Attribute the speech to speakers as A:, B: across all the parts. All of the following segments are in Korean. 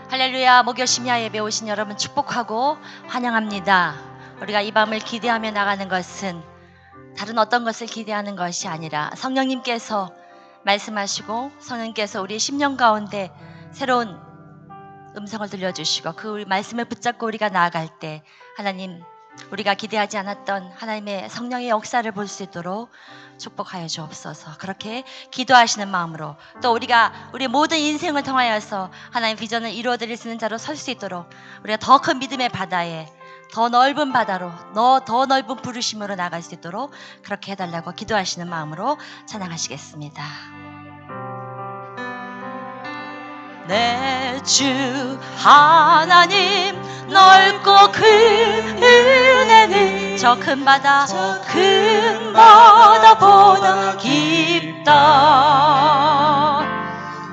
A: 할렐루야. 목요 심야 예배 오신 여러분 축복하고 환영합니다. 우리가 이 밤을 기대하며 나가는 것은 다른 어떤 것을 기대하는 것이 아니라 성령님께서 말씀하시고 성령님께서 우리의 심령 가운데 새로운 음성을 들려주시고 그 말씀을 붙잡고 우리가 나아갈 때 하나님, 우리가 기대하지 않았던 하나님의 성령의 역사를 볼 수 있도록 축복하여 주옵소서. 그렇게 기도하시는 마음으로 또 우리가 우리 모든 인생을 통하여서 하나님의 비전을 이루어드릴 수 있는 자로 설 수 있도록 우리가 더 큰 믿음의 바다에 더 넓은 바다로 더 넓은 부르심으로 나갈 수 있도록 그렇게 해달라고 기도하시는 마음으로 찬양하시겠습니다. 내 주 하나님 넓고 큰 은혜는 저 큰 바다 보다 깊다.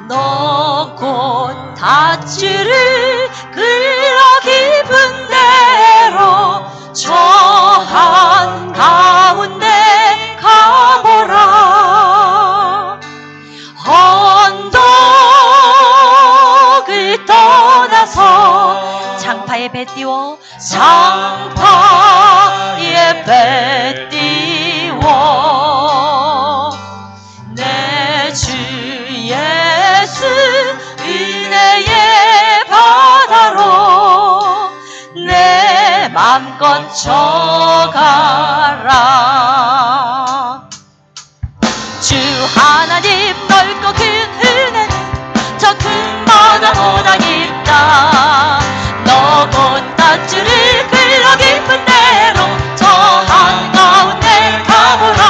A: 높고 닷줄을 끌어 깊은 데로 저 한가운데 가보라. 언덕을 떠나서 장파에 배 띄워 장파에 배 띄워 내 주 예수 은혜의 바다로 내 맘껏 져가라. 주 하나님 넓고 큰 은혜는 저 큰 바다보다 깊다. 너곧 닷줄을 끌어 깊은 데로 저 한가운데 가보라.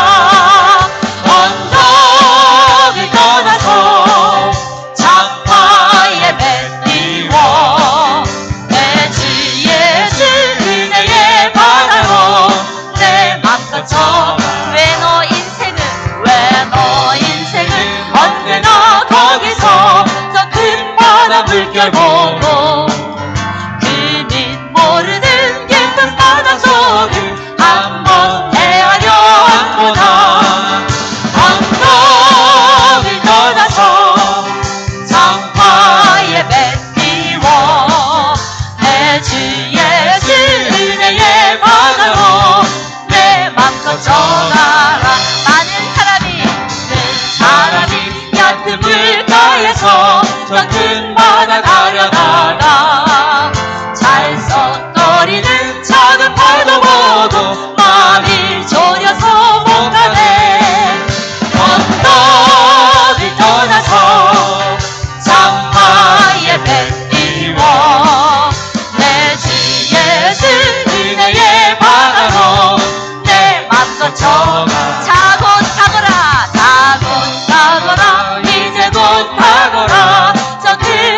A: 언덕을 떠나서 장파에 배 띄워 내 주 예수 은혜의 바다로 내 맘껏 져. 왜 너 인생은 언제나 거기서 저 큰 바다 물결 보고 그는 모르는 깊은 바다 속을 한번 헤아려 왔구나. 언덕을 떠나서 장파에 배 띄워 내 주 예수 은혜의 바다로 내 맘껏 져가라. 많은 사람이 얕은 물가에서 저 큰 바다 가려다가 찰썩거리는 작은 파도 보고 마음이 졸여서 못 가네. 언덕을 떠나서 장파에 배 띄워 내 주 예수 은혜의 바다로 내 맘껏 져가. 자곧 가거라 이제 곧 가거라. 저 큰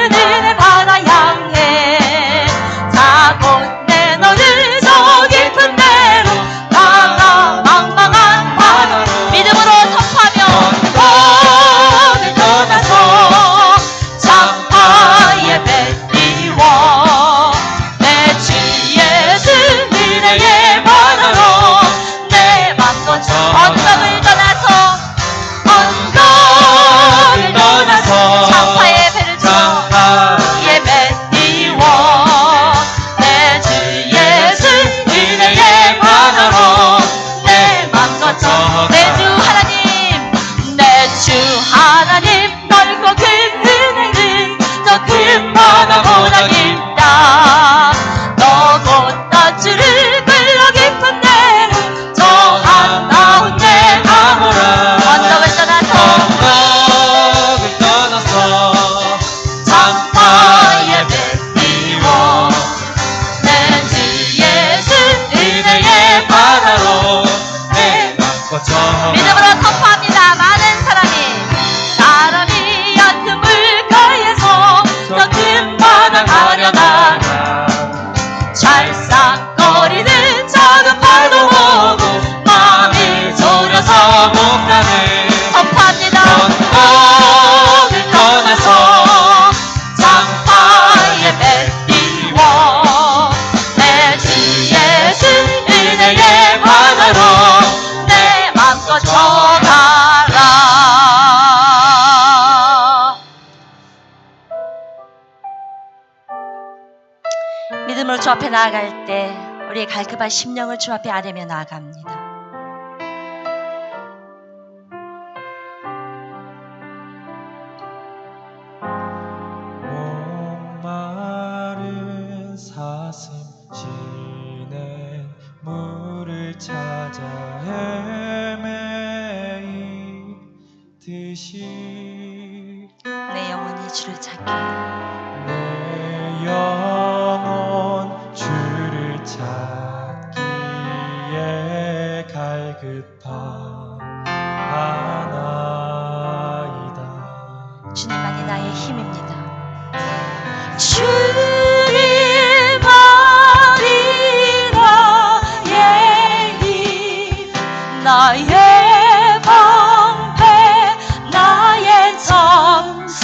A: 언덕을 떠나서 장파의 배를 쳐 예배 띄워 내 주 예수 은혜의 바다로 내 맘 거쳐 내 주 하나님 넓고 큰 은혜는 저 큰 바다보다 깊다. 너 곧 떠주를 불러 깊은 데 저 한가운 데 가보라. 언덕을 떠나서 장파에 배 띄워 내 주 예수 은혜의 바다로 내 맘 거쳐 믿음으로 선포합니다. 많은 사람이 얕은 물가에서 저 큰 바다 가려다 찰싹거리는 작은 파도 보고 마음이 졸여서 못 가네. 선포합니다. 언덕을 떠나서 장파에 배 띄워 내 주 예수 은혜의 바다로 내 맘껏 쳐가라. 믿음으로 주 앞에 나아갈 때 우리의 갈급한 심령을 주 앞에 아뢰며 나아갑니다.
B: 목마른 사슴 진행 물을 찾아 헤매이듯이
A: 내 영혼이 주를 찾기
B: 내 영혼 주를 찾기에 갈급하나이다.
A: 주님만이 나의 힘입니다. 주님만이 나의 힘 나의 방패 나의 장소만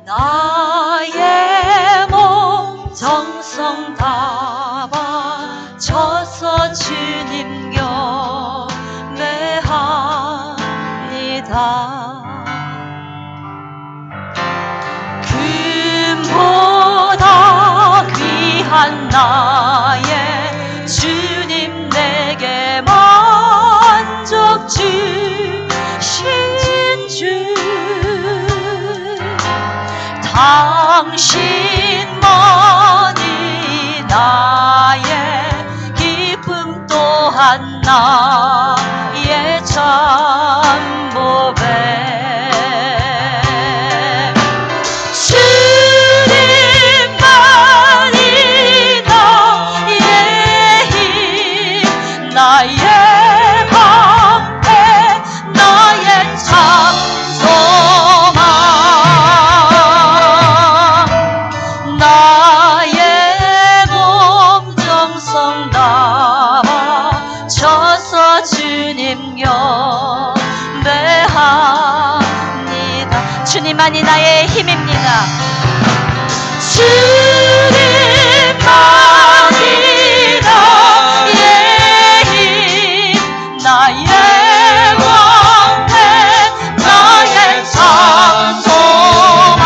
A: 나의 몸 정성 다 바쳐서 주님 경배합니다. 금보다 귀한 나의 주님 내게 만족 주신 주 당신만이 나의 기쁨 또한 나의 참보배 주님만이 나의 힘 나의 방패 나의 장소만 나의 몸 정성 다 바쳐서 주님 경배합니다. 주님만이 나의 힘입니다. 주님만이 나의 힘 나의 방패 나의 장소만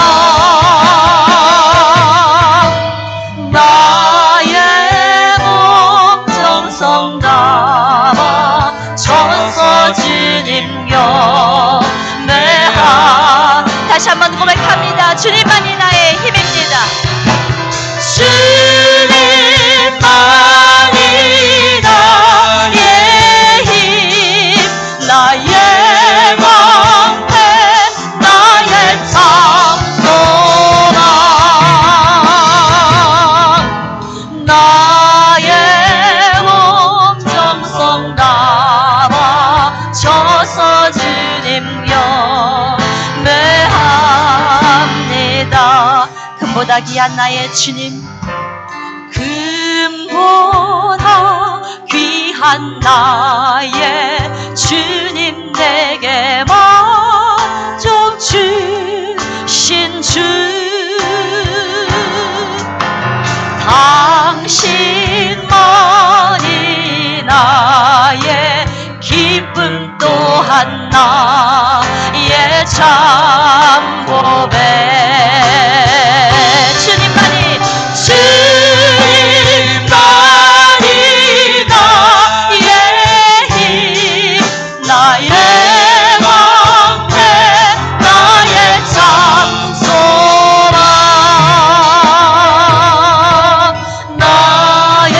A: 나의 몸 정성 다 바쳐서 주님 경배하 다시 한번 고백합니다. 주님만이 나의 힘입니다. 주님만이 나의 힘 나의 방패 나의 장소만 나의 몸 정성 다 바쳐서 주님 경배합니다. 금보다 귀한 나의 주님 금보다 귀한 나의 주님 내게 만족 주신 주 당신만 나의 기쁨 또한 나의 참 고백. 주님만이 나의 힘 나의 방패 나의 참 소망 나의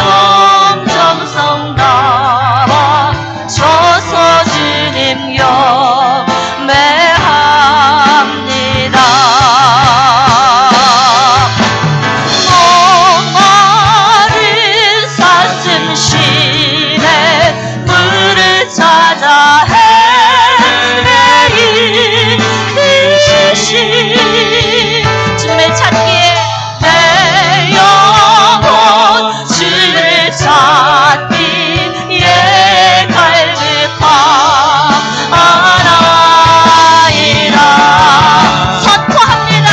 A: 엄정성 나와 저서 주님 경배합니다. 목마른 사슴 시내 물을 찾아 헤매이듯이 주님을 찾기에 내 영혼 주를 찾기에 갈급하나이다. 선포합니다.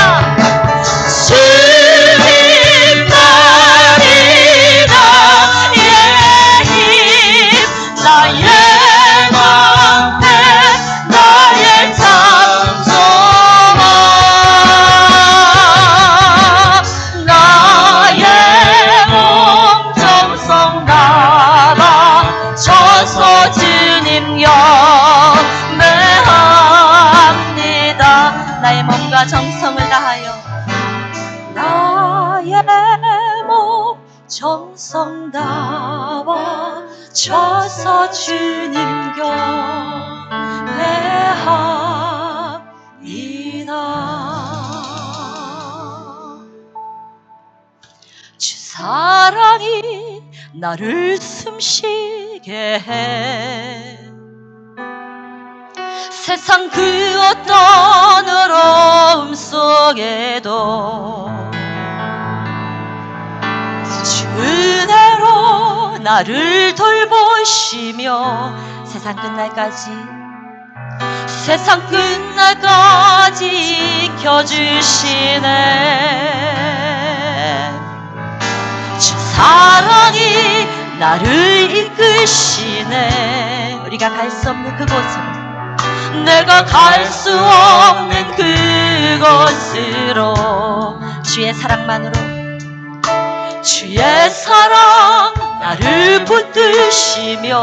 A: 주님만이 나의 힘 나의 방패 나의 참 소망 나의 몸정성 나가 저서 주님 경배합니다. 나의 몸과 정성을 다하여 나의 몸 정성 다와 저서 주님 경배합니다. 주 사랑이 나를 숨쉬게 해 세상 그 어떤 어려움 속에도 주 은혜로 나를 돌보시며 세상 끝날까지 지켜주시네. 주 사랑이 나를 이끄시네. 우리가 갈 수 없는 그곳으로 내가 갈 수 없는 그곳으로 주의 사랑만으로 주의 사랑 나를 붙드시며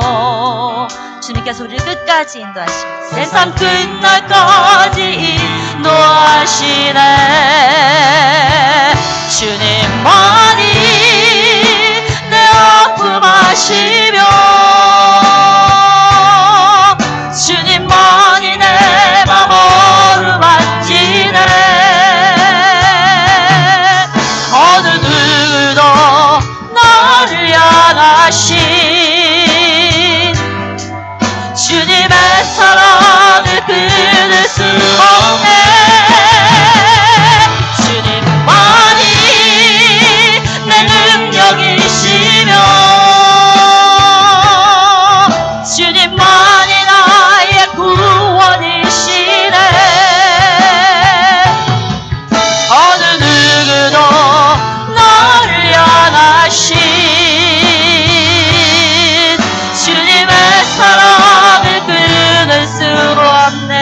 A: 주님께서 우리를 끝까지 인도하시며 세상 끝날까지 인도하시네. 주님만이 내 아픔 아시며 주님만이 내 맘 어루만지네. 어느 누구도 나를 향하신 주님의 사랑을 끊을 수 없네. 주님만이 내 능력이시며 주님만이 나의 구원이시네. 어느 누구도 나를 향하신 주님의 사랑을 끊을 수 없네.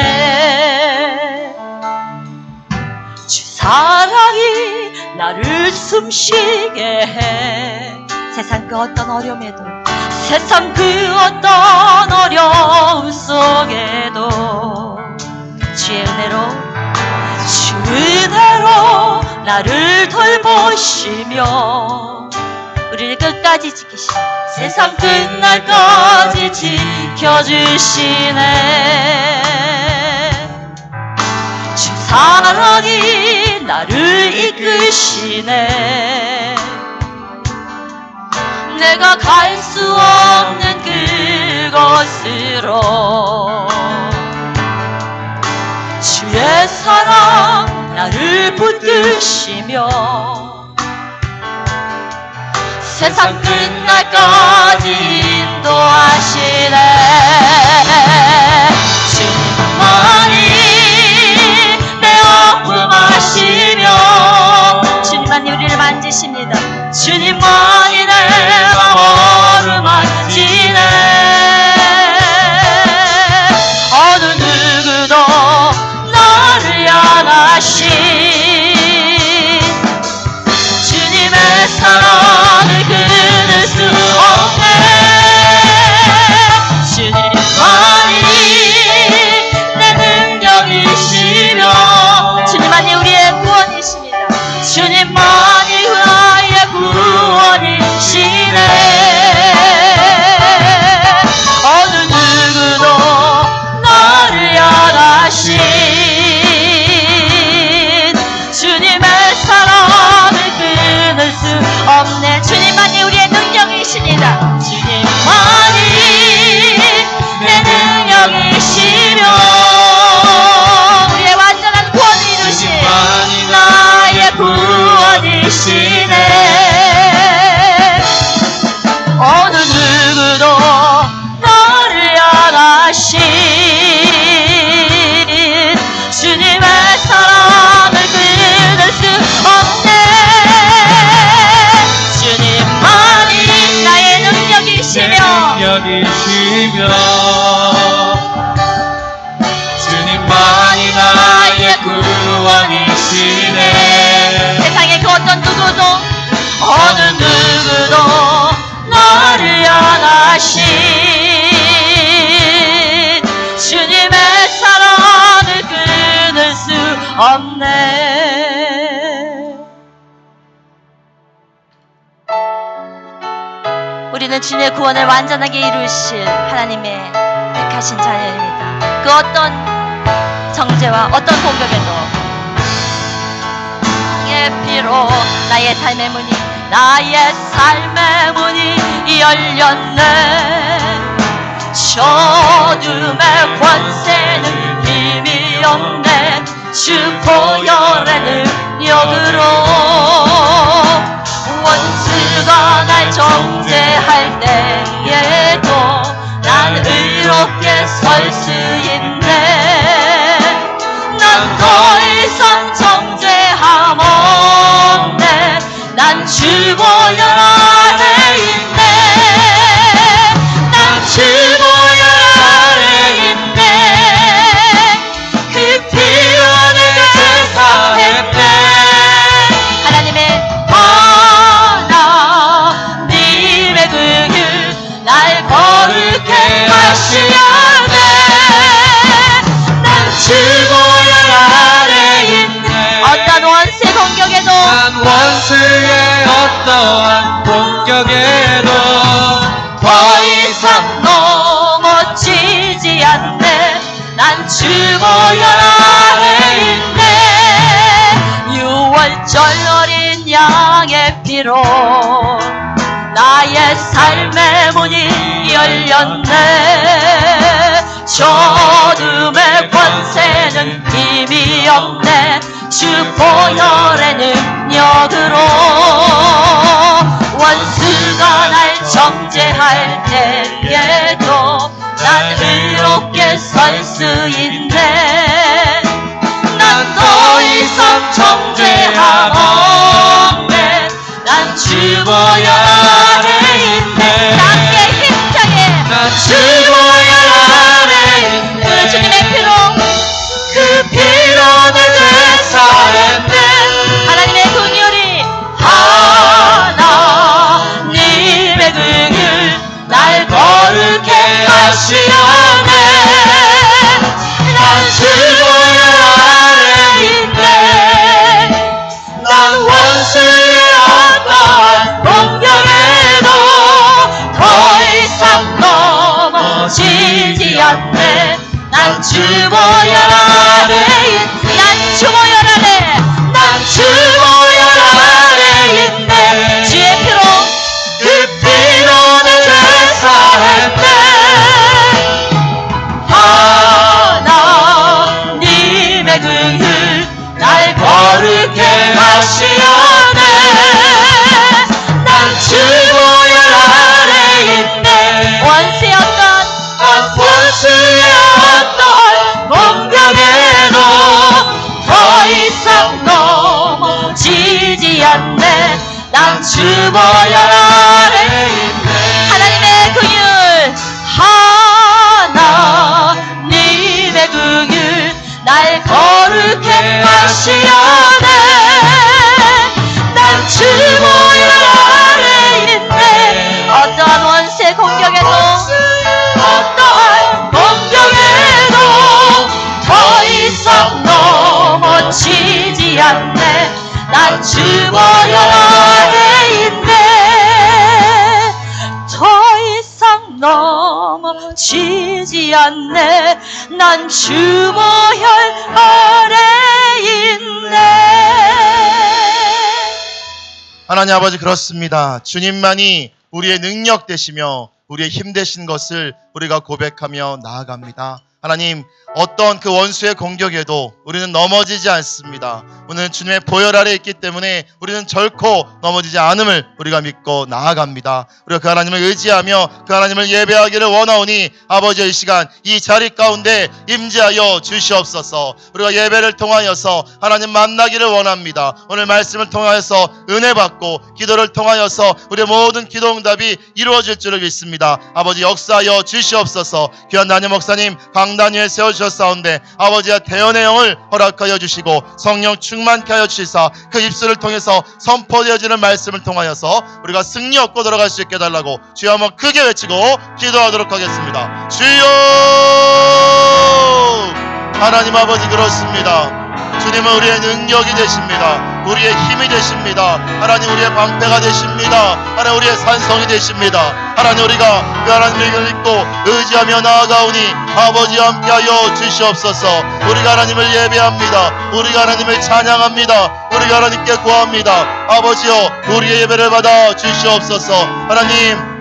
A: 주 사랑이 나를 숨쉬게 해 세상 그 어떤 어려움에도 세상 그 어떤 어려움 속에도 주의 은혜로 주 은혜로 나를 돌보시며 우리를 끝까지 지키시며 세상 끝날까지 지켜주시네. 주 사랑이 나를 이끄시네. 내가 갈 수 없는 그곳으로 주의 사랑 나를 붙드시며 세상 끝날까지 인도하시네. 주님만이 내 아픔 아시며 주님만이 우리를 만지십니다. 주님만이 내 마음을 계시네. 어느 누구도 나를 향하신 주님의 사랑을 끊을 수 없네. 주님만이 우리의 능력이십니다. 주님만이 내 능력이시며 우리의 완전한 구원을 이루신 나의 구원이시네. 어느 누구도 나를 향하신 주님의 사랑을 끊을 수 없네. 주님만이 나의 능력이시며
B: 주님만이 나의 구원이시네.
A: 세상의 그 어떤 누구도 어느 누구도 나를 향하신 주님의 사랑을 끊을 수 없네. 우리는 주님의 구원을 완전하게 이루실 하나님의 택하신 자녀입니다. 그 어떤 정죄와 어떤 공격에도 나의 피로 나의 삶의 문이 열렸네. 저 어둠의 권세는 힘이 없네. 주 보혈의 능력으로 원수가 날 정죄할 때에도 난 의롭게 설 수 있네. 난 더 이상 정죄함 없네. 난 주 보혈 아래 있네. 난 주 보혈 아래 있네. 그 피로 내게 제사했네. 하나님의 긍휼 날 거룩해 하시려네. 난 주 보혈 아래 있네. 어떤 원수의 공격에도
B: 난 원수의 어떠한 공격에도
A: 더 이상 넘어지지 않네. 난 주 보혈 아래 있네. 6월절 어린 양의 피로 나의 삶의 문이 열렸네. 저 어둠의 권세는 힘이 없네. 주 보혈의 능력으로 원수가 날 정죄할 때에도 난 의롭게 설 수 있네. 난 더 이상 정죄함 없네. 난 주 보혈 아래 있네. 함께 힘차게
B: 난 주 보혈 아래 있네.
A: 그 주님의 피로
B: 그 피로 내 제사했네.
A: 하나님의 긍휼이 하나님의 긍휼 날 거룩해 하시려네. 난 주 보혈 아래 있네. 난 원수의 어떠한 공격에도 더 이상 넘어지지 않네. 난 주 보혈 아래 있네. 난 주 보혈 아래. 난 주 보혈 아래 있네. 주의 피로
B: 그 피로 내 제사했네.
A: 하나님의 긍휼 날 거룩해 하시려네. 난 주 보혈 아래 있네. 원수의 어떤 공격에도 더 이상 넘어지지 않네. 난 주 보혈 아래 있네. 하나님의 긍휼 하나님의 긍휼 날 거룩해 하시려네. 난 주 보혈 아래 있네. 어떠한 원수의 공격에도 어떠한 공격에도 더 이상 넘어지지 않네. 난 주 보혈 아래 있네. 놓치지 않네. 난 주보혈 아래 있네.
C: 하나님 아버지, 그렇습니다. 주님만이 우리의 능력 되시며 우리의 힘 되신 것을 우리가 고백하며 나아갑니다. 하나님, 어떤 그 원수의 공격에도 우리는 넘어지지 않습니다. 오늘 주님의 보혈 아래 있기 때문에 우리는 결코 넘어지지 않음을 우리가 믿고 나아갑니다. 우리가 그 하나님을 의지하며 그 하나님을 예배하기를 원하오니 아버지의 시간 이 자리 가운데 임재하여 주시옵소서. 우리가 예배를 통하여서 하나님 만나기를 원합니다. 오늘 말씀을 통하여서 은혜 받고 기도를 통하여서 우리의 모든 기도 응답이 이루어질 줄을 믿습니다. 아버지, 역사하여 주시옵소서. 귀한 담임 목사님 강단 위에 세워주셨사온데 아버지의 대언의 영을 허락하여 주시고 성령 충만케 하여 주시사 그 입술을 통해서 선포되어지는 말씀을 통하여서 우리가 승리 얻고 들어갈 수 있게 해달라고 주여 한번 크게 외치고 기도하도록 하겠습니다. 주여! 하나님 아버지, 그렇습니다. 주님은 우리의 능력이 되십니다. 우리의 힘이 되십니다. 하나님, 우리의 방패가 되십니다. 하나님, 우리의 산성이 되십니다. 하나님, 우리가 그 하나님을 믿고 의지하며 나아가오니 아버지 함께하여 주시옵소서. 우리가 하나님을 예배합니다. 우리가 하나님을 찬양합니다. 우리가 하나님께 구합니다. 아버지여, 우리의 예배를 받아 주시옵소서. 하나님,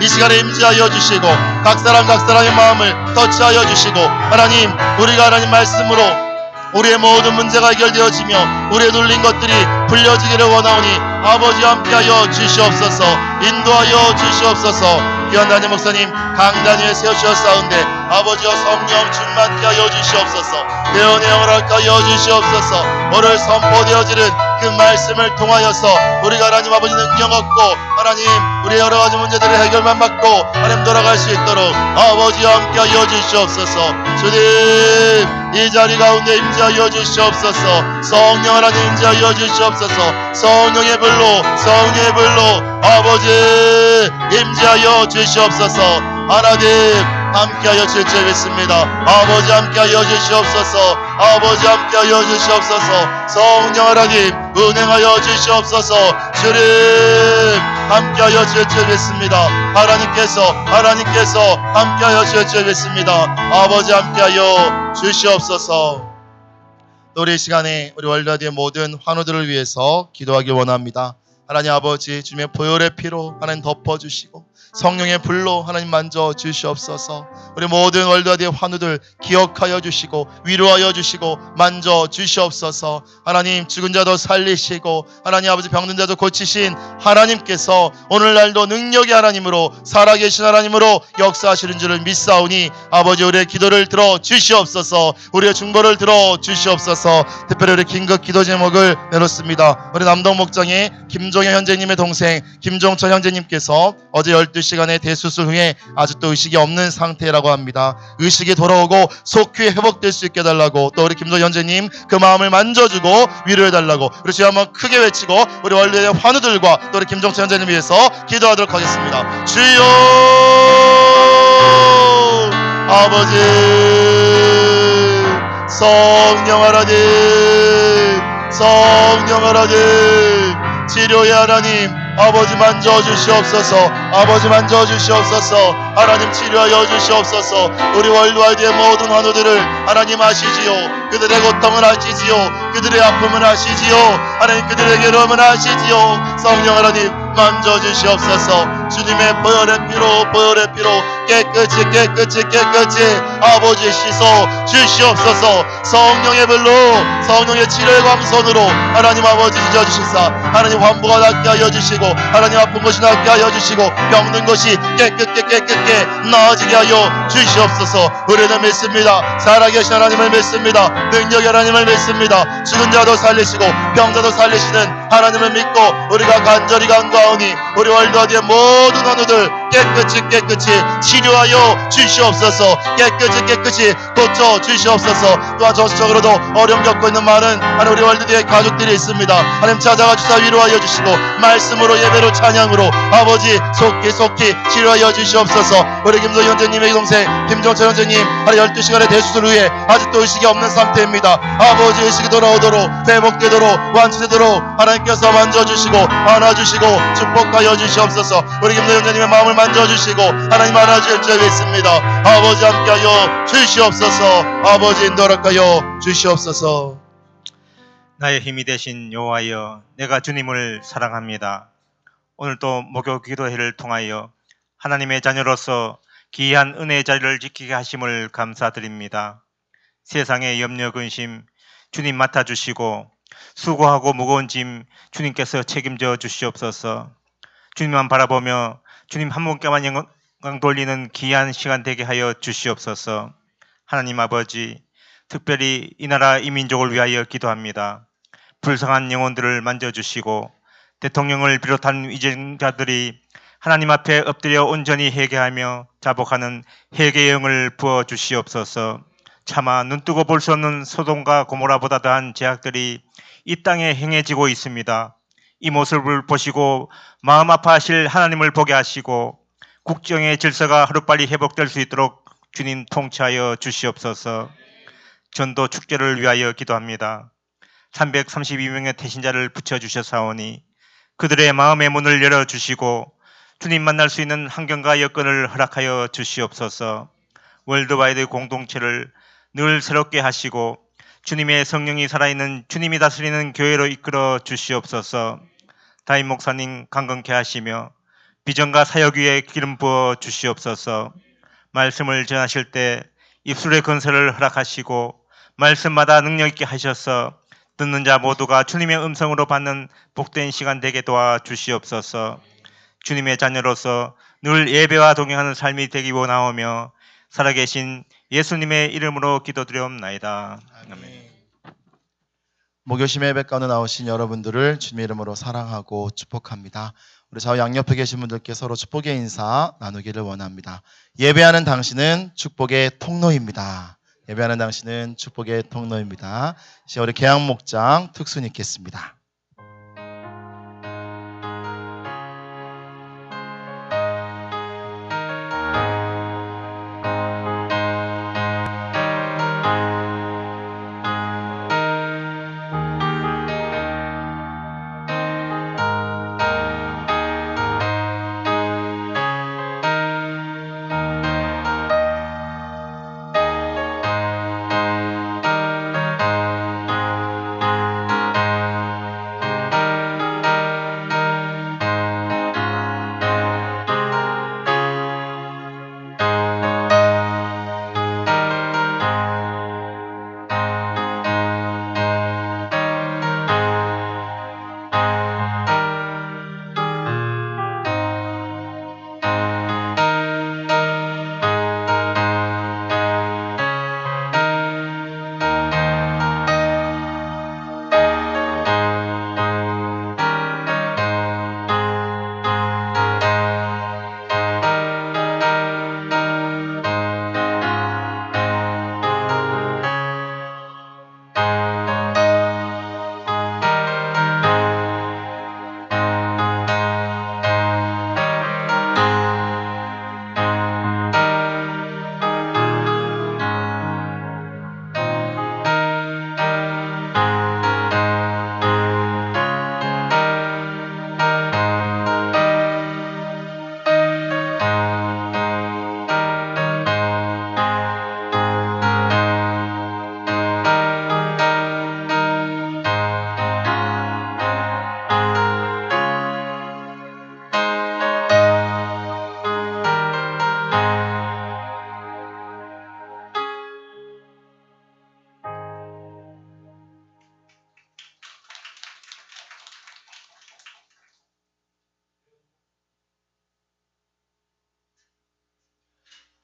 C: 이 시간에 임재하여 주시고 각 사람의 마음을 터치하여 주시고 하나님, 우리가 하나님 말씀으로 우리의 모든 문제가 해결되어지며 우리의 눌린 것들이 풀려지기를 원하오니 아버지 함께하여 주시옵소서. 인도하여 주시옵소서. 귀한 담임 목사님 강단 위에 세우셨사온데 아버지여 성령 충만케 하여 주시옵소서. 대언의 영을 허락하여 주시옵소서. 오늘 선포되어지는 그 말씀을 통하여서 우리가 하나님 아버지 능력 얻고 하나님 우리의 여러가지 문제들을 해결만 받고 하나님 돌아갈 수 있도록 아버지 함께하여 주시옵소서. 주님, 이 자리 가운데 임재하여 주시옵소서. 성령 하나님 임재하여 주시옵소서. 성령의 불로 아버지 임재하여 주시옵소서. 하나님 함께하여 주실 믿습니다. 아버지 함께하여 주시옵소서. 아버지 함께하여 주시옵소서. 성령 하나님 은행하여 주시옵소서. 주님 함께하여 주실 믿습니다. 하나님께서 함께하여 주실 믿습니다. 아버지 함께하여 주시옵소서. 우리 이 시간에 우리 월드와드의 모든 환우들을 위해서 기도하기 원합니다. 하나님 아버지, 주님의 보혈의 피로 하나님 덮어주시고 성령의 불로 하나님 만져 주시옵소서. 우리 모든 월드와드의 환우들 기억하여 주시고 위로하여 주시고 만져 주시옵소서. 하나님, 죽은 자도 살리시고 하나님 아버지 병든 자도 고치신 하나님께서 오늘날도 능력의 하나님으로 살아계신 하나님으로 역사하시는 줄을 믿사오니 아버지, 우리의 기도를 들어 주시옵소서. 우리의 중보를 들어 주시옵소서. 특별히 우리 긴급 기도 제목을 내놓습니다. 우리 남동 목장의 김종현 형제님의 동생 김종철 형제님께서 어제 12시간의 대수술 후에 아직도 의식이 없는 상태라고 합니다. 의식이 돌아오고 속히 회복될 수 있게 해달라고, 또 우리 김종현 형제님 그 마음을 만져주고 위로해달라고 우리 주여 한번 크게 외치고 우리 원래의 환우들과 또 우리 김종철 형제님 위해서 기도하도록 하겠습니다. 주여! 아버지 성령 하나님 치료의 하나님 아버지 만져주시옵소서. 아버지 만져주시옵소서. 하나님 치료하여 주시옵소서. 우리 월드와이드의 모든 환우들을 하나님 아시지요. 그들의 고통을 아시지요. 그들의 아픔을 아시지요. 하나님 그들의 괴로움을 아시지요. 성령 하나님 만져주시옵소서. 주님의 보혈의 피로 깨끗이 아버지 씻어 주시옵소서. 성령의 불로 성령의 치료의 광선으로 하나님 아버지 찢어주시사 하나님 환부가 낫게 하여 주시고 하나님 아픈 것이 낫게 하여 주시고 병든 것이 깨끗게 나아지게 하여 주시옵소서. 우리는 믿습니다. 살아계신 하나님을 믿습니다. 능력의 하나님을 믿습니다. 죽은 자도 살리시고 병자도 살리시는 하나님을 믿고 우리가 간절히 간구하오니 우리 월드와드의 모든 환우들 깨끗이 치료하여 주시옵소서. 깨끗이 고쳐 주시옵소서. 또한 정신적으로도 어려움 겪고 있는 많은 하나님 우리 월드와드의 가족들이 있습니다. 하나님 찾아가 주사 위로하여 주시고 말씀으로 예배로 찬양으로 아버지 속히 치료하여 주시옵소서. 우리 김도희 형제님의 동생 김종철 형제님 하나님 12시간의 대수술 후에 아직도 의식이 없는 상태입니다. 아버지 의식이 돌아오도록 회복되도록 완치되도록 하나님께서 만져주시고 안아주시고 축복하여 주시옵소서. 우리 김도희 형제님의 마음을 만져주시고 하나님 알아주실 줄 믿습니다. 아버지 함께하여 주시옵소서. 아버지 인도하여 주시옵소서.
D: 나의 힘이 되신 여호와여, 내가 주님을 사랑합니다. 오늘도 목요 기도회를 통하여 하나님의 자녀로서 귀한 은혜의 자리를 지키게 하심을 감사드립니다. 세상의 염려 근심 주님 맡아주시고 수고하고 무거운 짐 주님께서 책임져 주시옵소서. 주님만 바라보며 주님 한 분께만 영광 돌리는 귀한 시간 되게 하여 주시옵소서. 하나님 아버지, 특별히 이 나라 이 민족을 위하여 기도합니다. 불쌍한 영혼들을 만져주시고 대통령을 비롯한 위정자들이 하나님 앞에 엎드려 온전히 회개하며 자복하는 회개의 영을 부어주시옵소서. 차마 눈뜨고 볼 수 없는 소돔과 고모라보다 더한 죄악들이 이 땅에 행해지고 있습니다. 이 모습을 보시고 마음 아파하실 하나님을 보게 하시고 국정의 질서가 하루빨리 회복될 수 있도록 주님 통치하여 주시옵소서. 전도 축제를 위하여 기도합니다. 332명의 태신자를 붙여주셨사오니 그들의 마음의 문을 열어주시고 주님 만날 수 있는 환경과 여건을 허락하여 주시옵소서. 월드와이드 공동체를 늘 새롭게 하시고 주님의 성령이 살아있는 주님이 다스리는 교회로 이끌어 주시옵소서. 다임 목사님 강건케 하시며 비전과 사역 위에 기름 부어 주시옵소서. 말씀을 전하실 때 입술의 건설을 허락하시고 말씀마다 능력 있게 하셔서 듣는 자 모두가 주님의 음성으로 받는 복된 시간 되게 도와 주시옵소서. 주님의 자녀로서 늘 예배와 동행하는 삶이 되기 원하오며 살아계신 예수님의 이름으로 기도드리옵나이다. 아멘.
C: 목요심의 예배 가운데 나오신 여러분들을 주님의 이름으로 사랑하고 축복합니다. 우리 좌우 양옆에 계신 분들께 서로 축복의 인사 나누기를 원합니다. 예배하는 당신은 축복의 통로입니다. 예배하는 당신은 축복의 통로입니다. 이제 우리 계양목장 특순 있겠습니다.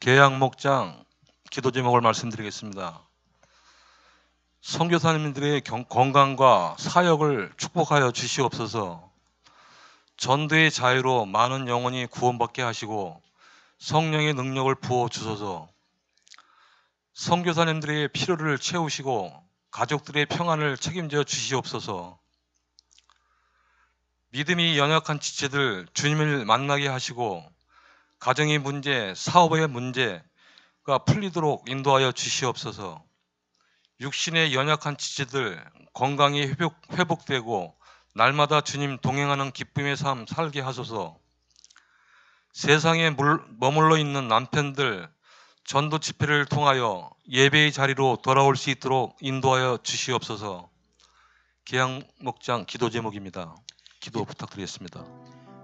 E: 계양목장 기도 제목을 말씀드리겠습니다. 선교사님들의 건강과 사역을 축복하여 주시옵소서. 전도의 자유로 많은 영혼이 구원받게 하시고 성령의 능력을 부어 주소서. 선교사님들의 필요를 채우시고 가족들의 평안을 책임져 주시옵소서. 믿음이 연약한 지체들 주님을 만나게 하시고 가정의 문제, 사업의 문제가 풀리도록 인도하여 주시옵소서. 육신의 연약한 지체들 건강이 회복되고 날마다 주님 동행하는 기쁨의 삶 살게 하소서. 세상에 머물러 있는 남편들 전도 집회를 통하여 예배의 자리로 돌아올 수 있도록 인도하여 주시옵소서. 계양 목장 기도 제목입니다. 기도 부탁드리겠습니다.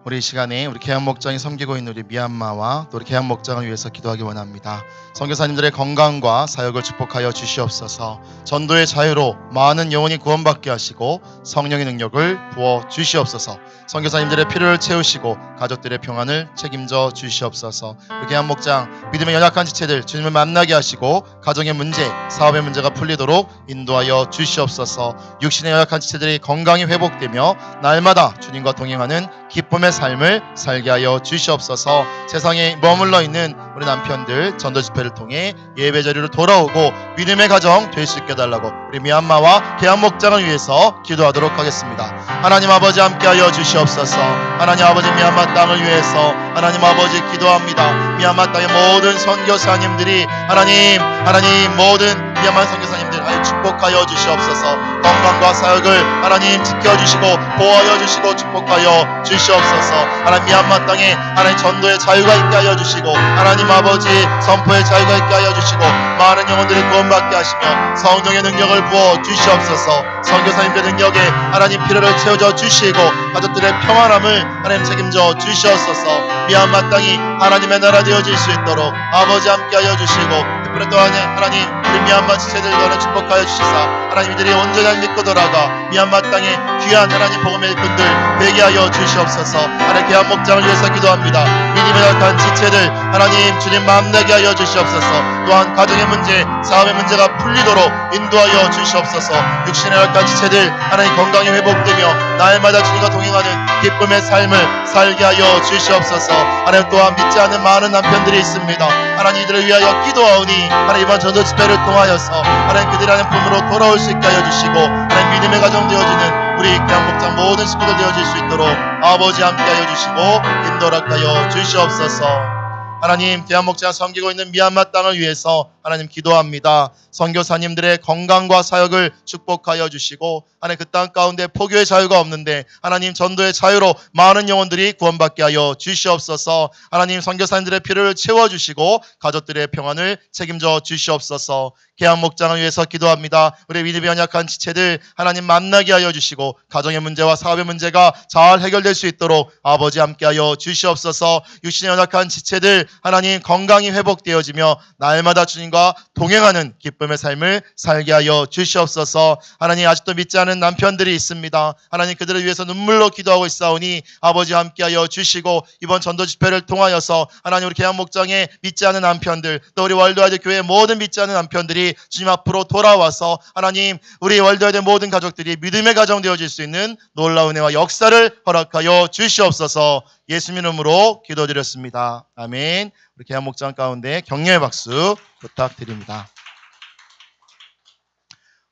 C: 우리 이 시간에 우리 계양 목장이 섬기고 있는 우리 미얀마와 또 우리 계양 목장을 위해서 기도하기 원합니다. 선교사님들의 건강과 사역을 축복하여 주시옵소서. 전도의 자유로 많은 영혼이 구원받게 하시고 성령의 능력을 부어 주시옵소서. 선교사님들의 필요를 채우시고 가족들의 평안을 책임져 주시옵소서. 우리 계양 목장 믿음의 연약한 지체들 주님을 만나게 하시고 가정의 문제, 사업의 문제가 풀리도록 인도하여 주시옵소서. 육신의 연약한 지체들이 건강이 회복되며 날마다 주님과 동행하는 기쁨의 삶을 살게 하여 주시옵소서. 세상에 머물러 있는 우리 남편들 전도 집회를 통해 예배 자리로 돌아오고 믿음의 가정 될 수 있게 해달라고 우리 미얀마와 계양 목장을 위해서 기도하도록 하겠습니다. 하나님 아버지 함께하여 주시옵소서. 하나님 아버지 미얀마 땅을 위해서 하나님 아버지 기도합니다. 미얀마 땅의 모든 선교사님들이 하나님 모든 미얀마 선교사님들 하나님 축복하여 주시옵소서. 건강과 사역을 하나님 지켜주시고 보호하여 주시고 축복하여 주시옵소서. 하나님 미얀마 땅에 하나님 전도의 자유가 있게 하여 주시고 하나님 아버지 선포의 자유가 있게 하여 주시고 많은 영혼들이 구원받게 하시며 성령의 능력을 부어 주시옵소서. 선교사님들 능력에 하나님 필요를 채워져 주시고 가족들의 평안함을 하나님 책임져 주시옵소서. 미얀마 땅이 하나님의 나라 되어질 수 있도록 아버지 함께하여 주시고 특별히 또한 하나님 우리 미얀마 지체들 또한 축복하여 주시사 하나님 이들이 온전히 믿고 돌아가 미얀마 땅에 귀한 하나님 복음의 일꾼들 되게 하여 주시옵소서. 하나님 계양 목장을 위해서 기도합니다. 믿음의 약한 지체들 하나님 주님 만나게 하여 주시옵소서. 또한 가정의 문제, 사업의 문제가 풀리도록 인도하여 주시옵소서. 육신의 약한 지체들 하나님 건강이 회복되며 날마다 주님과 동행하는 기쁨의 삶을 살게 하여 주시옵소서. 하나님 또한 믿지 않는 많은 남편들이 있습니다. 하나님 이들을 위하여 기도하오니 하나님 이번 전도 집회를 통하여서 하나님 그들의 하나님 품으로 돌아올 수 있게 하여 주시고 하나님 믿음의 가정 되어지는 우리 계양 목장 모든 식구들 되어질 수 있도록 아버지 함께하여 주시고 인도락하여 주시옵소서. 하나님 계양 목장 섬기고 있는 미얀마 땅을 위해서 하나님 기도합니다. 선교사님들의 건강과 사역을 축복하여 주시고 하나님 그 땅 가운데 포교의 자유가 없는데 하나님 전도의 자유로 많은 영혼들이 구원받게 하여 주시옵소서. 하나님 선교사님들의 필요를 채워주시고 가족들의 평안을 책임져 주시옵소서. 계양 목장을 위해서 기도합니다. 우리 믿음이 연약한 지체들 하나님 만나게 하여 주시고 가정의 문제와 사업의 문제가 잘 해결될 수 있도록 아버지 함께하여 주시옵소서. 육신의 연약한 지체들 하나님 건강이 회복되어지며 날마다 주님과 동행하는 기쁨의 삶을 살게 하여 주시옵소서. 하나님 아직도 믿지 않은 남편들이 있습니다. 하나님 그들을 위해서 눈물로 기도하고 있사오니 아버지 함께하여 주시고 이번 전도 집회를 통하여서 하나님 우리 계양 목장에 믿지 않은 남편들 또 우리 월드와이드 교회 모든 믿지 않은 남편들이 주님 앞으로 돌아와서 하나님 우리 월드와이드 모든 가족들이 믿음의 가정 되어질 수 있는 놀라운 은혜와 역사를 허락하여 주시옵소서. 예수님 이름으로 기도드렸습니다. 아멘. 우리 계양 목장 가운데 격려의 박수 부탁드립니다.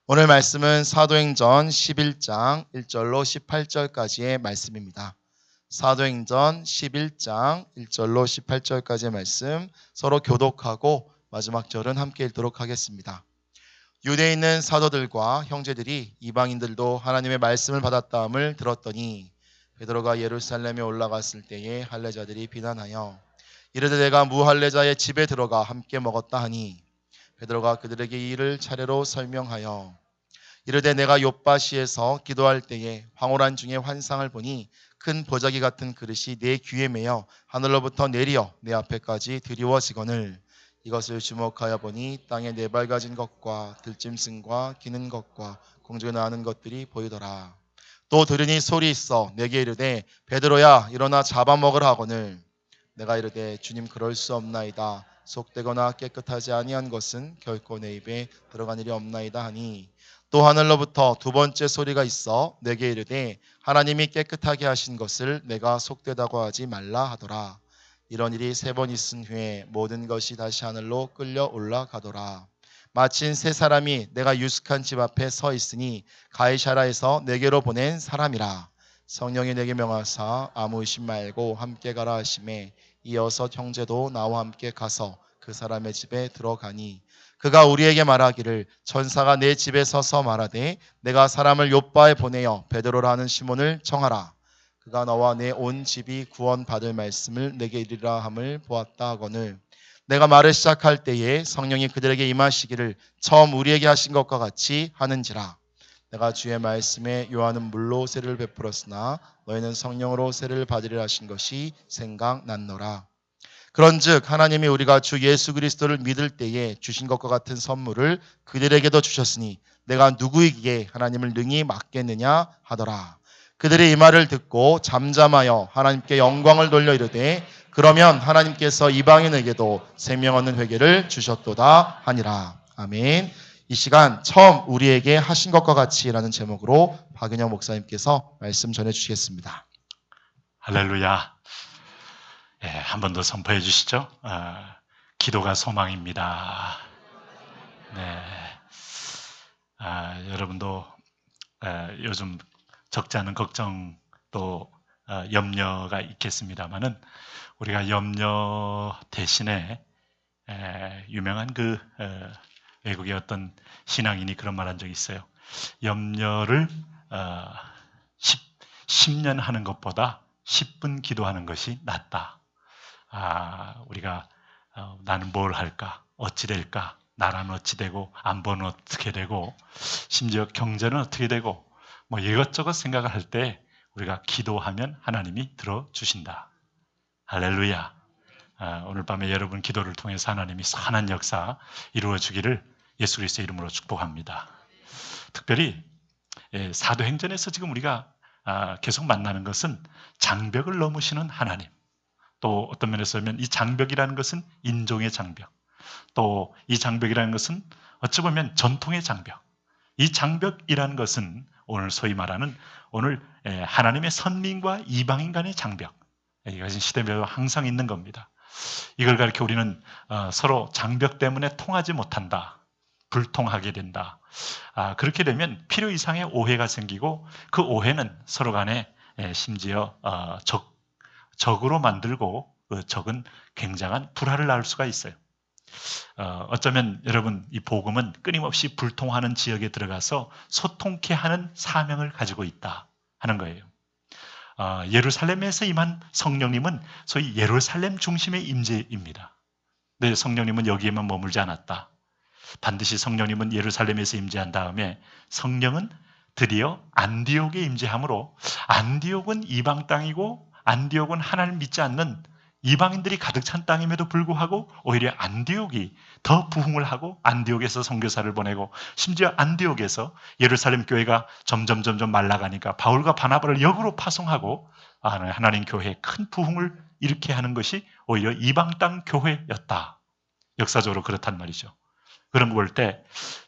C: 오늘 말씀은 사도행전 11장 1절로 18절까지의 말씀입니다. 사도행전 11장 1절로 18절까지의 말씀 서로 교독하고 마지막 절은 함께 읽도록 하겠습니다. 유대에 있는 사도들과 형제들이 이방인들도 하나님의 말씀을 받았다함을 들었더니 베드로가 예루살렘에 올라갔을 때에 할례자들이 비난하여 이르되 내가 무할례자의 집에 들어가 함께 먹었다 하니 베드로가 그들에게 이 일을 차례로 설명하여 이르되 내가 욥바시에서 기도할 때에 황홀한 중에 환상을 보니 큰 보자기 같은 그릇이 내 귀에 매어 하늘로부터 내리어 내 앞에까지 드리워지거늘 이것을 주목하여 보니 땅에 네 발 가진 것과 들짐승과 기는 것과 공중에 나는 것들이 보이더라. 또 들으니 소리 있어 내게 이르되 베드로야 일어나 잡아먹으라 하거늘 내가 이르되 주님 그럴 수 없나이다. 속되거나 깨끗하지 아니한 것은 결코 내 입에 들어간 일이 없나이다 하니 또 하늘로부터 두 번째 소리가 있어 내게 이르되 하나님이 깨끗하게 하신 것을 내가 속되다고 하지 말라 하더라. 이런 일이 3번 있은 후에 모든 것이 다시 하늘로 끌려 올라가더라. 마침 3사람이 내가 유숙한 집 앞에 서 있으니 가이사라에서 내게로 보낸 사람이라. 성령이 내게 명하사 아무 의심 말고 함께 가라 하시매 이어서 형제도 나와 함께 가서 그 사람의 집에 들어가니 그가 우리에게 말하기를 천사가 내 집에 서서 말하되 내가 사람을 욥바에 보내어 베드로라 하는 시몬을 청하라. 그가 너와 내 온 집이 구원받을 말씀을 내게 이르라 함을 보았다 하거늘 내가 말을 시작할 때에 성령이 그들에게 임하시기를 처음 우리에게 하신 것과 같이 하는지라. 내가 주의 말씀에 요한은 물로 세를 베풀었으나 너희는 성령으로 세를 받으리라 하신 것이 생각났노라. 그런즉 하나님이 우리가 주 예수 그리스도를 믿을 때에 주신 것과 같은 선물을 그들에게도 주셨으니 내가 누구에게 하나님을 능히 맡겠느냐 하더라. 그들이 이 말을 듣고 잠잠하여 하나님께 영광을 돌려 이르되 그러면 하나님께서 이방인에게도 생명 얻는 회개를 주셨도다 하니라. 아멘. 이 시간 처음 우리에게 하신 것과 같이라는 제목으로 박은영 목사님께서 말씀 전해주시겠습니다.
F: 할렐루야. 예, 한 번 더 선포해 주시죠. 기도가 소망입니다. 네. 여러분도 요즘 적지 않은 걱정 또 염려가 있겠습니다만은 우리가 염려 대신에 유명한 그 외국의 어떤 신앙인이 그런 말 한 적이 있어요. 염려를 10년 하는 것보다 10분 기도하는 것이 낫다. 우리가 나는 뭘 할까? 어찌 될까? 나라는 어찌 되고 안보는 어떻게 되고 심지어 경제는 어떻게 되고 뭐 이것저것 생각을 할 때 우리가 기도하면 하나님이 들어주신다. 할렐루야. 오늘 밤에 여러분 기도를 통해서 하나님이 선한 역사 이루어 주기를 예수 그리스도의 이름으로 축복합니다. 특별히 사도행전에서 지금 우리가 계속 만나는 것은 장벽을 넘으시는 하나님. 또 어떤 면에서 보면 이 장벽이라는 것은 인종의 장벽. 또 이 장벽이라는 것은 어찌 보면 전통의 장벽. 이 장벽이라는 것은 오늘 소위 말하는 오늘 하나님의 선민과 이방인 간의 장벽. 이것은 시대별로 항상 있는 겁니다. 이걸 가리켜 우리는 서로 장벽 때문에 통하지 못한다. 불통하게 된다. 그렇게 되면 필요 이상의 오해가 생기고 그 오해는 서로 간에 심지어 적으로 만들고 그 적은 굉장한 불화를 낳을 수가 있어요. 어쩌면 여러분 이 복음은 끊임없이 불통하는 지역에 들어가서 소통케 하는 사명을 가지고 있다 하는 거예요. 예루살렘에서 임한 성령님은 소위 예루살렘 중심의 임재입니다. 근데 성령님은 여기에만 머물지 않았다. 반드시 성령님은 예루살렘에서 임재한 다음에 성령은 드디어 안디옥에 임재하므로 안디옥은 이방 땅이고 안디옥은 하나님 믿지 않는 이방인들이 가득 찬 땅임에도 불구하고 오히려 안디옥이 더 부흥을 하고 안디옥에서 선교사를 보내고 심지어 안디옥에서 예루살렘 교회가 점점 말라가니까 바울과 바나바를 역으로 파송하고 하나님 교회에 큰 부흥을 일으키게 하는 것이 오히려 이방 땅 교회였다. 역사적으로 그렇단 말이죠. 그런 거 볼 때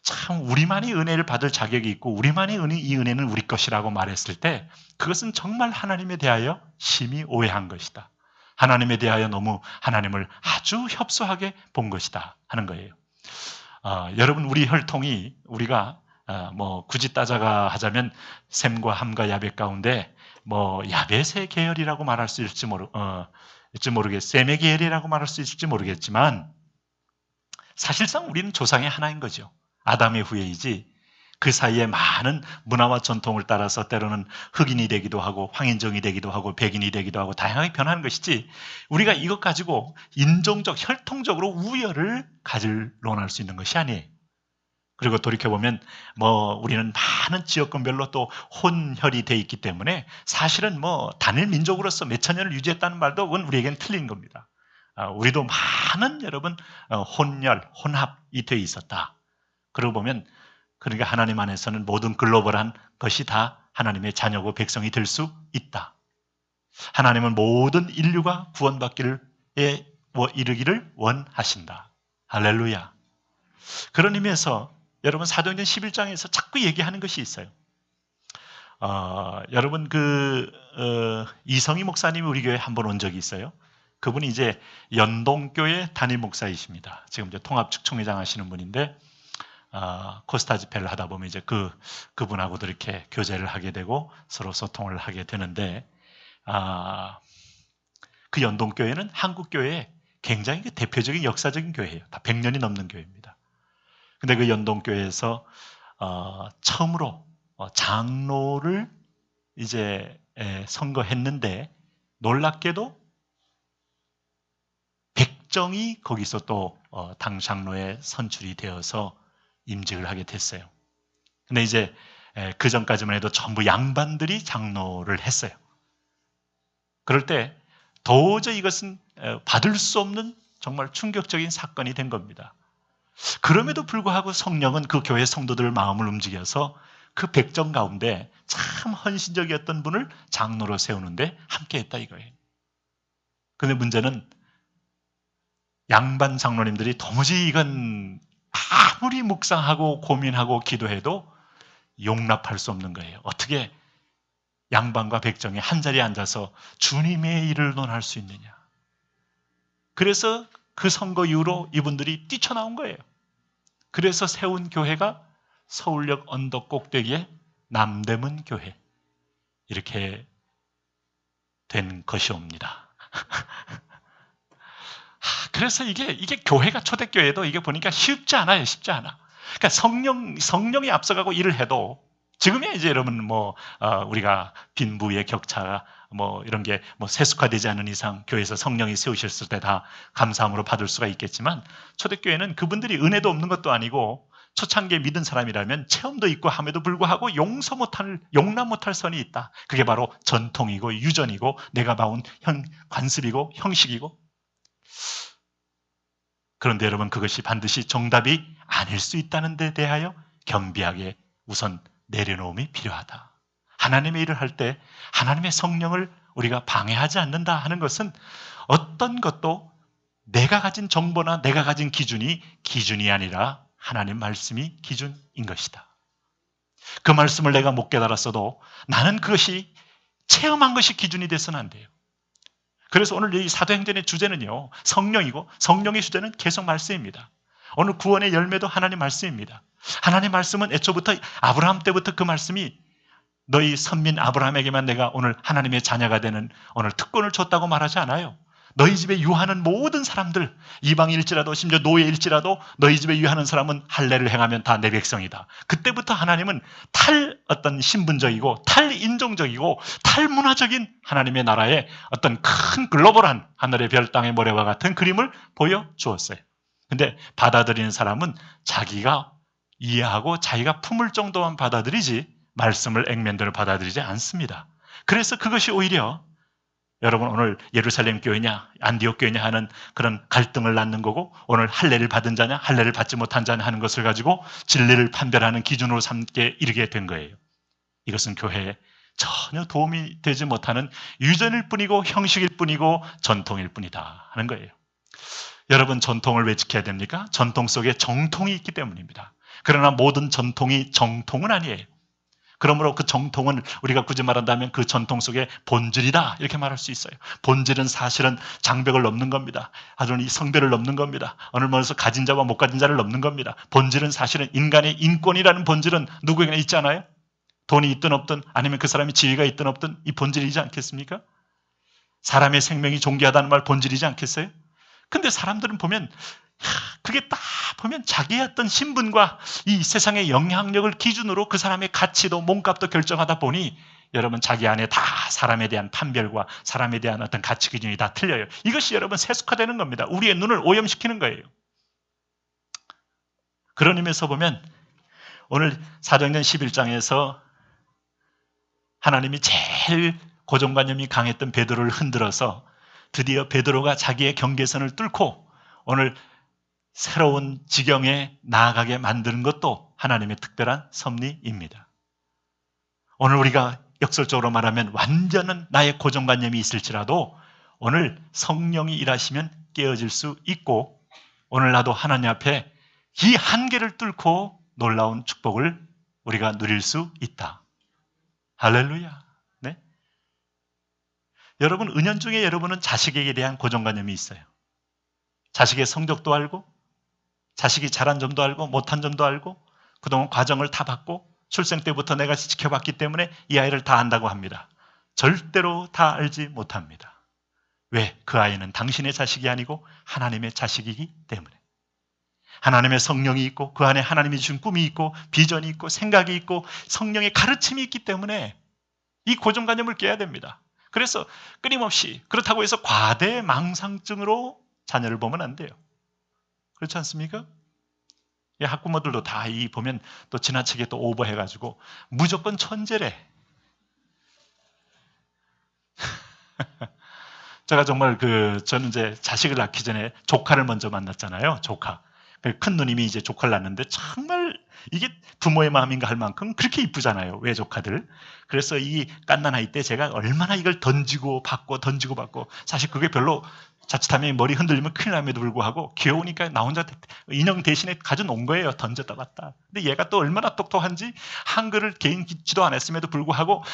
F: 참 우리만이 은혜를 받을 자격이 있고 우리만이 이 은혜는 우리 것이라고 말했을 때 그것은 정말 하나님에 대하여 심히 오해한 것이다. 하나님에 대하여 너무 하나님을 아주 협소하게 본 것이다 하는 거예요. 여러분 우리 혈통이 우리가 뭐 굳이 따져가 하자면 셈과 함과 야벳 가운데 뭐 야벳의 계열이라고 말할 수 있을지 셈의 계열이라고 말할 수 있을지 모르겠지만 사실상 우리는 조상의 하나인 거죠. 아담의 후예이지 그 사이에 많은 문화와 전통을 따라서 때로는 흑인이 되기도 하고 황인종이 되기도 하고 백인이 되기도 하고 다양하게 변하는 것이지 우리가 이것 가지고 인종적, 혈통적으로 우열을 논할 수 있는 것이 아니에요. 그리고 돌이켜보면 뭐 우리는 많은 지역군별로 또 혼혈이 돼 있기 때문에 사실은 뭐 단일 민족으로서 몇천 년을 유지했다는 말도 그건 우리에겐 틀린 겁니다. 우리도 많은 여러분 혼합이 돼 있었다. 그러고 보면 그러니까 하나님 안에서는 모든 글로벌한 것이 다 하나님의 자녀고 백성이 될 수 있다. 하나님은 모든 인류가 구원받기를 이르기를 원하신다. 할렐루야. 그런 의미에서 여러분 사도행전 11장에서 자꾸 얘기하는 것이 있어요. 여러분 이성희 목사님이 우리 교회에 한 번 온 적이 있어요. 그분이 이제 연동교회 담임 목사이십니다. 지금 이제 통합축총회장 하시는 분인데 코스타 집회를 하다 보면 이제 그분하고도 이렇게 교제를 하게 되고 서로 소통을 하게 되는데 그 연동교회는 한국 교회의 굉장히 대표적인 역사적인 교회예요. 다 100년이 넘는 교회입니다. 근데 그 연동교회에서 처음으로 장로를 이제 선거했는데 놀랍게도 백정이 거기서 또 당 장로에 선출이 되어서 임직을 하게 됐어요. 근데 이제 그 전까지만 해도 전부 양반들이 장로를 했어요. 그럴 때 도저히 이것은 받을 수 없는 정말 충격적인 사건이 된 겁니다. 그럼에도 불구하고 성령은 그 교회 성도들 마음을 움직여서 그 백정 가운데 참 헌신적이었던 분을 장로로 세우는데 함께했다 이거예요. 그런데 문제는 양반 장로님들이 도무지 이건 아무리 묵상하고 고민하고 기도해도 용납할 수 없는 거예요. 어떻게 양반과 백정이 한자리에 앉아서 주님의 일을 논할 수 있느냐. 그래서 그 선거 이후로 이분들이 뛰쳐나온 거예요. 그래서 세운 교회가 서울역 언덕 꼭대기에 남대문 교회 이렇게 된 것이옵니다. 그래서 이게 교회가 초대교회도 이게 보니까 쉽지 않아요. 쉽지 않아. 그러니까 성령이 앞서가고 일을 해도 지금이야 이제 여러분 우리가 빈부의 격차 이런 게 세속화되지 않은 이상 교회에서 성령이 세우셨을 때 다 감사함으로 받을 수가 있겠지만 초대교회는 그분들이 은혜도 없는 것도 아니고 초창기에 믿은 사람이라면 체험도 있고 함에도 불구하고 용납 못할 선이 있다. 그게 바로 전통이고 유전이고 내가 봐온 관습이고 형식이고. 그런데 여러분 그것이 반드시 정답이 아닐 수 있다는 데 대하여 겸비하게 우선 내려놓음이 필요하다. 하나님의 일을 할 때 하나님의 성령을 우리가 방해하지 않는다 하는 것은 어떤 것도 내가 가진 정보나 내가 가진 기준이 아니라 하나님 말씀이 기준인 것이다. 그 말씀을 내가 못 깨달았어도 나는 그것이 체험한 것이 기준이 돼서는 안 돼요. 그래서 오늘 이 사도행전의 주제는요, 성령이고 성령의 주제는 계속 말씀입니다. 오늘 구원의 열매도 하나님 말씀입니다. 하나님 말씀은 애초부터 아브라함 때부터 그 말씀이 너희 선민 아브라함에게만 내가 오늘 하나님의 자녀가 되는 오늘 특권을 줬다고 말하지 않아요. 너희 집에 유하는 모든 사람들, 이방일지라도 심지어 노예일지라도 너희 집에 유하는 사람은 할례를 행하면 다 내 백성이다. 그때부터 하나님은 어떤 신분적이고 탈인종적이고 탈문화적인 하나님의 나라의 어떤 큰 글로벌한 하늘의 별 땅의 모래와 같은 그림을 보여주었어요. 근데 받아들이는 사람은 자기가 이해하고 자기가 품을 정도만 받아들이지 말씀을 액면대로 받아들이지 않습니다. 그래서 그것이 오히려 여러분 오늘 예루살렘 교회냐 안디옥 교회냐 하는 그런 갈등을 낳는 거고 오늘 할례를 받은 자냐 할례를 받지 못한 자냐 하는 것을 가지고 진리를 판별하는 기준으로 삼게 이르게 된 거예요. 이것은 교회에 전혀 도움이 되지 못하는 유전일 뿐이고 형식일 뿐이고 전통일 뿐이다 하는 거예요. 여러분 전통을 왜 지켜야 됩니까? 전통 속에 정통이 있기 때문입니다. 그러나 모든 전통이 정통은 아니에요. 그러므로 그 정통은 우리가 굳이 말한다면 그 전통 속에 본질이다 이렇게 말할 수 있어요. 본질은 사실은 장벽을 넘는 겁니다. 아주 이 성별을 넘는 겁니다. 어느 면에서 가진 자와 못 가진 자를 넘는 겁니다. 본질은 사실은 인간의 인권이라는 본질은 누구에게나 있지 않아요? 돈이 있든 없든 아니면 그 사람이 지위가 있든 없든 이 본질이지 않겠습니까? 사람의 생명이 존귀하다는 말 본질이지 않겠어요? 근데 사람들은 보면 그게 딱 보면 자기의 어떤 신분과 이 세상의 영향력을 기준으로 그 사람의 가치도 몸값도 결정하다 보니 여러분 자기 안에 다 사람에 대한 판별과 사람에 대한 어떤 가치 기준이 다 틀려요. 이것이 여러분 세속화되는 겁니다. 우리의 눈을 오염시키는 거예요. 그런 의미에서 보면 오늘 사도행전 11장에서 하나님이 제일 고정관념이 강했던 베드로를 흔들어서 드디어 베드로가 자기의 경계선을 뚫고 오늘 새로운 지경에 나아가게 만드는 것도 하나님의 특별한 섭리입니다. 오늘 우리가 역설적으로 말하면 완전한 나의 고정관념이 있을지라도 오늘 성령이 일하시면 깨어질 수 있고 오늘 나도 하나님 앞에 이 한계를 뚫고 놀라운 축복을 우리가 누릴 수 있다. 할렐루야. 네? 여러분 은연중에 여러분은 자식에게 대한 고정관념이 있어요. 자식의 성적도 알고 자식이 잘한 점도 알고 못한 점도 알고 그동안 과정을 다 봤고 출생 때부터 내가 지켜봤기 때문에 이 아이를 다 안다고 합니다. 절대로 다 알지 못합니다. 왜? 그 아이는 당신의 자식이 아니고 하나님의 자식이기 때문에. 하나님의 성령이 있고 그 안에 하나님이 주신 꿈이 있고 비전이 있고 생각이 있고 성령의 가르침이 있기 때문에 이 고정관념을 깨야 됩니다. 그래서 끊임없이 그렇다고 해서 과대망상증으로 자녀를 보면 안 돼요. 그렇지 않습니까? 학부모들도 다 이 보면 또 지나치게 또 오버해가지고 무조건 천재래. 제가 정말 저는 이제 자식을 낳기 전에 조카를 먼저 만났잖아요. 조카. 큰 누님이 이제 조카를 낳는데 정말 이게 부모의 마음인가 할 만큼 그렇게 이쁘잖아요. 외조카들. 그래서 이 갓난아이 때 제가 얼마나 이걸 던지고 받고 사실 그게 별로 자칫하면 머리 흔들리면 큰일 남에도 불구하고 귀여우니까 나 혼자 인형 대신에 가져놓은 거예요. 던졌다 봤다. 근데 얘가 또 얼마나 똑똑한지 한글을 개인 지도 안 했음에도 불구하고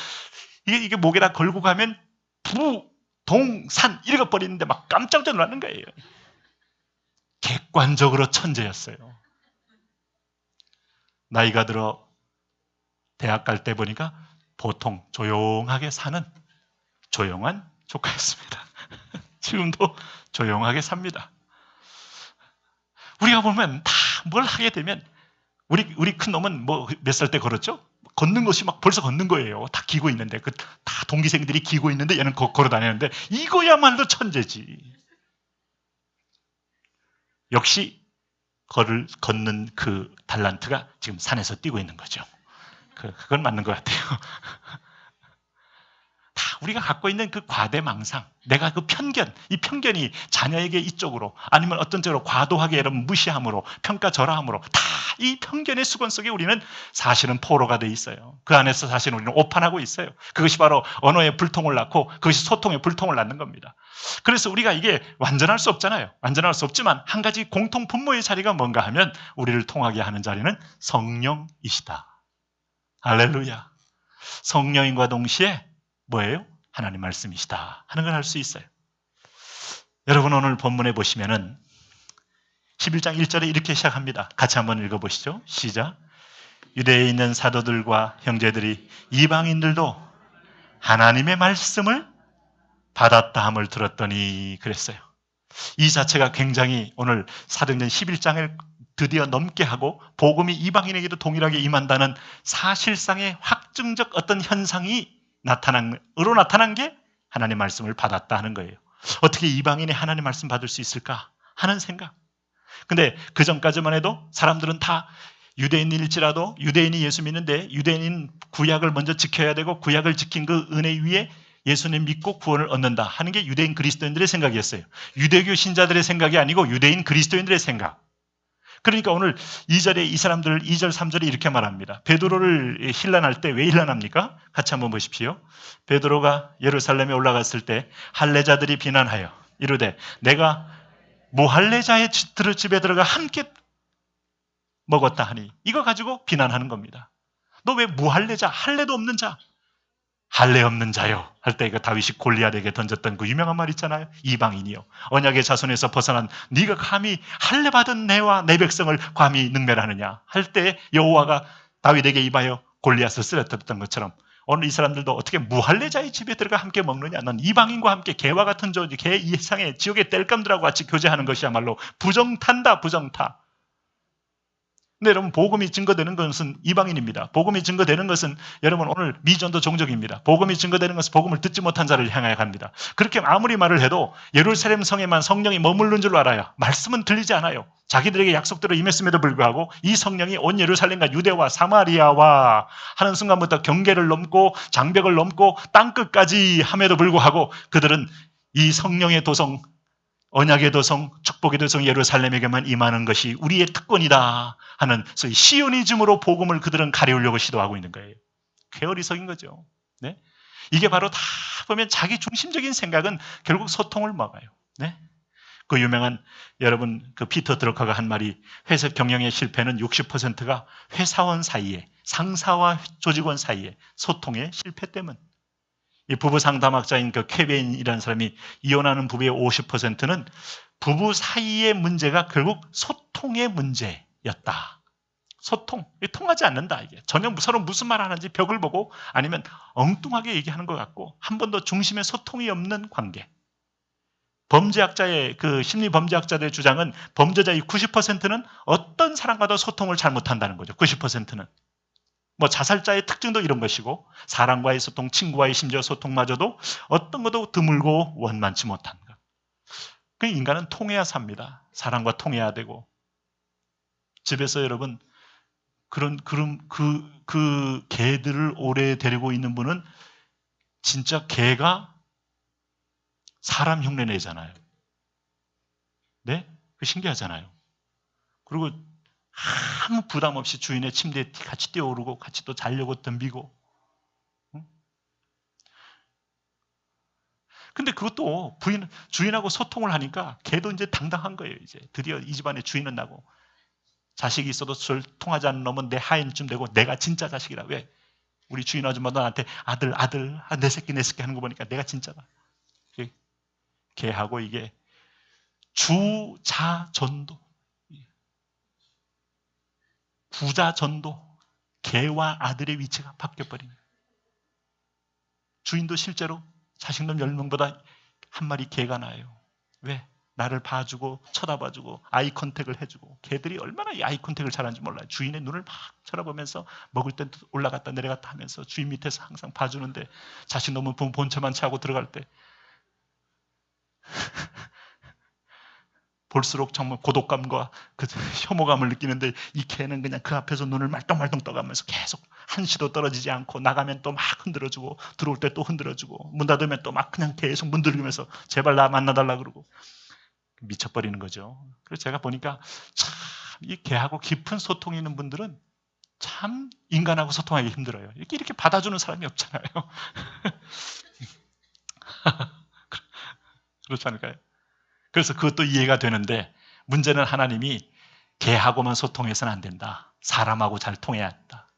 F: 이게 목에다 걸고 가면 부동산 읽어버리는데 막 깜짝 놀라는 거예요. 객관적으로 천재였어요. 나이가 들어 대학 갈 때 보니까 보통 조용하게 사는 조용한 조카였습니다. 지금도 조용하게 삽니다. 우리가 보면 다 뭘 하게 되면 우리 큰 놈은 뭐 몇 살 때 걸었죠? 걷는 것이 막 벌써 걷는 거예요. 다 기고 있는데 다 동기생들이 기고 있는데 얘는 걸어 다니는데 이거야말로 천재지. 역시 걷는 그 달란트가 지금 산에서 뛰고 있는 거죠. 그건 맞는 것 같아요. 다 우리가 갖고 있는 그 과대망상, 내가 그 편견, 이 편견이 자녀에게 이쪽으로 아니면 어떤 쪽으로 과도하게 여러분 무시함으로 평가절하함으로 다 이 편견의 수건 속에 우리는 사실은 포로가 돼 있어요. 그 안에서 사실은 우리는 오판하고 있어요. 그것이 바로 언어의 불통을 낳고 그것이 소통의 불통을 낳는 겁니다. 그래서 우리가 이게 완전할 수 없잖아요. 완전할 수 없지만 한 가지 공통 분모의 자리가 뭔가 하면 우리를 통하게 하는 자리는 성령이시다. 할렐루야. 성령인과 동시에 뭐예요? 하나님 말씀이시다 하는 걸 알 수 있어요. 여러분 오늘 본문에 보시면은 11장 1절에 이렇게 시작합니다. 같이 한번 읽어보시죠. 시작. 유대에 있는 사도들과 형제들이 이방인들도 하나님의 말씀을 받았다 함을 들었더니 그랬어요. 이 자체가 굉장히 오늘 사도행전 11장을 드디어 넘게 하고 복음이 이방인에게도 동일하게 임한다는 사실상의 확증적 어떤 현상이 나타난 게 하나님의 말씀을 받았다 하는 거예요. 어떻게 이방인이 하나님의 말씀 받을 수 있을까 하는 생각. 근데 그 전까지만 해도 사람들은 다 유대인일지라도 유대인이 예수 믿는데 유대인인 구약을 먼저 지켜야 되고 구약을 지킨 그 은혜 위에 예수님 믿고 구원을 얻는다 하는 게 유대인 그리스도인들의 생각이었어요. 유대교 신자들의 생각이 아니고 유대인 그리스도인들의 생각. 그러니까 오늘 2절에 이 사람들 2절 3절에 이렇게 말합니다. 베드로를 힐난할 때 왜 힐난합니까? 같이 한번 보십시오. 베드로가 예루살렘에 올라갔을 때 할례자들이 비난하여 이르되 내가 무할례자의 집에 들어가 함께 먹었다 하니 이거 가지고 비난하는 겁니다. 너 왜 무할례자, 할례도 없는 자, 할례 없는 자요 할 때 그 다윗이 골리앗에게 던졌던 그 유명한 말 있잖아요. 이방인이요 언약의 자손에서 벗어난 네가 감히 할례 받은 내와 내 백성을 감히 능멸하느냐 할 때 여호와가 다윗에게 입하여 골리앗을 쓰러뜨렸던 것처럼 오늘 이 사람들도 어떻게 무할례자의 집에 들어가 함께 먹느냐. 넌 이방인과 함께 개와 같은 존재, 개 이상의 지옥의 땔감들하고 같이 교제하는 것이야말로 부정타다. 부정타. 근데 여러분 복음이 증거되는 것은 이방인입니다. 복음이 증거되는 것은 여러분 오늘 미전도 종족입니다. 복음이 증거되는 것은 복음을 듣지 못한 자를 향하여 갑니다. 그렇게 아무리 말을 해도 예루살렘 성에만 성령이 머무른 줄 알아요. 말씀은 들리지 않아요. 자기들에게 약속대로 임했음에도 불구하고 이 성령이 온 예루살렘과 유대와 사마리아와 하는 순간부터 경계를 넘고 장벽을 넘고 땅끝까지 함에도 불구하고 그들은 이 성령의 도성, 언약의 도성, 축복의 도성 예루살렘에게만 임하는 것이 우리의 특권이다 하는 소위 시오니즘으로 복음을 그들은 가려우려고 시도하고 있는 거예요. 쾌어리석인 거죠. 네? 이게 바로 다 보면 자기 중심적인 생각은 결국 소통을 막아요. 네? 그 유명한 여러분 그 피터 드러커가 한 말이 회사 경영의 실패는 60%가 회사원 사이에 상사와 조직원 사이에 소통의 실패 때문. 이 부부 상담학자인 그 케베인이라는 사람이 이혼하는 부부의 50%는 부부 사이의 문제가 결국 소통의 문제였다. 소통, 통하지 않는다. 이게 전혀 서로 무슨 말 하는지 벽을 보고 아니면 엉뚱하게 얘기하는 것 같고 한 번도 중심에 소통이 없는 관계. 범죄학자의 그 심리 범죄학자들의 주장은 범죄자의 90%는 어떤 사람과도 소통을 잘못한다는 거죠. 90%는. 뭐 자살자의 특징도 이런 것이고 사람과의 소통, 친구와의 심지어 소통마저도 어떤 것도 드물고 원만치 못한 것. 그 인간은 통해야 삽니다. 사람과 통해야 되고 집에서 여러분 그 개들을 오래 데리고 있는 분은 진짜 개가 사람 흉내 내잖아요. 네? 그 신기하잖아요. 그리고 아무 부담 없이 주인의 침대에 같이 뛰어오르고 같이 또 자려고 덤비고. 근데 그것도 주인하고 소통을 하니까 걔도 이제 당당한 거예요. 이제 드디어 이 집안에 주인은 나고 자식이 있어도 절 통하지 않는 놈은 내 하인쯤 되고 내가 진짜 자식이라. 왜? 우리 주인 아줌마도 나한테 아들 내 새끼 하는 거 보니까 내가 진짜다. 걔하고 이게 주자전도, 부자전도, 개와 아들의 위치가 바뀌어버린 거예요. 주인도 실제로 자식놈 10명보다 한 마리 개가 나요. 왜? 나를 봐주고 쳐다봐주고 아이 컨택을 해주고. 개들이 얼마나 이 아이 컨택을 잘하는지 몰라요. 주인의 눈을 막 쳐다보면서 먹을 땐 올라갔다 내려갔다 하면서 주인 밑에서 항상 봐주는데 자식놈은 본체만 차고 들어갈 때 볼수록 정말 고독감과 그 혐오감을 느끼는데 이 개는 그냥 그 앞에서 눈을 말똥말똥 떠가면서 계속 한시도 떨어지지 않고 나가면 또 막 흔들어주고 들어올 때 또 흔들어주고 문 닫으면 또 막 그냥 계속 문들기면서 제발 나 만나달라 그러고 미쳐버리는 거죠. 그래서 제가 보니까 참 이 개하고 깊은 소통이 있는 분들은 참 인간하고 소통하기 힘들어요. 이렇게 받아주는 사람이 없잖아요. 그렇지 않을까요? 그래서 그것도 이해가 되는데 문제는 하나님이 개하고만 소통해서는 안 된다. 사람하고 잘 통해야 한다.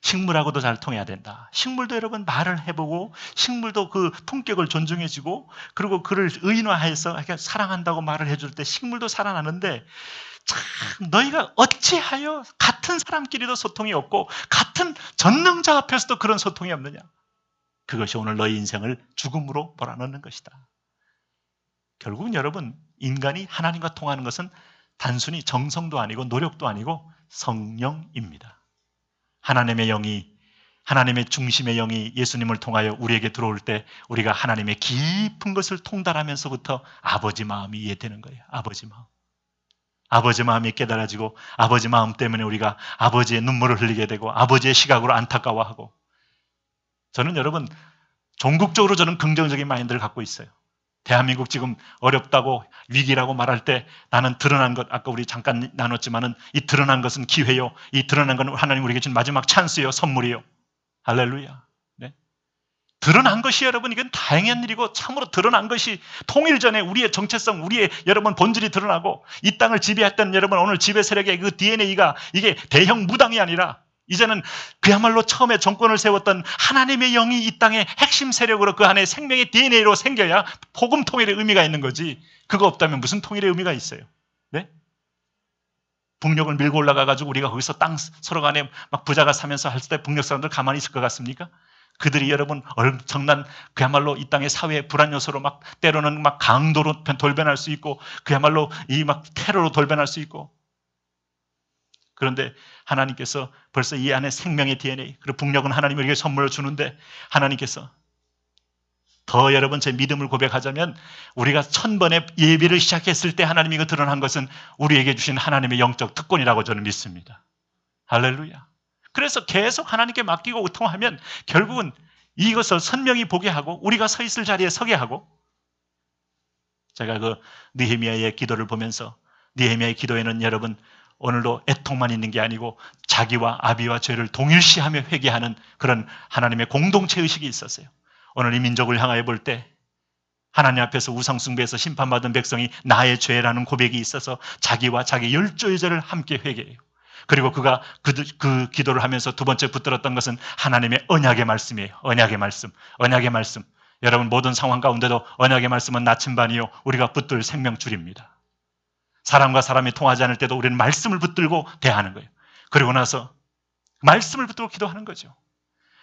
F: 식물하고도 잘 통해야 된다. 식물도 여러분 말을 해보고 식물도 그 품격을 존중해주고 그리고 그를 의인화해서 사랑한다고 말을 해줄 때 식물도 살아나는데 참 너희가 어찌하여 같은 사람끼리도 소통이 없고 같은 전능자 앞에서도 그런 소통이 없느냐. 그것이 오늘 너희 인생을 죽음으로 몰아넣는 것이다. 결국은 여러분 인간이 하나님과 통하는 것은 단순히 정성도 아니고 노력도 아니고 성령입니다. 하나님의 영이 하나님의 중심의 영이 예수님을 통하여 우리에게 들어올 때 우리가 하나님의 깊은 것을 통달하면서부터 아버지 마음이 이해되는 거예요. 아버지 마음. 아버지 마음이 깨달아지고 아버지 마음 때문에 우리가 아버지의 눈물을 흘리게 되고 아버지의 시각으로 안타까워하고. 저는 여러분 종국적으로 저는 긍정적인 마인드를 갖고 있어요. 대한민국 지금 어렵다고 위기라고 말할 때 나는 드러난 것, 아까 우리 잠깐 나눴지만은 이 드러난 것은 기회요. 이 드러난 건 하나님 우리에게 준 마지막 찬스요. 선물이요. 할렐루야. 네? 드러난 것이 여러분 이건 다행한 일이고 참으로 드러난 것이 통일 전에 우리의 정체성, 우리의 여러분 본질이 드러나고 이 땅을 지배했던 여러분 오늘 지배 세력의 그 DNA가 이게 대형 무당이 아니라 이제는 그야말로 처음에 정권을 세웠던 하나님의 영이 이 땅의 핵심 세력으로 그 안에 생명의 DNA로 생겨야 복음 통일의 의미가 있는 거지. 그거 없다면 무슨 통일의 의미가 있어요? 네? 북녘을 밀고 올라가가지고 우리가 거기서 땅 서로 간에 막 부자가 사면서 할 때 북녘 사람들 가만히 있을 것 같습니까? 그들이 여러분 엄청난 그야말로 이 땅의 사회의 불안 요소로 막 때로는 막 강도로 돌변할 수 있고 그야말로 이 막 테러로 돌변할 수 있고. 그런데 하나님께서 벌써 이 안에 생명의 DNA 그리고 북녘은 하나님에게 선물을 주는데 하나님께서 더 여러분 제 믿음을 고백하자면 우리가 1000번의 예배를 시작했을 때 하나님이 그 드러난 것은 우리에게 주신 하나님의 영적 특권이라고 저는 믿습니다. 할렐루야. 그래서 계속 하나님께 맡기고 통하면 결국은 이것을 선명히 보게 하고 우리가 서 있을 자리에 서게 하고. 제가 그 느헤미야의 기도를 보면서 느헤미야의 기도에는 여러분 오늘도 애통만 있는 게 아니고 자기와 아비와 죄를 동일시하며 회개하는 그런 하나님의 공동체 의식이 있었어요. 오늘 이 민족을 향하여 볼 때 하나님 앞에서 우상숭배에서 심판받은 백성이 나의 죄라는 고백이 있어서 자기와 자기 열조의 죄를 함께 회개해요. 그리고 그가 그 기도를 하면서 두 번째 붙들었던 것은 하나님의 언약의 말씀이에요. 언약의 말씀, 언약의 말씀. 여러분 모든 상황 가운데도 언약의 말씀은 나침반이요 우리가 붙들 생명줄입니다. 사람과 사람이 통하지 않을 때도 우리는 말씀을 붙들고 대하는 거예요. 그리고 나서 말씀을 붙들고 기도하는 거죠.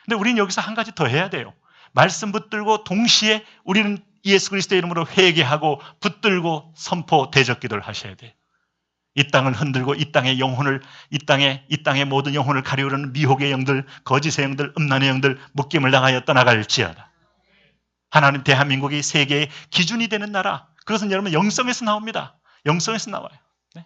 F: 근데 우리는 여기서 한 가지 더 해야 돼요. 말씀 붙들고 동시에 우리는 예수 그리스도의 이름으로 회개하고 붙들고 선포 대적 기도를 하셔야 돼요. 이 땅을 흔들고 이 땅의 영혼을, 이 땅의 모든 영혼을 가리우려는 미혹의 영들, 거짓의 영들, 음란의 영들 묶임을 당하여 떠나갈지어다. 하나님, 대한민국이 세계의 기준이 되는 나라. 그것은 여러분 영성에서 나옵니다. 영성에서 나와요. 네.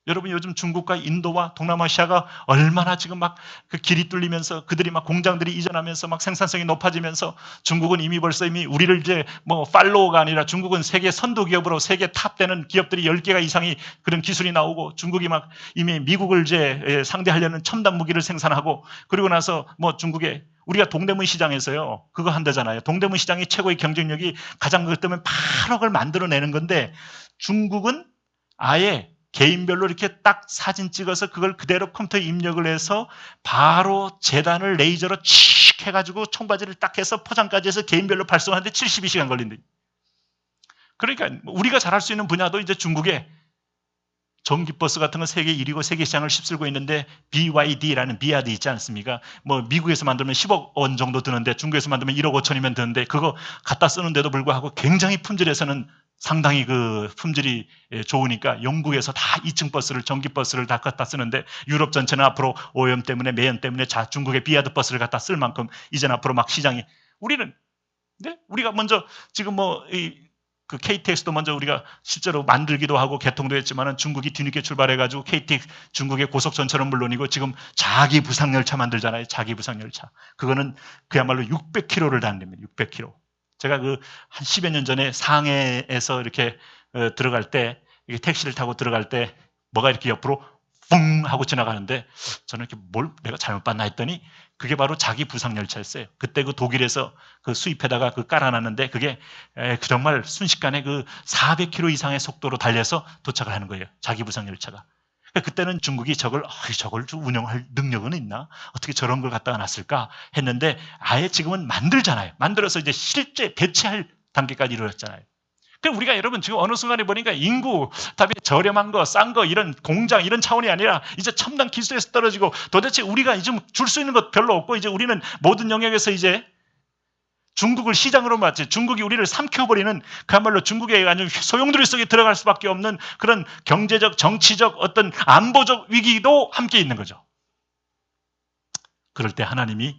F: 여러분, 요즘 중국과 인도와 동남아시아가 얼마나 지금 막 그 길이 뚫리면서 그들이 막 공장들이 이전하면서 막 생산성이 높아지면서 중국은 이미 벌써 우리를 이제 뭐 팔로워가 아니라 중국은 세계 선도 기업으로 세계 탑 되는 기업들이 10개가 이상이 그런 기술이 나오고, 중국이 막 이미 미국을 이제 상대하려는 첨단 무기를 생산하고, 그리고 나서 뭐 중국에 우리가 동대문 시장에서요 그거 한다잖아요. 동대문 시장이 최고의 경쟁력이 가장 그것 때문에 8억을 만들어내는 건데, 중국은 아예 개인별로 이렇게 딱 사진 찍어서 그걸 그대로 컴퓨터에 입력을 해서 바로 재단을 레이저로 칙 해가지고 청바지를 딱 해서 포장까지 해서 개인별로 발송하는데 72시간 걸린대. 그러니까 우리가 잘할 수 있는 분야도 이제 중국에 전기버스 같은 건 세계 1위고 세계 시장을 휩쓸고 있는데, BYD라는 비아드 있지 않습니까? 뭐 미국에서 만들면 10억 원 정도 드는데 중국에서 만들면 1억 5천이면 드는데, 그거 갖다 쓰는데도 불구하고 굉장히 품질에서는 상당히 그 품질이 좋으니까 영국에서 다 2층 버스를, 전기버스를 다 갖다 쓰는데, 유럽 전체는 앞으로 오염 때문에, 매연 때문에 중국의 비아드 버스를 갖다 쓸 만큼 이제는 앞으로 막 시장이, 우리는, 네? 우리가 먼저 지금 그 KTX도 먼저 우리가 실제로 만들기도 하고 개통도 했지만은 중국이 뒤늦게 출발해가지고 KTX, 중국의 고속전철은 물론이고 지금 자기 부상열차 만들잖아요. 자기 부상열차. 그거는 그야말로 600km를 다닙니다. 600km. 제가 한 10여 년 전에 상해에서 이렇게 들어갈 때, 택시를 타고 들어갈 때 뭐가 이렇게 옆으로 뿡 하고 지나가는데, 저는 이렇게 내가 잘못 봤나 했더니 그게 바로 자기 부상열차였어요. 그때 그 독일에서 그 수입해다가 그 깔아놨는데, 그게 정말 순식간에 그 400km 이상의 속도로 달려서 도착을 하는 거예요. 자기 부상열차가. 그때는 중국이 저걸 좀 운영할 능력은 있나? 어떻게 저런 걸 갖다가 놨을까? 했는데, 아예 지금은 만들잖아요. 만들어서 이제 실제 배치할 단계까지 이르렀잖아요. 그럼 우리가 여러분 지금 어느 순간에 보니까 인구, 그다음에 저렴한 거, 싼 거, 이런 공장, 이런 차원이 아니라 이제 첨단 기술에서 떨어지고, 도대체 우리가 이제 줄 수 있는 것 별로 없고, 이제 우리는 모든 영역에서 이제 중국을 시장으로 맞지, 중국이 우리를 삼켜버리는, 그야말로 중국의 아주 소용돌이 속에 들어갈 수밖에 없는 그런 경제적, 정치적, 어떤 안보적 위기도 함께 있는 거죠. 그럴 때 하나님이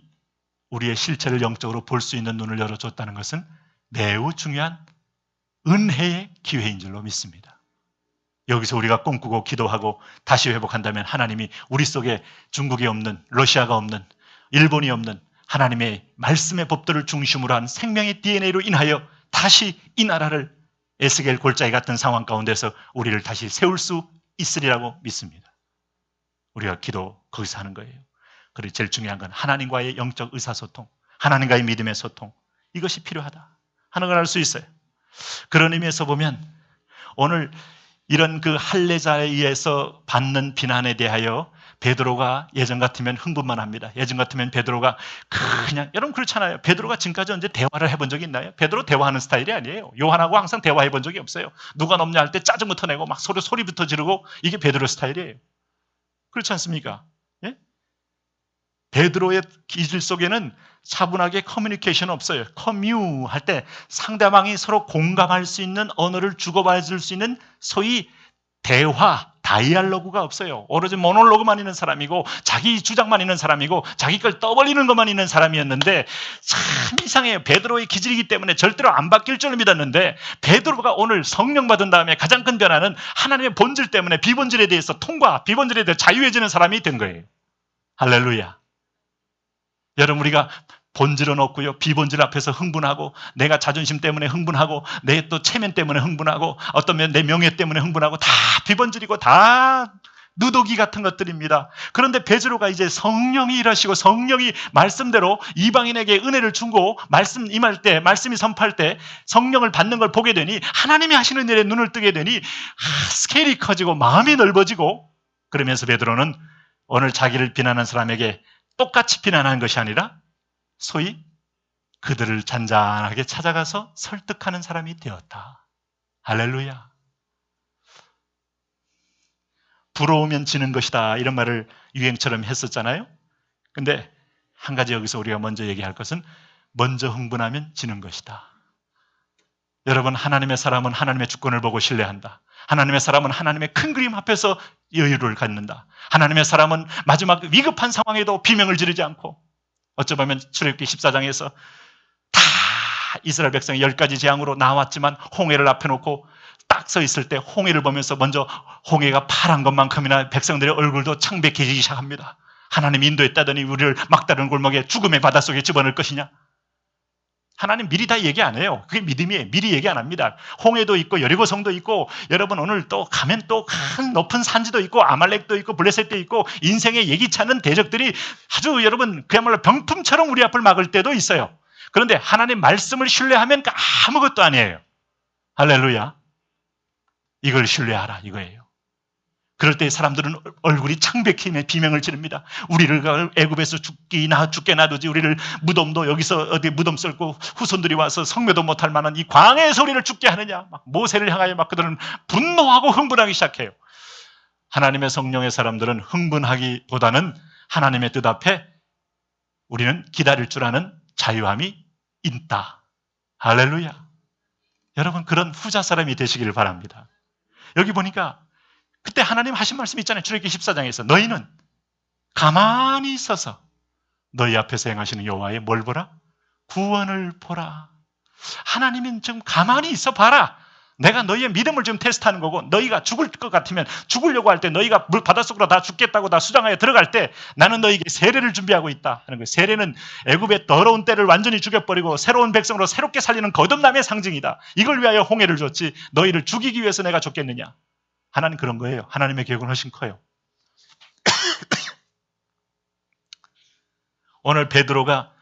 F: 우리의 실체를 영적으로 볼 수 있는 눈을 열어줬다는 것은 매우 중요한 은혜의 기회인 줄로 믿습니다. 여기서 우리가 꿈꾸고 기도하고 다시 회복한다면, 하나님이 우리 속에 중국이 없는, 러시아가 없는, 일본이 없는 하나님의 말씀의 법도를 중심으로 한 생명의 DNA로 인하여 다시 이 나라를 에스겔 골짜기 같은 상황 가운데서 우리를 다시 세울 수 있으리라고 믿습니다. 우리가 기도 거기서 하는 거예요. 그리고 제일 중요한 건 하나님과의 영적 의사소통, 하나님과의 믿음의 소통, 이것이 필요하다 하는 걸 알 수 있어요. 그런 의미에서 보면 오늘 이런 그 할례자에 의해서 받는 비난에 대하여 베드로가 예전 같으면 흥분만 합니다. 예전 같으면 베드로가 그냥, 여러분 그렇잖아요. 베드로가 지금까지 언제 대화를 해본 적이 있나요? 베드로 대화하는 스타일이 아니에요. 요한하고 항상 대화해 본 적이 없어요. 누가 넘냐 할 때 짜증부터 내고 막 소리부터 지르고, 이게 베드로 스타일이에요. 그렇지 않습니까? 예? 베드로의 기질 속에는 차분하게 커뮤니케이션 없어요. 커뮤 할 때 상대방이 서로 공감할 수 있는 언어를 주고받을 수 있는 소위 대화, 다이알로그가 없어요. 오로지 모놀로그만 있는 사람이고, 자기 주장만 있는 사람이고, 자기 걸 떠벌리는 것만 있는 사람이었는데, 참 이상해요. 베드로의 기질이기 때문에 절대로 안 바뀔 줄 믿었는데, 베드로가 오늘 성령 받은 다음에 가장 큰 변화는 하나님의 본질 때문에 비본질에 대해서 통과, 비본질에 대해서 자유해지는 사람이 된 거예요. 할렐루야. 여러분, 우리가 본질은 없고요, 비본질 앞에서 흥분하고, 내가 자존심 때문에 흥분하고, 내 또 체면 때문에 흥분하고, 어떤 면 내 명예 때문에 흥분하고, 다 비본질이고 다 누더기 같은 것들입니다. 그런데 베드로가 이제 성령이 일하시고 성령이 말씀대로 이방인에게 은혜를 주고 말씀 임할 때, 말씀이 선포할 때 성령을 받는 걸 보게 되니, 하나님이 하시는 일에 눈을 뜨게 되니 스케일이 커지고 마음이 넓어지고, 그러면서 베드로는 오늘 자기를 비난한 사람에게 똑같이 비난하는 것이 아니라 소위 그들을 잔잔하게 찾아가서 설득하는 사람이 되었다. 할렐루야. 부러우면 지는 것이다, 이런 말을 유행처럼 했었잖아요. 근데 한 가지 여기서 우리가 먼저 얘기할 것은, 먼저 흥분하면 지는 것이다. 여러분, 하나님의 사람은 하나님의 주권을 보고 신뢰한다. 하나님의 사람은 하나님의 큰 그림 앞에서 여유를 갖는다. 하나님의 사람은 마지막 위급한 상황에도 비명을 지르지 않고, 어쩌면 출애굽기 14장에서 다 이스라엘 백성이 10가지 재앙으로 나왔지만 홍해를 앞에 놓고 딱 서 있을 때 홍해를 보면서 먼저 홍해가 파란 것만큼이나 백성들의 얼굴도 창백해지기 시작합니다. 하나님 인도했다더니 우리를 막다른 골목에 죽음의 바닷속에 집어넣을 것이냐? 하나님 미리 다 얘기 안 해요. 그게 믿음이에요. 미리 얘기 안 합니다. 홍해도 있고 여리고성도 있고, 여러분 오늘 또 가면 또 큰 높은 산지도 있고 아말렉도 있고 블레셋도 있고, 인생의 예기치 않은 대적들이 아주 여러분 그야말로 병풍처럼 우리 앞을 막을 때도 있어요. 그런데 하나님 말씀을 신뢰하면 아무것도 아니에요. 할렐루야. 이걸 신뢰하라 이거예요. 그럴 때 사람들은 얼굴이 창백히 비명을 지릅니다. 우리를 애굽에서 죽게 놔두지, 우리를 무덤도 여기서 어디 무덤 썰고 후손들이 와서 성묘도 못할 만한 이 광야에서 우리를 죽게 하느냐. 막 모세를 향하여 막 그들은 분노하고 흥분하기 시작해요. 하나님의 성령의 사람들은 흥분하기보다는 하나님의 뜻 앞에 우리는 기다릴 줄 아는 자유함이 있다. 할렐루야. 여러분 그런 후자 사람이 되시기를 바랍니다. 여기 보니까 그때 하나님 하신 말씀 있잖아요. 출애굽기 14장에서 너희는 가만히 있어서 너희 앞에서 행하시는 여호와의 뭘 보라? 구원을 보라. 하나님은 좀 가만히 있어 봐라. 내가 너희의 믿음을 좀 테스트하는 거고, 너희가 죽을 것 같으면, 죽으려고 할 때, 너희가 물 바닷속으로 다 죽겠다고 다 수장하여 들어갈 때 나는 너희에게 세례를 준비하고 있다 하는 거예요. 세례는 애굽의 더러운 때를 완전히 죽여버리고 새로운 백성으로 새롭게 살리는 거듭남의 상징이다. 이걸 위하여 홍해를 줬지 너희를 죽이기 위해서 내가 줬겠느냐. 하나님 그런 거예요. 하나님의 계획은 훨씬 커요. 오늘 베드로가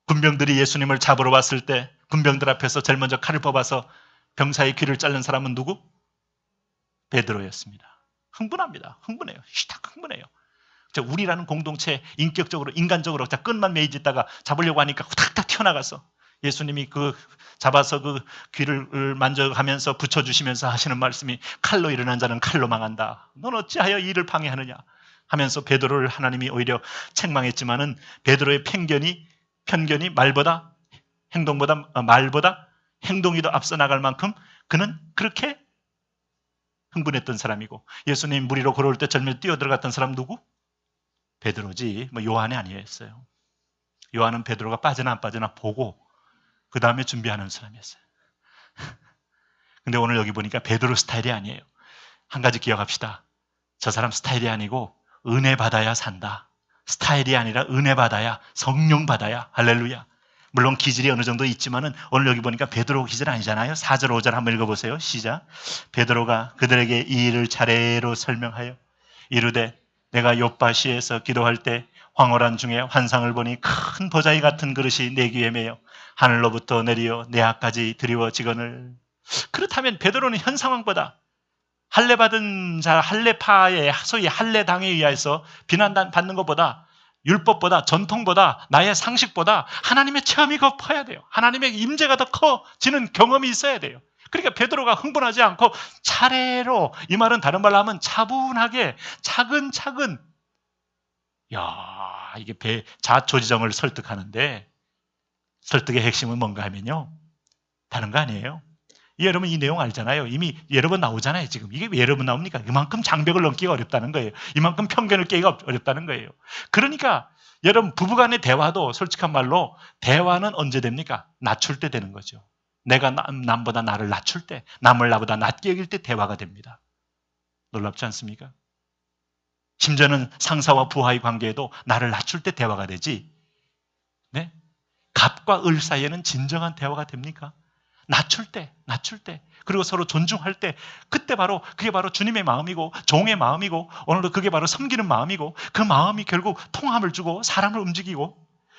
F: 군병들이 예수님을 잡으러 왔을 때 군병들 앞에서 제일 먼저 칼을 뽑아서 병사의 귀를 자른 사람은 누구? 베드로였습니다. 흥분합니다. 흥분해요. 시딱 흥분해요. 우리라는 공동체 인격적으로 인간적으로 끈만 매이지다가 잡으려고 하니까 후닥닥 튀어나가서 예수님이 잡아서 귀를 만져가면서 붙여주시면서 하시는 말씀이 칼로 일어난 자는 칼로 망한다. 넌 어찌하여 이 일을 방해하느냐 하면서 베드로를 하나님이 오히려 책망했지만은 베드로의 편견이 말보다 행동이 더 앞서 나갈 만큼 그는 그렇게 흥분했던 사람이고, 예수님 물 위로 걸어올 때 절면 뛰어들어갔던 사람 누구? 베드로지 요한이 아니었어요. 요한은 베드로가 빠지나 안 빠지나 보고 그 다음에 준비하는 사람이었어요. 근데 오늘 여기 보니까 베드로 스타일이 아니에요. 한 가지 기억합시다. 저 사람 스타일이 아니고 은혜 받아야 산다. 스타일이 아니라 은혜 받아야, 성령 받아야. 할렐루야. 물론 기질이 어느 정도 있지만은 오늘 여기 보니까 베드로 기질 아니잖아요. 4절 5절 한번 읽어보세요. 시작. 베드로가 그들에게 이 일을 차례로 설명하여 이르되 내가 욥바시에서 기도할 때 황홀한 중에 환상을 보니 큰 보자기 같은 그릇이 내 귀에 매여 하늘로부터 내리어 내 앞까지 드리워지거늘. 그렇다면 베드로는 현 상황보다 할례받은 자, 할례파의 소위 할례당에 의해서 비난받는 것보다, 율법보다, 전통보다, 나의 상식보다 하나님의 체험이 더 커야 돼요. 하나님의 임재가 더 커지는 경험이 있어야 돼요. 그러니까 베드로가 흥분하지 않고 차례로, 이 말은 다른 말로 하면 차분하게 차근차근, 이게 자초지정을 설득하는데, 설득의 핵심은 뭔가 하면요, 다른 거 아니에요. 여러분 이 내용 알잖아요. 이미 여러 번 나오잖아요. 지금 이게 왜 여러 번 나옵니까? 이만큼 장벽을 넘기가 어렵다는 거예요. 이만큼 편견을 깨기가 어렵다는 거예요. 그러니까 여러분 부부간의 대화도 솔직한 말로 대화는 언제 됩니까? 낮출 때 되는 거죠. 내가 남보다 나를 낮출 때, 남을 나보다 낮게 여길 때 대화가 됩니다. 놀랍지 않습니까? 심지어는 상사와 부하의 관계에도 나를 낮출 때 대화가 되지, 네? 갑과 을 사이에는 진정한 대화가 됩니까? 낮출 때. 그리고 서로 존중할 때, 그게 바로 주님의 마음이고 종의 마음이고, 오늘도 그게 바로 섬기는 마음이고, 그 마음이 결국 통함을 주고 사람을 움직이고.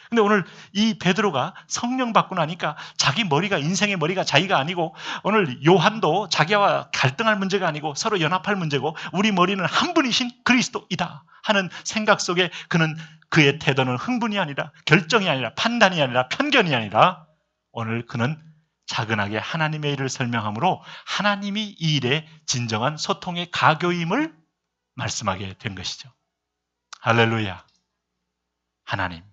F: 근데 오늘 이 베드로가 성령 받고 나니까 자기 머리가, 인생의 머리가 자기가 아니고, 오늘 요한도 자기와 갈등할 문제가 아니고 서로 연합할 문제고, 우리 머리는 한 분이신 그리스도이다 하는 생각 속에 그의 태도는 흥분이 아니라, 결정이 아니라, 판단이 아니라, 편견이 아니라, 오늘 그는 차근하게 하나님의 일을 설명함으로 하나님이 이 일의 진정한 소통의 가교임을 말씀하게 된 것이죠. 할렐루야. 하나님,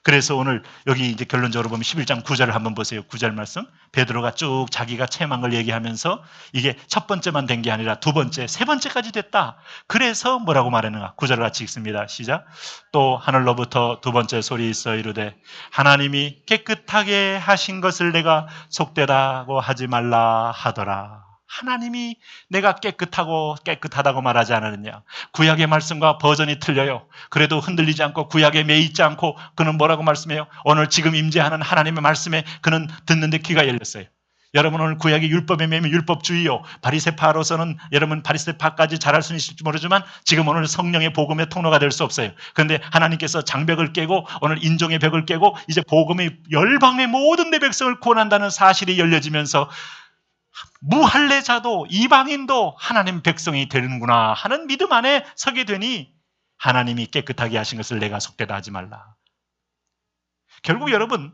F: 그래서 오늘 여기 이제 결론적으로 보면 11장 9절을 한번 보세요. 9절 말씀. 베드로가 쭉 자기가 체험한 걸 얘기하면서 이게 첫 번째만 된 게 아니라 두 번째, 세 번째까지 됐다. 그래서 뭐라고 말하는가? 9절을 같이 읽습니다. 시작. 또 하늘로부터 두 번째 소리 있어 이르되 하나님이 깨끗하게 하신 것을 내가 속되다고 하지 말라 하더라. 하나님이 내가 깨끗하다고 말하지 않았느냐. 구약의 말씀과 버전이 틀려요. 그래도 흔들리지 않고 구약에 매이지 않고 그는 뭐라고 말씀해요? 오늘 지금 임재하는 하나님의 말씀에 그는 듣는데 귀가 열렸어요. 여러분 오늘 구약의 율법에 매이면 율법주의요. 바리새파로서는 여러분 바리새파까지 잘할 수는 있을지 모르지만 지금 오늘 성령의 복음의 통로가 될 수 없어요. 그런데 하나님께서 장벽을 깨고 오늘 인종의 벽을 깨고 이제 복음의 열방의 모든 내 백성을 구원한다는 사실이 열려지면서 무할례자도 이방인도 하나님 백성이 되는구나 하는 믿음 안에 서게 되니 하나님이 깨끗하게 하신 것을 내가 속되다 하지 말라. 결국 여러분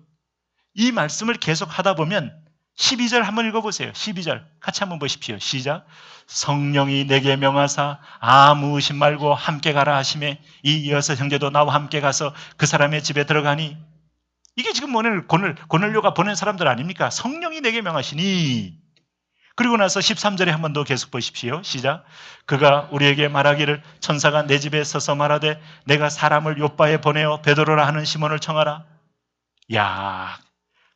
F: 이 말씀을 계속 하다 보면 12절 한번 읽어보세요. 12절 같이 한번 보십시오. 시작. 성령이 내게 명하사 아무 의심 말고 함께 가라 하심에 이 여섯 형제도 나와 함께 가서 그 사람의 집에 들어가니 이게 지금 오늘 고넬료가 보낸 사람들 아닙니까? 성령이 내게 명하시니. 그리고 나서 13절에 한 번 더 계속 보십시오. 시작. 그가 우리에게 말하기를 천사가 내 집에 서서 말하되 내가 사람을 요바에 보내어 베드로라 하는 시몬을 청하라. 야,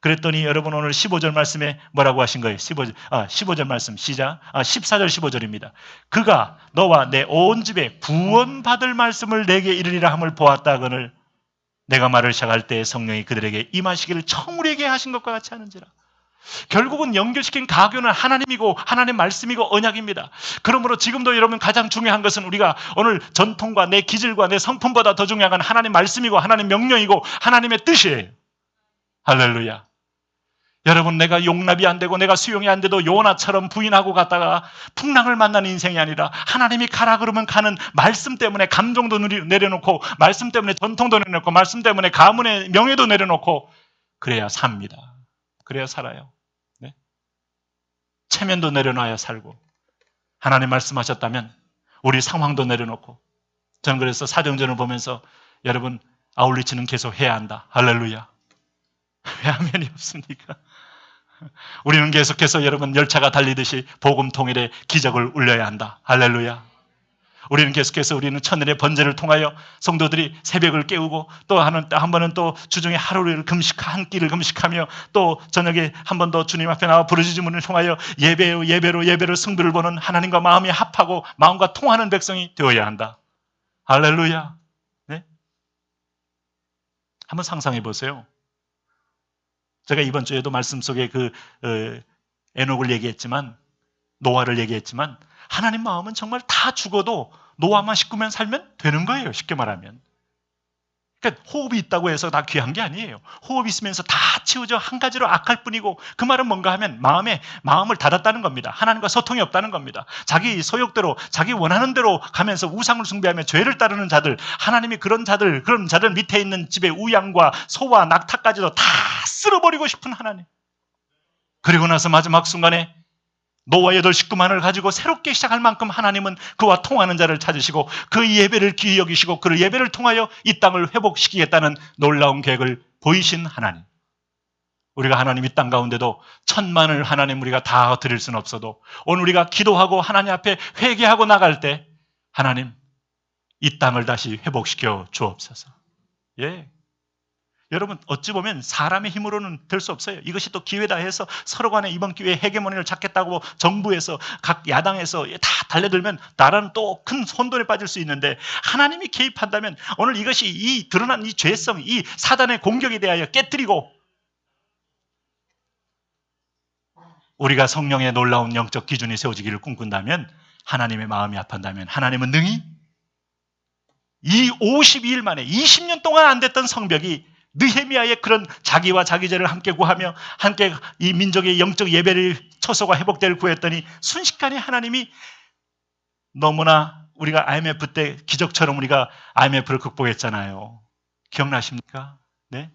F: 그랬더니 여러분 오늘 15절 말씀에 뭐라고 하신 거예요? 15절 말씀 시작. 14절 15절입니다. 그가 너와 내 온 집에 구원받을 말씀을 내게 이르리라 함을 보았다거늘 내가 말을 시작할 때 성령이 그들에게 임하시기를 처음 우리에게 하신 것과 같이 하는지라. 결국은 연결시킨 가교는 하나님이고 하나님의 말씀이고 언약입니다. 그러므로 지금도 여러분 가장 중요한 것은 우리가 오늘 전통과 내 기질과 내 성품보다 더 중요한 건 하나님 말씀이고 하나님 명령이고 하나님의 뜻이에요. 할렐루야. 여러분 내가 용납이 안 되고 내가 수용이 안 돼도 요나처럼 부인하고 갔다가 풍랑을 만나는 인생이 아니라 하나님이 가라 그러면 가는 말씀 때문에 감정도 내려놓고 말씀 때문에 전통도 내려놓고 말씀 때문에 가문의 명예도 내려놓고 그래야 삽니다. 그래야 살아요. 네? 체면도 내려놔야 살고 하나님 말씀하셨다면 우리 상황도 내려놓고 저는 그래서 사도행전을 보면서 여러분 아울리치는 계속 해야 한다. 할렐루야. 왜 하면이 없습니까? 우리는 계속해서 여러분 열차가 달리듯이 복음 통일의 기적을 울려야 한다. 할렐루야. 우리는 계속해서 우리는 천일의 번제를 통하여 성도들이 새벽을 깨우고 또 한 번은 또 주중에 하루를 한 끼를 금식하며 또 저녁에 한 번 더 주님 앞에 나와 부르짖음을 통하여 예배로 승부를 보는 하나님과 마음이 합하고 마음과 통하는 백성이 되어야 한다. 할렐루야. 네? 한번 상상해 보세요. 제가 이번 주에도 말씀 속에 에녹을 얘기했지만 노아를 얘기했지만 하나님 마음은 정말 다 죽어도 노아만 식구만 살면 되는 거예요. 쉽게 말하면. 그러니까 호흡이 있다고 해서 다 귀한 게 아니에요. 호흡이 있으면서 다 치우져 한 가지로 악할 뿐이고 그 말은 뭔가 하면 마음을 닫았다는 겁니다. 하나님과 소통이 없다는 겁니다. 자기 소욕대로 자기 원하는 대로 가면서 우상을 숭배하며 죄를 따르는 자들, 하나님이 그런 자들 밑에 있는 집에 우양과 소와 낙타까지도 다 쓸어버리고 싶은 하나님. 그리고 나서 마지막 순간에 노아 8식구만을 가지고 새롭게 시작할 만큼 하나님은 그와 통하는 자를 찾으시고 그 예배를 귀히 여기시고 그 예배를 통하여 이 땅을 회복시키겠다는 놀라운 계획을 보이신 하나님. 우리가 하나님 이 땅 가운데도 천만을 하나님 우리가 다 드릴 수는 없어도 오늘 우리가 기도하고 하나님 앞에 회개하고 나갈 때 하나님 이 땅을 다시 회복시켜 주옵소서. 예. 여러분 어찌 보면 사람의 힘으로는 될 수 없어요. 이것이 또 기회다 해서 서로 간에 이번 기회에 헤게모니를 잡겠다고 정부에서 각 야당에서 다 달려들면 나라는 또 큰 혼돈에 빠질 수 있는데 하나님이 개입한다면 오늘 이것이 이 드러난 이 죄성, 이 사단의 공격에 대하여 깨뜨리고 우리가 성령의 놀라운 영적 기준이 세워지기를 꿈꾼다면 하나님의 마음이 아판다면 하나님은 능히 이 52일 만에 20년 동안 안 됐던 성벽이 느헤미야의 그런 자기와 자기 죄를 함께 구하며 함께 이 민족의 영적 예배를 처소가 회복될 구했더니 순식간에 하나님이 너무나 우리가 IMF 때 기적처럼 우리가 IMF를 극복했잖아요. 기억나십니까? 네.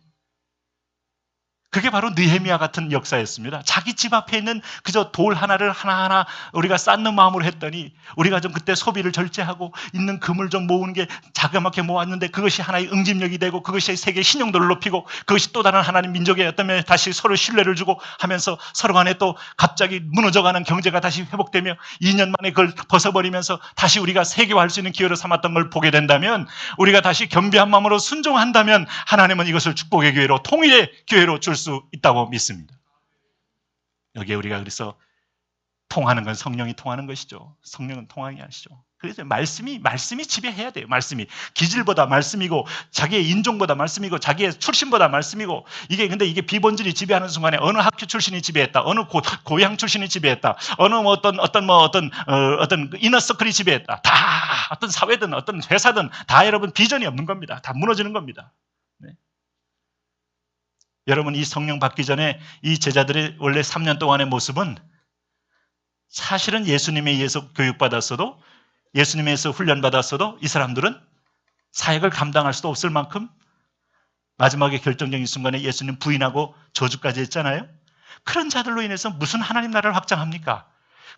F: 그게 바로 느헤미야 같은 역사였습니다. 자기 집 앞에 있는 그저 돌 하나를 하나하나 우리가 쌓는 마음으로 했더니 우리가 좀 그때 소비를 절제하고 있는 금을 좀 모으는 게 자그맣게 모았는데 그것이 하나의 응집력이 되고 그것이 세계의 신용도를 높이고 그것이 또 다른 하나님 민족의 어떤 면에 다시 서로 신뢰를 주고 하면서 서로 간에 또 갑자기 무너져가는 경제가 다시 회복되며 2년 만에 그걸 벗어버리면서 다시 우리가 세계화할 수 있는 기회로 삼았던 걸 보게 된다면 우리가 다시 겸비한 마음으로 순종한다면 하나님은 이것을 축복의 기회로 통일의 기회로 줄 수 있다고 믿습니다. 여기에 우리가 그래서 통하는 건 성령이 통하는 것이죠. 성령은 통하게 하시죠. 그래서 말씀이 지배해야 돼요. 말씀이 기질보다 말씀이고 자기의 인종보다 말씀이고 자기의 출신보다 말씀이고 근데 이게 비본질이 지배하는 순간에 어느 학교 출신이 지배했다, 어느 고향 출신이 지배했다, 어느 어떤 이너서클이 지배했다, 다 어떤 사회든 어떤 회사든 다 여러분 비전이 없는 겁니다. 다 무너지는 겁니다. 네. 여러분 이 성령 받기 전에 이 제자들의 원래 3년 동안의 모습은 사실은 예수님에 의해서 교육받았어도 예수님에 의해서 훈련받았어도 이 사람들은 사역을 감당할 수도 없을 만큼 마지막에 결정적인 순간에 예수님 부인하고 저주까지 했잖아요. 그런 자들로 인해서 무슨 하나님 나라를 확장합니까?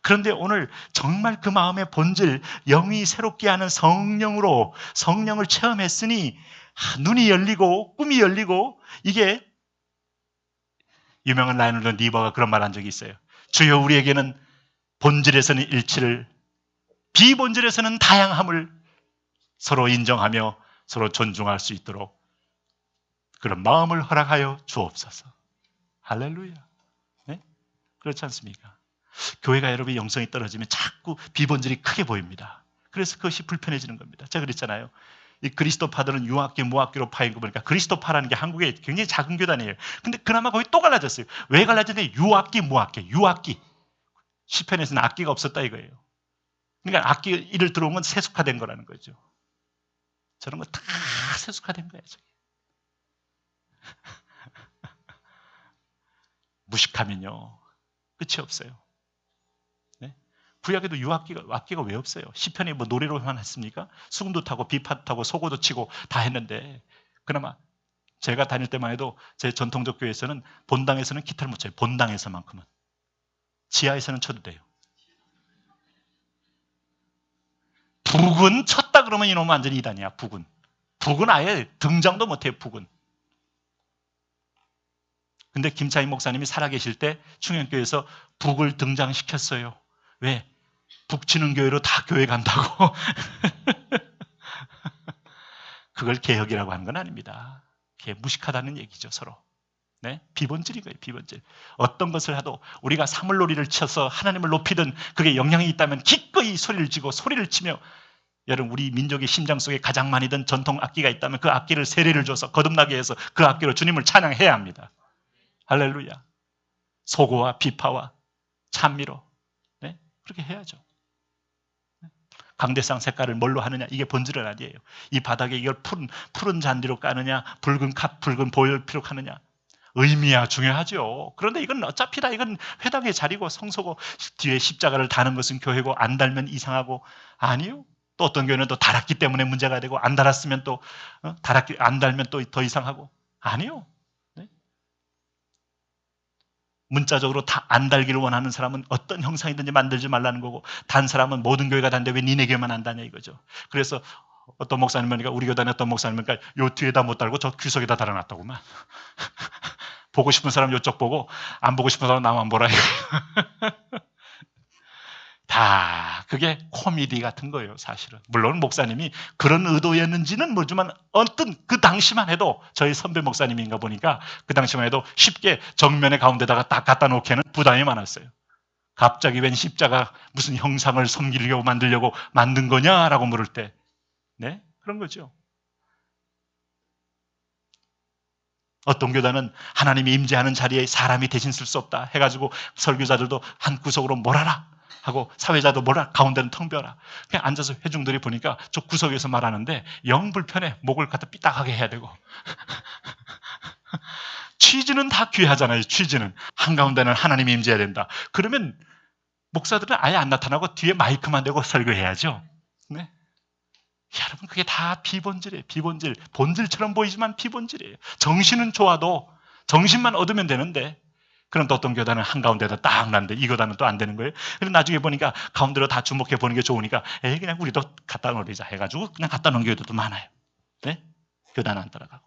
F: 그런데 오늘 정말 그 마음의 본질, 영이 새롭게 하는 성령으로 성령을 체험했으니 눈이 열리고 꿈이 열리고 이게 유명한 라이너드 니버가 그런 말 한 적이 있어요. 주여 우리에게는 본질에서는 일치를 비본질에서는 다양함을 서로 인정하며 서로 존중할 수 있도록 그런 마음을 허락하여 주옵소서. 할렐루야. 네? 그렇지 않습니까? 교회가 여러분의 영성이 떨어지면 자꾸 비본질이 크게 보입니다. 그래서 그것이 불편해지는 겁니다. 제가 그랬잖아요. 이 그리스도파들은 유학계, 무학계로 파인 거 보니까 그리스도파라는 게 한국에 굉장히 작은 교단이에요. 근데 그나마 거기 또 갈라졌어요. 왜 갈라졌냐? 유학계, 무학계, 유학계. 시편에서는 악기가 없었다 이거예요. 그러니까 악기 일을 들어온 건 세속화된 거라는 거죠. 저런 거 다 세속화된 거예요. 무식하면요 끝이 없어요. 네? 구약에도 악기가 왜 없어요? 시편에 뭐 노래로만 했습니까? 수금도 타고 비파 타고 소고도 치고 다 했는데 그나마 제가 다닐 때만 해도 제 전통적 교회에서는 본당에서는 기타를 못 쳐요. 본당에서만큼은. 지하에서는 쳐도 돼요. 북은 쳤다 그러면 이놈은 완전히 이단이야. 북은 아예 등장도 못해요. 북은. 근데 김차인 목사님이 살아계실 때 충현교회에서 북을 등장시켰어요. 왜? 북 치는 교회로 다 교회 간다고. 그걸 개혁이라고 하는 건 아닙니다. 그게 무식하다는 얘기죠. 서로. 네? 비본질인 거예요. 비본질. 어떤 것을 하도 우리가 사물놀이를 쳐서 하나님을 높이든 그게 영향이 있다면 기꺼이 소리를 지고 소리를 치며 여러분 우리 민족의 심장 속에 가장 많이 든 전통 악기가 있다면 그 악기를 세례를 줘서 거듭나게 해서 그 악기로 주님을 찬양해야 합니다. 할렐루야. 소고와 비파와 찬미로 네? 그렇게 해야죠. 강대상 색깔을 뭘로 하느냐 이게 본질은 아니에요. 이 바닥에 이걸 푸른 잔디로 까느냐 붉은 보혈피로 하느냐 의미야 중요하죠. 그런데 이건 어차피 다 이건 회당의 자리고 성소고 뒤에 십자가를 다는 것은 교회고 안 달면 이상하고 아니요. 또 어떤 교회는 또 달았기 때문에 문제가 되고 안 달았으면 또 안 달면 또 더 이상하고 아니요. 네? 문자적으로 다 안 달기를 원하는 사람은 어떤 형상이든지 만들지 말라는 거고 단 사람은 모든 교회가 다는데 왜 니네 교회만 안 다냐 이거죠. 그래서 어떤 목사님 보니까 우리 교단에 어떤 목사님 보니까 요 뒤에다 못 달고 저 귀석에다 달아놨다고만. 보고 싶은 사람 요쪽 보고 안 보고 싶은 사람 나만 보라. 다 그게 코미디 같은 거예요. 사실은. 물론 목사님이 그런 의도였는지는 모르지만 어떤 그 당시만 해도 저희 선배 목사님인가 보니까 그 당시만 해도 쉽게 정면의 가운데다가 딱 갖다 놓기에는 부담이 많았어요. 갑자기 웬 십자가 무슨 형상을 섬기려고 만들려고 만든 거냐라고 물을 때 네? 그런 거죠. 어떤 교단은 하나님이 임재하는 자리에 사람이 대신 쓸 수 없다 해가지고 설교자들도 한 구석으로 몰아라 하고 사회자도 몰아라 가운데는 텅 비어라. 그냥 앉아서 회중들이 보니까 저 구석에서 말하는데 영 불편해. 목을 갖다 삐딱하게 해야 되고 취지는 다 귀하잖아요. 취지는 한가운데는 하나님이 임재해야 된다. 그러면 목사들은 아예 안 나타나고 뒤에 마이크만 대고 설교해야죠. 네? 여러분 그게 다 비본질이에요. 비본질. 본질처럼 보이지만 비본질이에요. 정신은 좋아도 정신만 얻으면 되는데, 그런 또 어떤 교단은 한가운데다 딱 놨는데 이 교단은 또 안 되는 거예요. 그래서 나중에 보니까 가운데로 다 주목해 보는 게 좋으니까 에이 그냥 우리도 갖다 놓으자 해가지고 그냥 갖다 놓은 교회도 많아요. 네? 교단 안 따라가고.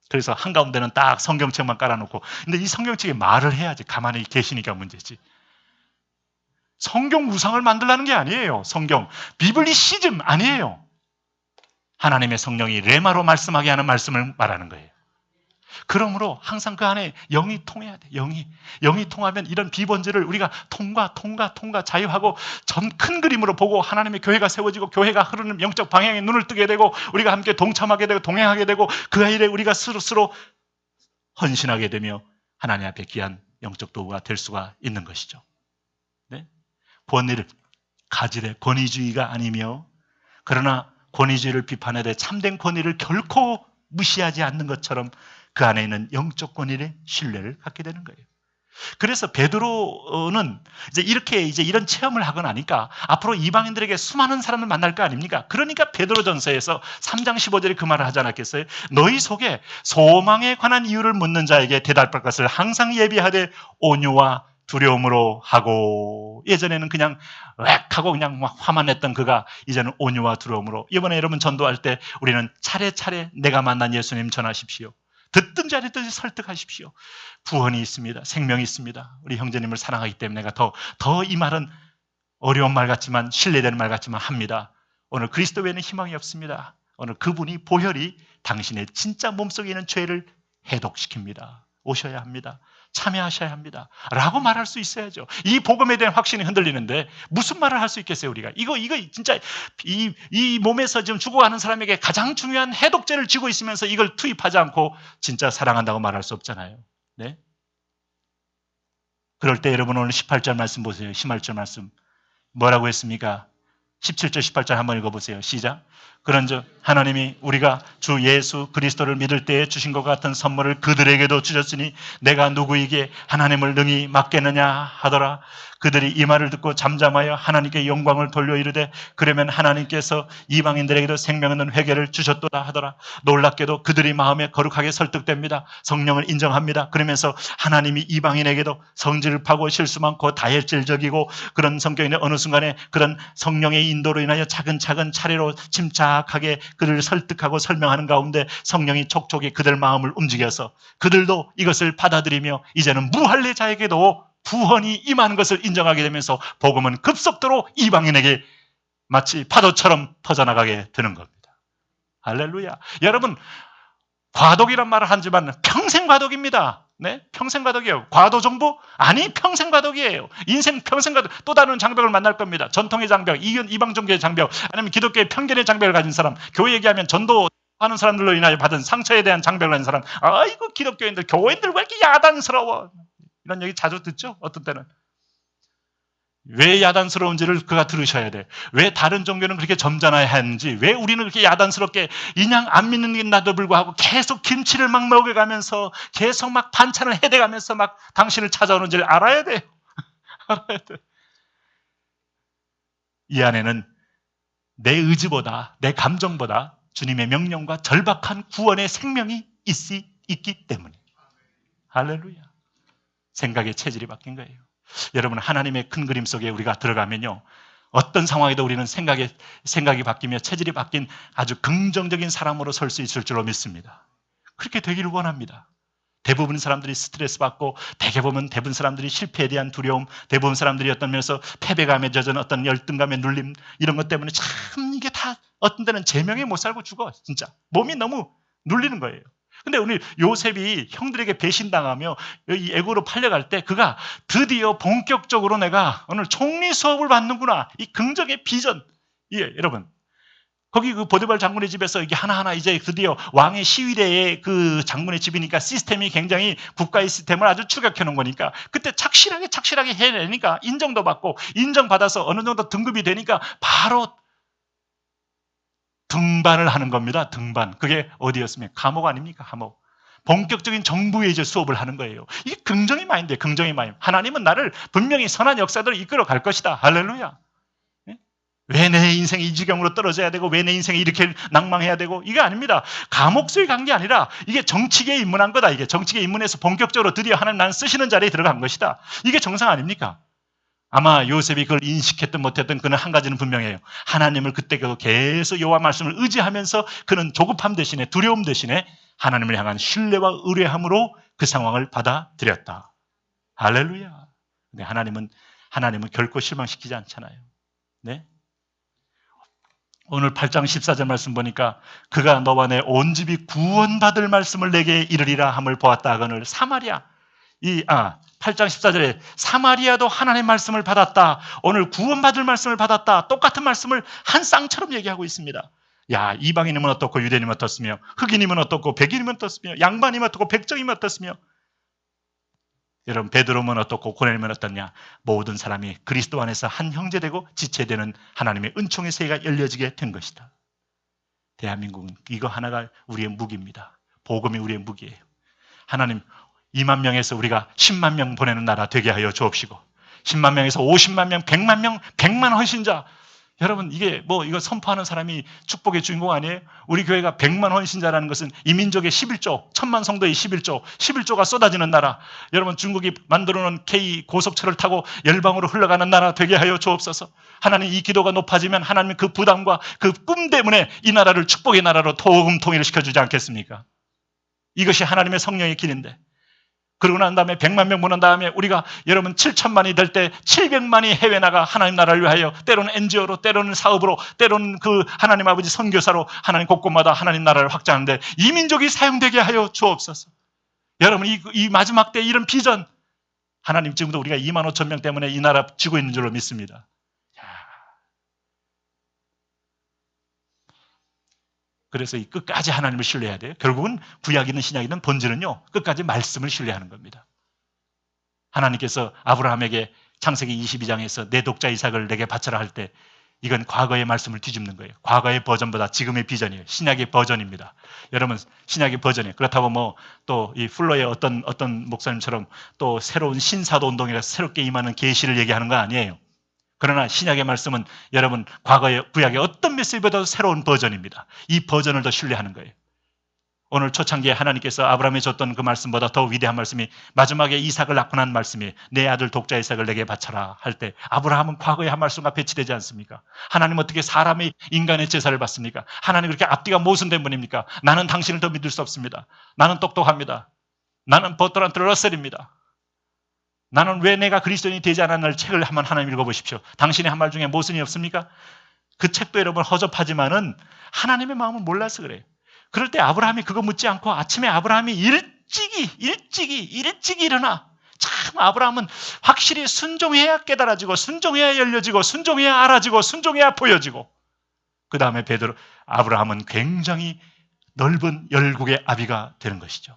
F: 그래서 한가운데는 딱 성경책만 깔아놓고, 근데 이 성경책에 말을 해야지. 가만히 계시니까 문제지. 성경 우상을 만들라는 게 아니에요. 성경 비블리시즘 아니에요. 하나님의 성령이 레마로 말씀하게 하는 말씀을 말하는 거예요. 그러므로 항상 그 안에 영이 통해야 돼. 영이 통하면 이런 비번제를 우리가 통과 자유하고 전 큰 그림으로 보고 하나님의 교회가 세워지고 교회가 흐르는 영적 방향에 눈을 뜨게 되고 우리가 함께 동참하게 되고 동행하게 되고 그 일에 우리가 스스로 헌신하게 되며 하나님 앞에 귀한 영적 도구가 될 수가 있는 것이죠. 네? 권위를 가지되 권위주의가 아니며, 그러나 권위주의를 비판해야 돼. 참된 권위를 결코 무시하지 않는 것처럼 그 안에 있는 영적 권위의 신뢰를 갖게 되는 거예요. 그래서 베드로는 이제 이런 체험을 하고 나니까 앞으로 이방인들에게 수많은 사람을 만날 거 아닙니까? 그러니까 베드로전서에서 3장 15절에 그 말을 하지 않았겠어요? 너희 속에 소망에 관한 이유를 묻는 자에게 대답할 것을 항상 예비하되 온유와 두려움으로 하고. 예전에는 그냥 웩 하고 그냥 막 화만 냈던 그가 이제는 온유와 두려움으로. 이번에 여러분 전도할 때 우리는 차례차례 내가 만난 예수님 전하십시오. 듣든지 안 듣든지 설득하십시오. 구원이 있습니다. 생명이 있습니다. 우리 형제님을 사랑하기 때문에 내가 더 이 말은 어려운 말 같지만 신뢰되는 말 같지만 합니다. 오늘 그리스도 외에는 희망이 없습니다. 오늘 그분이 보혈이 당신의 진짜 몸속에 있는 죄를 해독시킵니다. 오셔야 합니다. 참여하셔야 합니다. 라고 말할 수 있어야죠. 이 복음에 대한 확신이 흔들리는데 무슨 말을 할 수 있겠어요, 우리가? 이거 진짜 이 몸에서 지금 죽어가는 사람에게 가장 중요한 해독제를 쥐고 있으면서 이걸 투입하지 않고 진짜 사랑한다고 말할 수 없잖아요. 네? 그럴 때 여러분 오늘 18절 말씀 보세요. 18절 말씀. 뭐라고 했습니까? 17절 18절 한번 읽어보세요. 시작. 그런즉 하나님이 우리가 주 예수 그리스도를 믿을 때에 주신 것 같은 선물을 그들에게도 주셨으니 내가 누구에게 하나님을 능히 맡겠느냐 하더라. 그들이 이 말을 듣고 잠잠하여 하나님께 영광을 돌려 이르되 그러면 하나님께서 이방인들에게도 생명 있는 회개를 주셨도다 하더라. 놀랍게도 그들이 마음에 거룩하게 설득됩니다. 성령을 인정합니다. 그러면서 하나님이 이방인에게도 성질파고 실수 많고 다혈질적이고 그런 성격인데 어느 순간에 그런 성령의 인도로 인하여 차근차근 차례로 침착하게 그들을 설득하고 설명하는 가운데 성령이 촉촉이 그들 마음을 움직여서 그들도 이것을 받아들이며 이제는 무할례자에게도 구원이 임하는 것을 인정하게 되면서 복음은 급속도로 이방인에게 마치 파도처럼 퍼져나가게 되는 겁니다. 할렐루야. 여러분, 과독이란 말을 하지만 평생 과독입니다. 네? 평생 과독이에요. 과도 정부? 아니, 평생 과독이에요. 인생 평생 과독. 또 다른 장벽을 만날 겁니다. 전통의 장벽, 이방 종교의 장벽, 아니면 기독교의 편견의 장벽을 가진 사람, 교회 얘기하면 전도하는 사람들로 인하여 받은 상처에 대한 장벽을 가진 사람. 아이고, 기독교인들, 교인들 왜 이렇게 야단스러워? 이런 얘기 자주 듣죠? 어떤 때는. 왜 야단스러운지를 그가 들으셔야 돼. 왜 다른 종교는 그렇게 점잖아야 하는지, 왜 우리는 그렇게 야단스럽게 인양 안 믿는 게 나도 불구하고 계속 김치를 막 먹여가면서 계속 막 반찬을 해대가면서 막 당신을 찾아오는지를 알아야 돼요. 알아야 돼. 이 안에는 내 의지보다, 내 감정보다 주님의 명령과 절박한 구원의 생명이 있기 때문에. 할렐루야. 생각의 체질이 바뀐 거예요. 여러분, 하나님의 큰 그림 속에 우리가 들어가면요, 어떤 상황에도 우리는 생각이 바뀌며 체질이 바뀐 아주 긍정적인 사람으로 설 수 있을 줄로 믿습니다. 그렇게 되기를 원합니다. 대부분 사람들이 스트레스 받고, 대부분 사람들이 실패에 대한 두려움, 대부분 사람들이 어떤 면에서 패배감에 젖은 어떤 열등감의 눌림, 이런 것 때문에 참 이게 다 어떤 때는 제명에 못 살고 죽어. 진짜 몸이 너무 눌리는 거예요. 근데 오늘 요셉이 형들에게 배신당하며 이 애고로 팔려갈 때 그가 드디어 본격적으로 내가 오늘 총리 수업을 받는구나. 이 긍정의 비전. 예, 여러분. 거기 그 보디발 장군의 집에서 이게 하나하나 이제 드디어 왕의 시위대의 그 장군의 집이니까 시스템이 굉장히 국가의 시스템을 아주 추격해 놓은 거니까 그때 착실하게 해내니까 인정도 받고 인정받아서 어느 정도 등급이 되니까 바로 등반을 하는 겁니다. 등반. 그게 어디였습니까? 감옥 아닙니까? 감옥. 본격적인 정부에 이제 수업을 하는 거예요. 이게 긍정의 마인드예요. 긍정의 마인드. 하나님은 나를 분명히 선한 역사대로 이끌어 갈 것이다. 할렐루야. 네? 왜 내 인생이 이 지경으로 떨어져야 되고 왜 내 인생이 이렇게 낭망해야 되고 이게 아닙니다. 감옥소에 간 게 아니라 이게 정치계에 입문한 거다. 이게 정치계에 입문해서 본격적으로 드디어 하나님 나는 쓰시는 자리에 들어간 것이다. 이게 정상 아닙니까? 아마 요셉이 그걸 인식했든 못했든 그는 한 가지는 분명해요. 하나님을 그때 계속 여호와 말씀을 의지하면서 그는 조급함 대신에 두려움 대신에 하나님을 향한 신뢰와 의뢰함으로 그 상황을 받아들였다. 할렐루야. 근데 하나님은 결코 실망시키지 않잖아요. 네? 오늘 8장 14절 말씀 보니까 그가 너와 내 온 집이 구원받을 말씀을 내게 이르리라 함을 보았다 하거늘 사마리아 8장 14절에 사마리아도 하나님의 말씀을 받았다. 오늘 구원받을 말씀을 받았다. 똑같은 말씀을 한 쌍처럼 얘기하고 있습니다. 야, 이방인이면 어떻고 유대인이면 어떻으며 흑인이면 어떻고 백인이면 어떻으며 양반이면 어떻고 백정이면 어떻으며 여러분 베드로면 어떻고 고넬이면 어떻냐. 모든 사람이 그리스도 안에서 한 형제되고 지체되는 하나님의 은총의 세계가 열려지게 된 것이다. 대한민국은 이거 하나가 우리의 무기입니다. 복음이 우리의 무기예요. 하나님 2만 명에서 우리가 10만 명 보내는 나라 되게 하여 주옵시고 10만 명에서 50만 명, 100만 명, 100만 헌신자. 여러분 이게 이거 선포하는 사람이 축복의 주인공 아니에요? 우리 교회가 100만 헌신자라는 것은 이민족의 11조, 1000만 성도의 11조가 쏟아지는 나라. 여러분 중국이 만들어놓은 K 고속철을 타고 열방으로 흘러가는 나라 되게 하여 주옵소서. 하나님 이 기도가 높아지면 하나님 그 부담과 그 꿈 때문에 이 나라를 축복의 나라로 통일을 시켜주지 않겠습니까? 이것이 하나님의 성령의 길인데 그러고 난 다음에 100만 명 보낸 다음에 우리가 여러분 7천만이 될 때 700만이 해외 나가 하나님 나라를 위하여 때로는 NGO로 때로는 사업으로 때로는 그 하나님 아버지 선교사로 하나님 곳곳마다 하나님 나라를 확장하는데 이 민족이 사용되게 하여 주옵소서. 여러분 이 마지막 때 이런 비전 하나님 지금도 우리가 2만 5천 명 때문에 이 나라 쥐고 있는 줄로 믿습니다. 그래서 이 끝까지 하나님을 신뢰해야 돼요. 결국은 구약이든 신약이든 본질은요. 끝까지 말씀을 신뢰하는 겁니다. 하나님께서 아브라함에게 창세기 22장에서 내 독자 이삭을 내게 바쳐라 할 때 이건 과거의 말씀을 뒤집는 거예요. 과거의 버전보다 지금의 비전이에요. 신약의 버전입니다. 여러분 신약의 버전이에요. 그렇다고 또 이 플로의 어떤 목사님처럼 또 새로운 신사도 운동이라서 새롭게 임하는 계시를 얘기하는 거 아니에요. 그러나 신약의 말씀은 여러분 과거의 구약의 어떤 메시지보다도 새로운 버전입니다. 이 버전을 더 신뢰하는 거예요. 오늘 초창기에 하나님께서 아브라함에 줬던 그 말씀보다 더 위대한 말씀이 마지막에 이삭을 낳고 난 말씀이 내 아들 독자 이삭을 내게 바쳐라 할 때 아브라함은 과거의 한 말씀과 배치되지 않습니까? 하나님 어떻게 사람의 인간의 제사를 받습니까? 하나님 그렇게 앞뒤가 모순된 분입니까? 나는 당신을 더 믿을 수 없습니다. 나는 똑똑합니다. 나는 버트란트 러셀입니다. 나는 왜 내가 그리스도인이 되지 않았나를 책을 한번 하나님 읽어보십시오. 당신의 한 말 중에 모순이 없습니까? 그 책도 여러분 허접하지만은 하나님의 마음을 몰라서 그래요. 그럴 때 아브라함이 그거 묻지 않고 아침에 아브라함이 일찍이 일어나. 참 아브라함은 확실히 순종해야 깨달아지고 순종해야 열려지고 순종해야 알아지고 순종해야 보여지고 그 다음에 아브라함은 굉장히 넓은 열국의 아비가 되는 것이죠.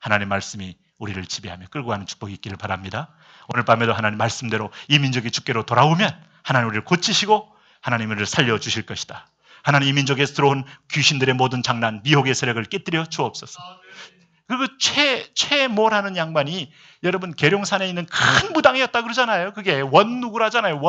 F: 하나님의 말씀이 우리를 지배하며 끌고 가는 축복이 있기를 바랍니다. 오늘 밤에도 하나님 말씀대로 이 민족이 주께로 돌아오면 하나님 우리를 고치시고 하나님 우리를 살려주실 것이다. 하나님 이 민족에서 들어온 귀신들의 모든 장난, 미혹의 세력을 깨뜨려 주옵소서. 그리고 최모라는 양반이 여러분 계룡산에 있는 큰 무당이었다 그러잖아요. 그게 원누구라잖아요.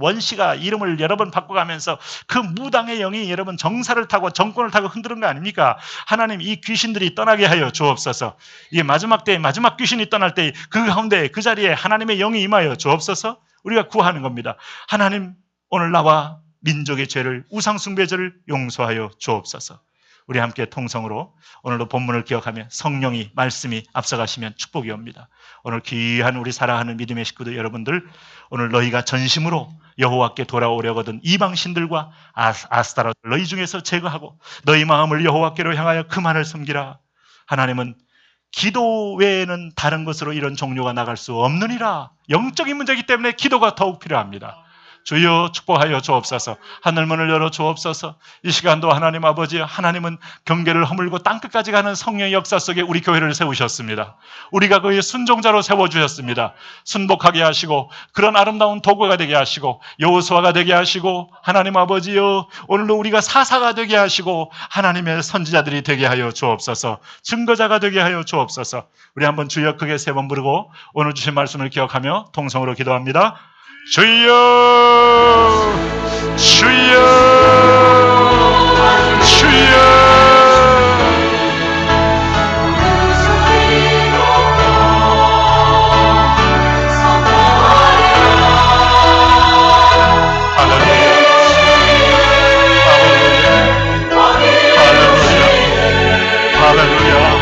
F: 원씨가 이름을 여러 번 바꿔가면서 그 무당의 영이 여러분 정사를 타고 정권을 타고 흔드는 거 아닙니까? 하나님 이 귀신들이 떠나게 하여 주옵소서. 이게 마지막 때에 마지막 귀신이 떠날 때 그 가운데 그 자리에 하나님의 영이 임하여 주옵소서. 우리가 구하는 겁니다. 하나님 오늘 나와 민족의 죄를 우상숭배죄를 용서하여 주옵소서. 우리 함께 통성으로 오늘도 본문을 기억하며 성령이 말씀이 앞서가시면 축복이 옵니다. 오늘 귀한 우리 사랑하는 믿음의 식구들 여러분들 오늘 너희가 전심으로 여호와께 돌아오려거든 이방신들과 아스타롯 너희 중에서 제거하고 너희 마음을 여호와께로 향하여 그만을 섬기라. 하나님은 기도 외에는 다른 것으로 이런 종료가 나갈 수 없느니라. 영적인 문제이기 때문에 기도가 더욱 필요합니다. 주여 축복하여 주옵소서. 하늘문을 열어 주옵소서. 이 시간도 하나님 아버지 하나님은 경계를 허물고 땅끝까지 가는 성령의 역사 속에 우리 교회를 세우셨습니다. 우리가 그의 순종자로 세워주셨습니다. 순복하게 하시고 그런 아름다운 도구가 되게 하시고 여호수아가 되게 하시고 하나님 아버지여 오늘도 우리가 사사가 되게 하시고 하나님의 선지자들이 되게 하여 주옵소서. 증거자가 되게 하여 주옵소서. 우리 한번 주여 크게 세 번 부르고 오늘 주신 말씀을 기억하며 통성으로 기도합니다. 주여 주여 주여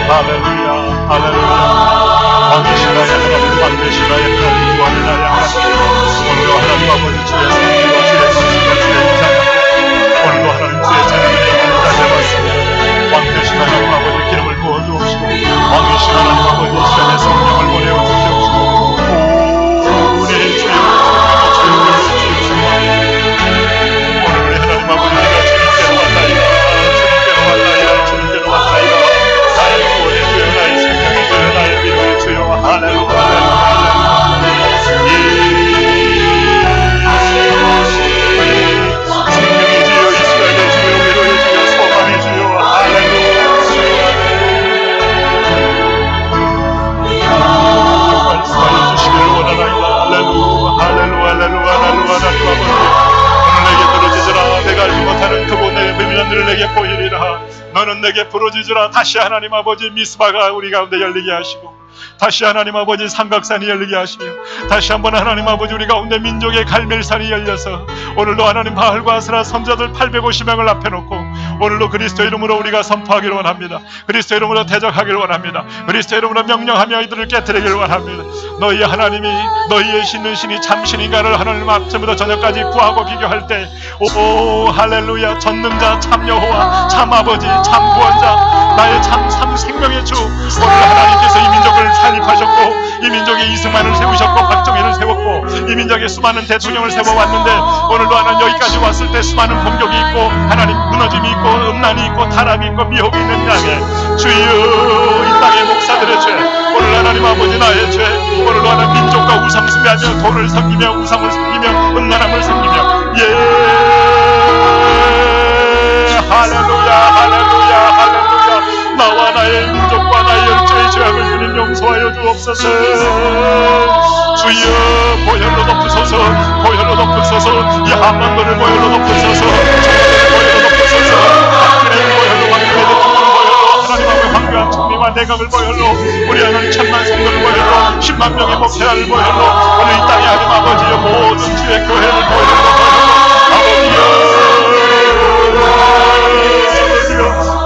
F: 할렐루야 할렐루야 왕이시라의 하나님 왕되시라의 하나님 구원이라의 하나님 오늘도 하나님 아버지 주의 성기로 주의 지식과 주의 인자가 오늘도 하나님 주의 재능에 인자 되었습니다. 왕되신 하나님 아버지 기름을 부어주옵시고 왕이신 하나님 아버지 시간에 성령을 보내어 주시옵시고 오 우리 주여 오늘 우리 하나님 아버지 우리가 주님께로 왔나이다 주님께로 왔나이다 나의 구원의 주여 나의 생명의 주여 나의 위로의 주여 할렐루야 생명의 주여 이스라엘의 주여 위로의 주여 소망의 주여 할렐루야 말씀하여 주시기를 원하나이다 할렐루야 할렐루야 오늘 내게 부르짖으라 내가 알지 못하는 그곳의 비밀들을 내게 보이리라 너는 내게 부르짖으라 다시 하나님 아버지 미스바가 우리 가운데 열리게 하시고 다시 하나님 아버지 삼각산이 열리게 하시며 다시 한번 하나님 아버지 우리 가운데 민족의 갈멜산이 열려서 오늘도 하나님 바알과 아스라 선자들 850명을 앞에 놓고 오늘도 그리스도 이름으로 우리가 선포하기를 원합니다. 그리스도 이름으로 대적하기를 원합니다. 그리스도 이름으로 명령하며 이들을 깨뜨리기를 원합니다. 너희 하나님이 너희의 신는 신이 참신인가를 하나님 아침부터 저녁까지 구하고 비교할 때 오 할렐루야 전능자 참 여호와 참 아버지 참 구원자 나의 참 생명의 주 오늘 하나님께서 이 민족을 살립하셨고 이 민족에 이승만을 세우셨고 박정희를 세웠고 이 민족에 수많은 대통령을 세워왔는데 오늘도 하나님 여기까지 왔을 때 수많은 공격이 있고 하나님 무너짐이 있고 음란이 있고 타락이 있고 미혹이 있는 땅에 주여 이 땅의 목사들의 죄 오늘 하나님 아버지 나의 죄 오늘도 하나님 민족과 우상 숭배하며 돈을 섬기며 우상을 섬기며 음란함을 섬기며 할렐루야 할렐루야 할렐루야 나와 나의 민족과 나의 열조의 죄악을 주님 용서하여 주옵소서 주여 보혈로 덮으소서 보혈로 덮으소서 이 한반도를 보혈로 덮으소서 청와대를 보혈로 덮으소서 박근혜를 보혈로 박근혜 대통령을 보혈로 하나님 앞에 황교안 총리와 내각을 보혈로 우리 하나님 천만 성도를 보혈로 10만 명의 목회자를 보혈로 오늘 이 땅에 하나님 아버지여 모든 주의 교회를 보혈로 아버지여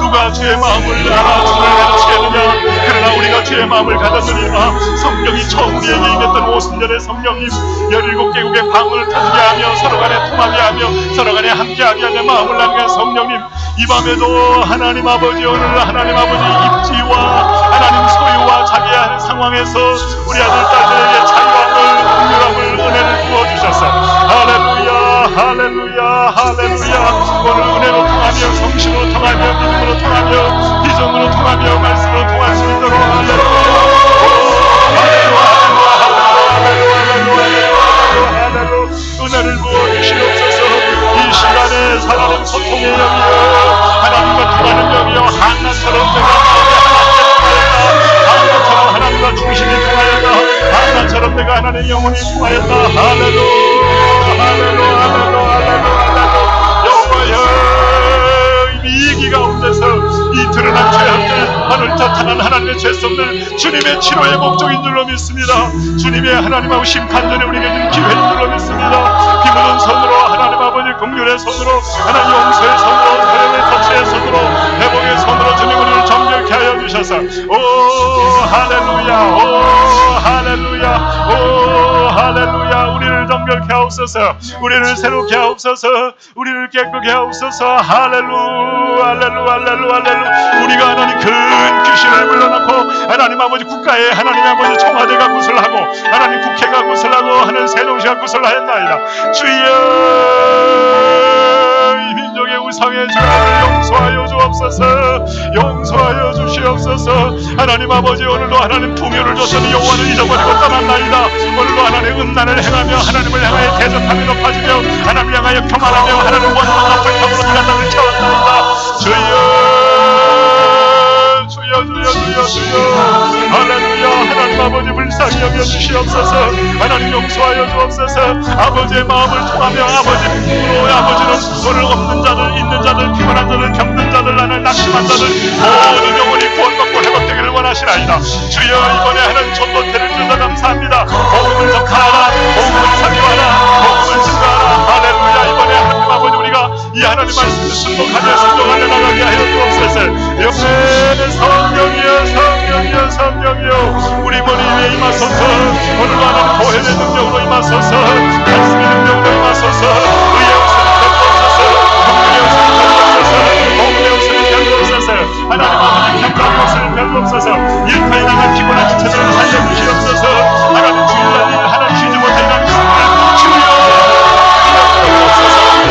F: 누가 주의 마음을 알아 주를 가르치겠느냐 그러나 우리가 주의 마음을 가졌으리라 성령이 처음 우리에게 임했던 50년의 성령님 17개국의 방언을 터지게 하며 서로 간에 통하게 하며 서로 간에 함께하게 하며 마음을 나누게 성령님 이 밤에도 하나님 아버지 오늘 하나님 아버지 입지와 하나님 소유와 자기의 상황에서 우리 아들 딸들에게 자유함을 긍휼함을 은혜를 부어주셔서 할렐루야 할렐루야 할렐루야 오늘 은혜로 통하며 성신으로 통하며 믿음으로 통하며 비전으로 통하며 말씀으로 통할 수 있도록 할렐루야 은혜를 부어주시옵소서 이 시간에 하나님 소통의 영이여 하나님과 통하는 영이여 한나처럼 내가 한나처럼 하나님과 중심이 통하였다 한나처럼 내가 하나님의 영혼이 통하였다 할렐루야 할렐루야 여호와여 위기 가운데서 이 드러난 죄악들 하늘 탓하는 하나님의 죄성들 주님의 치료의 목적인 줄로 믿습니다. 주님의 하나님하고 심판전에 우리에게 주는 기회인 줄로 믿습니다. 비묻은 손으로 하나님 아버지 긍휼의 손으로 하나님 용서의 손으로 사랑의 터치의 손으로 회복의 손으로 주님 우리를 정결케 하여 주셔서 오 할렐루야 오 할렐루야 오 할렐루야 우리를 정결케 하옵소서 우리를 새롭게 하옵소서 우리를 깨끗게 하옵소서 할렐루야 할렐루야 할렐루야 우리가 하나님 큰 귀신을 불러놓고 하나님 아버지 국가에 하나님 아버지 청와대가 구슬하고 하나님 국회가 구슬하고 하는 세종시가 구슬하였나이다 주여 이 민족의 우상의 죄를 용서하여 주옵소서 용서하여 주시옵소서 하나님 아버지 오늘도 하나님 풍요를 줬더니 여호와를 잊어버리고 떠났나이다 오늘도 하나님 음란을 행하며 하나님을 향하여 대적함이 높아지며 하나님을 향하여 교만하며 하나님 원망 앞을 턱으로 네가 땅을 채웠나이다 주여 주여 주여 주여 할렐루야. 하나님 아버지 불쌍히 여겨주시옵소서. 하나님 용서하여 주옵소서. 아버지의 마음을 통하며 아버지는 오늘 없는 자들, 있는 자들, 피곤한 자들, 병든 자들, 나는 낙심한 자들 모든 영혼이 구원받고 회복되기를 원하시나이다. 주여 이번에 하는 전도태를 주셔서 감사합니다. 복음을 전파하라, 복음을 살려하라, 복음을 증거하라. 할렐루야. 이번에 하나님 아버지 우리가 이 하나님 말씀을 순종하며 나가게 하여 주옵소서. 성령이여 우리 머리 위에 임하소서. 오늘도 하나님 보혈의 능력으로 임하소서. 말씀의 능력으로 임하소서. 의의 역사를 펴주옵소서. 성령의 역사를 펴주옵소서. 복음의 역사를 펴주옵소서. 하나님 아버지 경건의 역사를 펴주옵소서. 일터에 나간 피곤한 지체들을 살려주시옵소서. 하나님 주일날 일 하나님 쉬지 못할 날 주여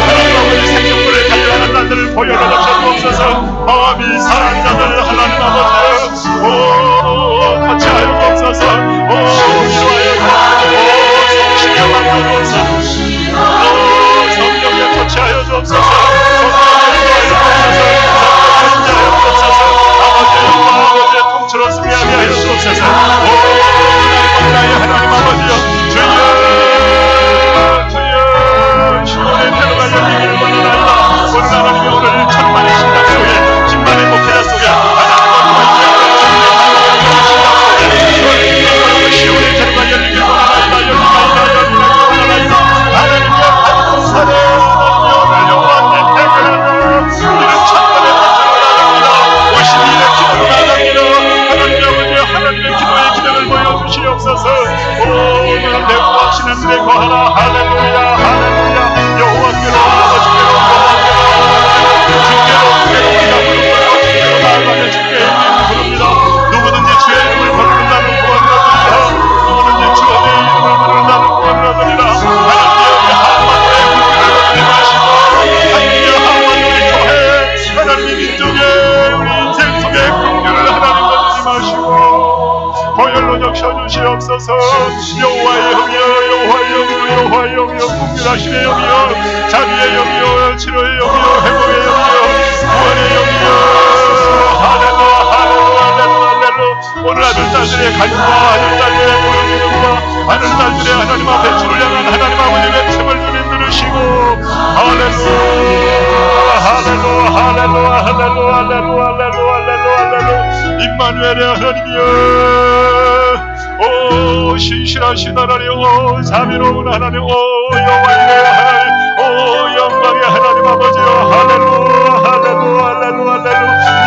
F: 하나님 아버지 생명물을 달려하는 자들을 보혈로 덮쳐주옵소서. 마음이 상한 자들 하나님 아버지 터치하여 주옵소서. 위로하여 성신여 만나주옵소서. 성령여 터치하여 주옵소서. 아버지의 통치로 승리하게 하여 주옵소서. 나의 하나님 아버지여 주여 신혼의 태도가 열리기를 원하나이다. 오늘 하나님이 오늘 천만의 신당 속에 신만의 목회자 속에 시온의 태도가 열리기를 원하나이다. 열리나이다. 하나님의 반사를 여호와께 대결하며 우리는 천만의 목회자가 나갑니다. 오신 이의 기도가 나갑니다. 하나님의 기도의 기능을 보여주시옵소서. 오늘은 내 구하시는 데 거하라. 할렐루야. 여호와께로 아버지께로 주께로 우리가 부르고요. 주께로 나아가며 주께 이름을 부릅니다. 누구든지 주의 이름을 부르는 자는 구원을 얻으리라. 누구든지 주의 이름을 부르는 자는 구원을 얻으리라. 하나님의 하나님의 불길을 내마시고 하나님의 하나님의 교회 하나님의 민족의 우리 인생 속에 긍휼을 하나님 마시고 보혈로 적셔주시옵소서. 여호와의 영이여 긍휼하심의 영이여 자비의 영이여 치료의 영이여 회복의 영이여 구원의 영이여 할렐루야. 오늘 아들딸들의 간구와 아들딸들의 부르짖음과 아들딸들의 하나님 앞에 주를 향한 하나님 아버지의 틈을 주님 들으시고 할렐루야. 임마누엘의 하나님이여 오 신실하신 하나님 오 자비로운 하나님 오 여호와의 하나님 오 영광의 하나님 아버지여 할렐루야.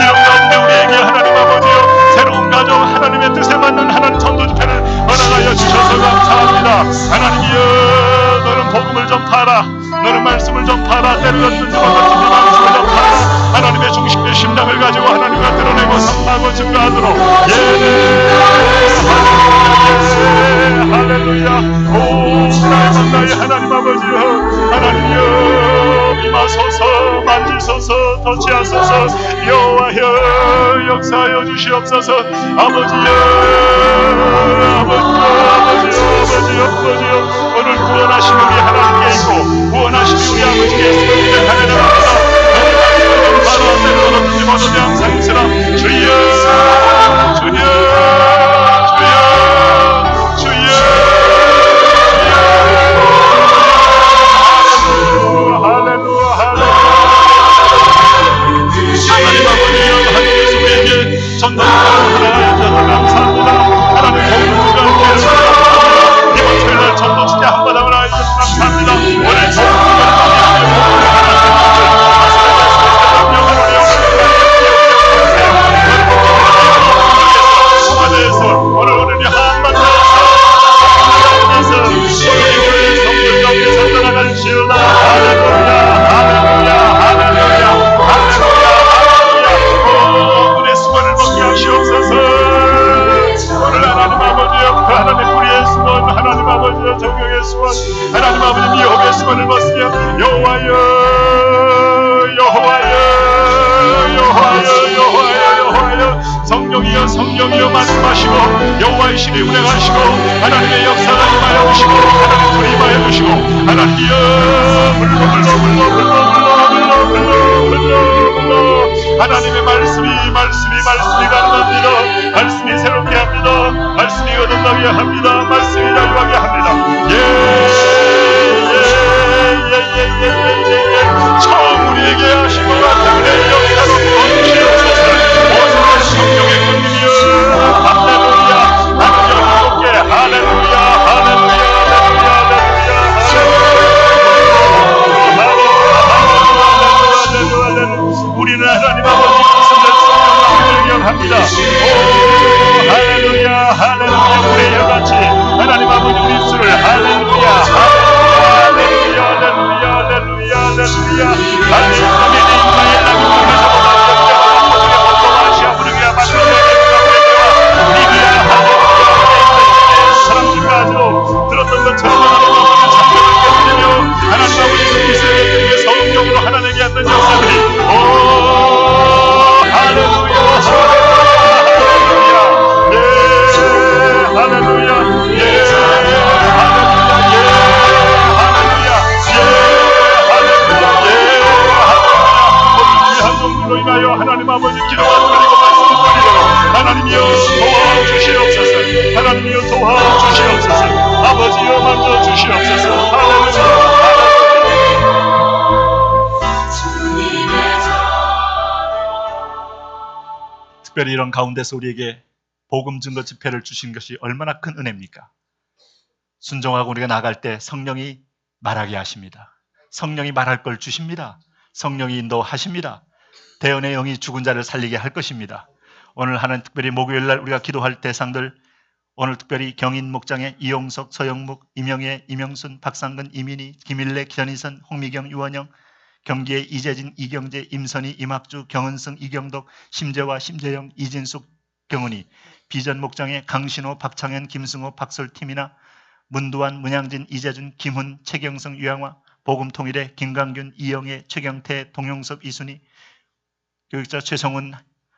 F: 이런 가운데 우리에게 하나님 아버지여 새로운 가정 하나님의 뜻에 맞는 하나님 전도 집회를 허락하여 주셔서 감사합니다. 하나님이여 너는 복음을 전파하라. 너는 말씀을 전파하라. 때로는 던지고 말씀을 전파하라. 하나님의 중심의 심장을 가지고 하나님과 드러내고 선포하고 증거하도록 할렐루야. 오 나의 하나님 아버지여 하나님이여 임하소서 만지소서 터치하소서 여호와여 역사하여 주시옵소서. 아버지여 오늘 구원하심이 우리 하나님께 있고 구원하심이 우리 아버지께 있음을 고백하려합니다. 바로 때로 얻든지 모든 항상 있으라. 주여 하나님 아버지여 하나님의 소리에게 전도하여 주셔서 감사합니다. 하나님 복음을 주셔서 이번 주일날 전도 진짜 한바닥을 하여 주셔서 감사합니다. 오늘 오늘이 한바닥에서 우리의 수건을 벗게 하시옵소서. 오늘 하나님 아버지여 하나님 우리의 수건 하나님 아버지여 정경의 수건 하나님 아버지 미혹의 수건을 벗으며 여호와여 성령이여 말씀하시고 여호와의 신이 운행하시고 하나님의 역사가 임하여 주시고 하나님 불이 임하여 주시고 하나님이여 불러 하나님의 말씀이 가능합니다. 특별히 이런 가운데서 우리에게 복음 증거 집회를 주신 것이 얼마나 큰 은혜입니까? 순종하고 우리가 나갈 때 성령이 말하게 하십니다. 성령이 말할 걸 주십니다. 성령이 인도하십니다. 대언의 영이 죽은 자를 살리게 할 것입니다. 오늘 하는 특별히 목요일 날 우리가 기도할 대상들, 오늘 특별히 경인 목장의 이용석, 서영묵, 임영애, 임영순, 박상근, 이민희, 김일래, 견희선, 홍미경, 유원영, 경기의 이재진, 이경재, 임선희, 임학주, 경은승, 이경덕, 심재화, 심재영, 이진숙, 경은희, 비전 목장의 강신호, 박창현, 김승호, 박솔, 팀이나, 문두환, 문양진, 이재준, 김훈, 최경성, 유양화, 복음통일의 김강균, 이영애, 최경태, 동용섭, 이순희, 교육자 최성훈,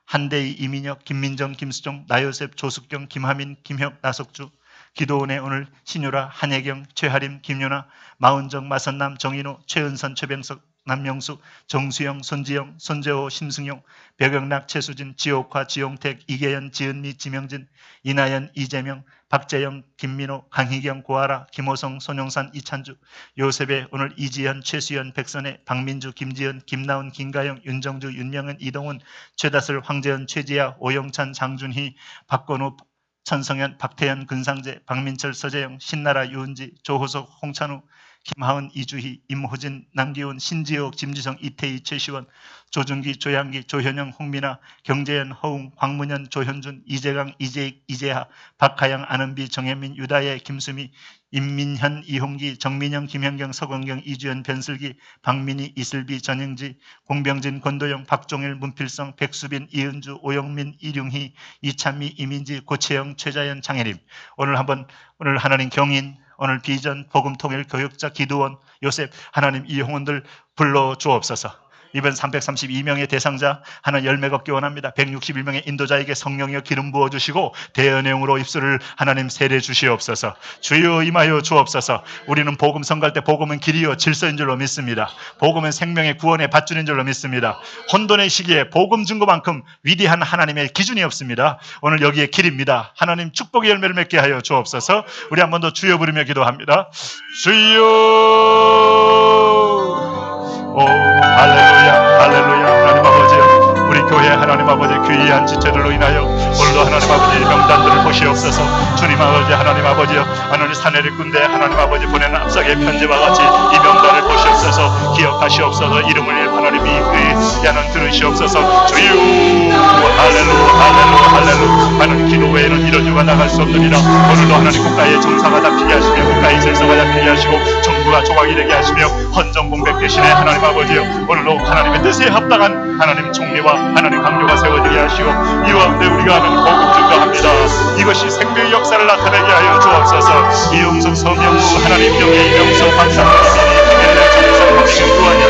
F: 한대희, 이민혁, 김민정, 김수정, 나요셉, 조숙경, 김하민, 김혁, 나석주, 기도원의 오늘 신유라, 한혜경, 최하림, 김윤아, 마은정, 마선남, 정인호, 최은선, 최병석, 남명수, 정수영, 손지영, 손재호, 심승용, 벽영락, 최수진, 지옥화, 지용택, 이계연, 지은미, 지명진, 이나연, 이재명, 박재영, 김민호, 강희경, 고아라, 김호성, 손용산, 이찬주, 요셉의 오늘 이지현, 최수연, 백선혜, 박민주, 김지은, 김나훈, 김가영, 윤정주, 윤명은, 이동훈, 최다슬, 황재현, 최지아, 오영찬, 장준희, 박건우, 천성현, 박태현, 근상재, 박민철, 서재영, 신나라, 유은지, 조호석, 홍찬우, 김하은, 이주희, 임호진, 남기훈, 신지옥, 김지성, 이태희, 최시원, 조준기, 조양기, 조현영, 홍민아, 경재현, 허웅, 황문현, 조현준, 이재강, 이재익, 이재하, 박하영, 안은비, 정혜민, 유다예, 김수미, 임민현, 이홍기, 정민영, 김현경, 서건경, 이주연, 변슬기, 박민희, 이슬비, 전영지, 공병진, 권도영, 박종일, 문필성, 백수빈, 이은주, 오영민, 이룡희, 이찬미, 이민지, 고채영, 최자연, 장혜림. 오늘 하나님 경인, 오늘 비전, 복음통일, 교육자, 기도원, 요셉, 하나님 이 영혼들 불러 주옵소서. 이번 332명의 대상자 하나 열매 걷기 원합니다. 161명의 인도자에게 성령이여 기름 부어주시고 대언행으로 입술을 하나님 세례 주시옵소서. 주여 임하여 주옵소서. 우리는 복음 선갈 때 복음은 길이요 질서인 줄로 믿습니다. 복음은 생명의 구원의 밧줄인 줄로 믿습니다. 혼돈의 시기에 복음 증거만큼 위대한 하나님의 기준이 없습니다. 오늘 여기에 길입니다. 하나님 축복의 열매를 맺게 하여 주옵소서. 우리 한 번 더 주여 부르며 기도합니다. 주여. 오 할렐루야 할렐루야. 하나님 아버지 우리 교회 하나님 아버지 귀한 지체들로 인하여 오늘도 하나님 아버지 명단들을 보시옵소서. 주님 아버지 하나님 아버지여 하나님 사내를 군대 하나님 아버지 보내는 압삭의 편지와 같이 이 명단을 보시옵소서. 기억하시옵소서. 이름을 하나님이 야는 들으시옵소서. 주여 할렐루야 할렐루야 할렐루야. 하나님 기도 외에는 이런 유가 나갈 수 없느니라. 오늘도 하나님 국가의 정사가 잡히게 하시며 국가의 질서가 잡히게 하시고 정부가 조각이 되게 하시며 헌정 공백 대신에 하나님 아버지여 오늘도 하나님의 뜻에 합당한 하나님 총리와 하나님 강요가 세워지게 하시고 이와 함께 우리가 하는 복음 증거합니다. 이것이 생명의 역사를 나타내게 하여 주옵소서. 이용석, 서명수, 하나님 경의 이명수, 박상민, 김일래, 정상, 김두환영,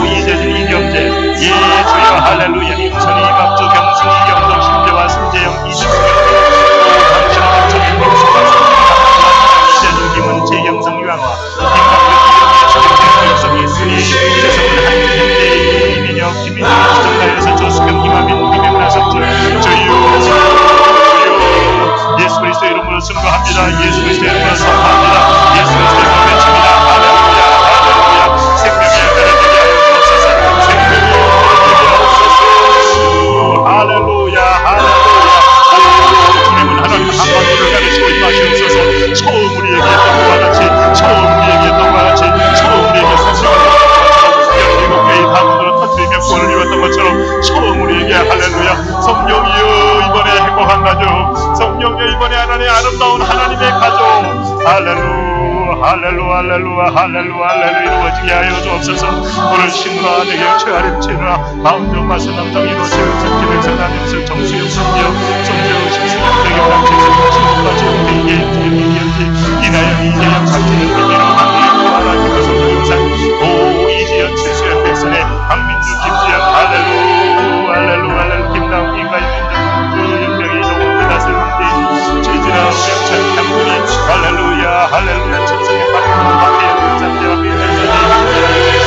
F: 오 이재진, 이경재, 예 주여 할렐루야. 임선희, 임학주, 경승, 이경덕, 심재화, 신재영, 이승경, 오 당신은 정인, 박수박, 이재준, 김은, 최경성, 유양화, 김강규, 이경재, 이순희, 최성훈, 한국현대, 이민혁, 김민희, 시정가에서 조수경, 김하민, 김영나석주, 주여 예수 그리스도의 이름으로 증거합니다. 예수 그리스도의 이름으로 선포합니다. 예수 그리스도의 이름으로 외칩니다. 할렐루야 할렐루야. 생명의 열매를 되게 하여 주옵소서. 생명의 열매를 되게 하옵소서. 할렐루야 할렐루야. 주님은 하나님 한 번도 가르치고 임하시옵소서. 처음 우리에게 했던 것과 같이 처음 우리에게 했던 것과 같이 처음 우리에게 선생을 해주셨던 것처럼 17개의 바구들을 터뜨리며 구원을 이뤘던 것처럼 처음 우리에게 할렐루야. 성령이여 이번에 행복한 가족, 성령이여 이번에 하나님의 아름다운 하나님의 가족, 할렐루야 할렐루야 할렐루야 할렐루야 할렐루야 이루어지게 하여 주옵소서. 오늘 신우라 내경 최아림 최누라 마음정 마선남 정인호 최은선 김행선 남영설 정수영 손재영 손재영 심수영 대경남 최승현 신우라 최은대 이혜연 이나영 이재영 박진영 김민호 박민호 고아라 김호성 김용산 오 이지연 최수연 백선혜 박민주 김수영 할렐루야 할렐루야 할렐루야 김다운 김가영 윤정주 영명이 이동훈 그다슬 최진아 영찬 강군이 할렐루야 할렐루야 천성의 박근호 박혜연 장재와 민혜연이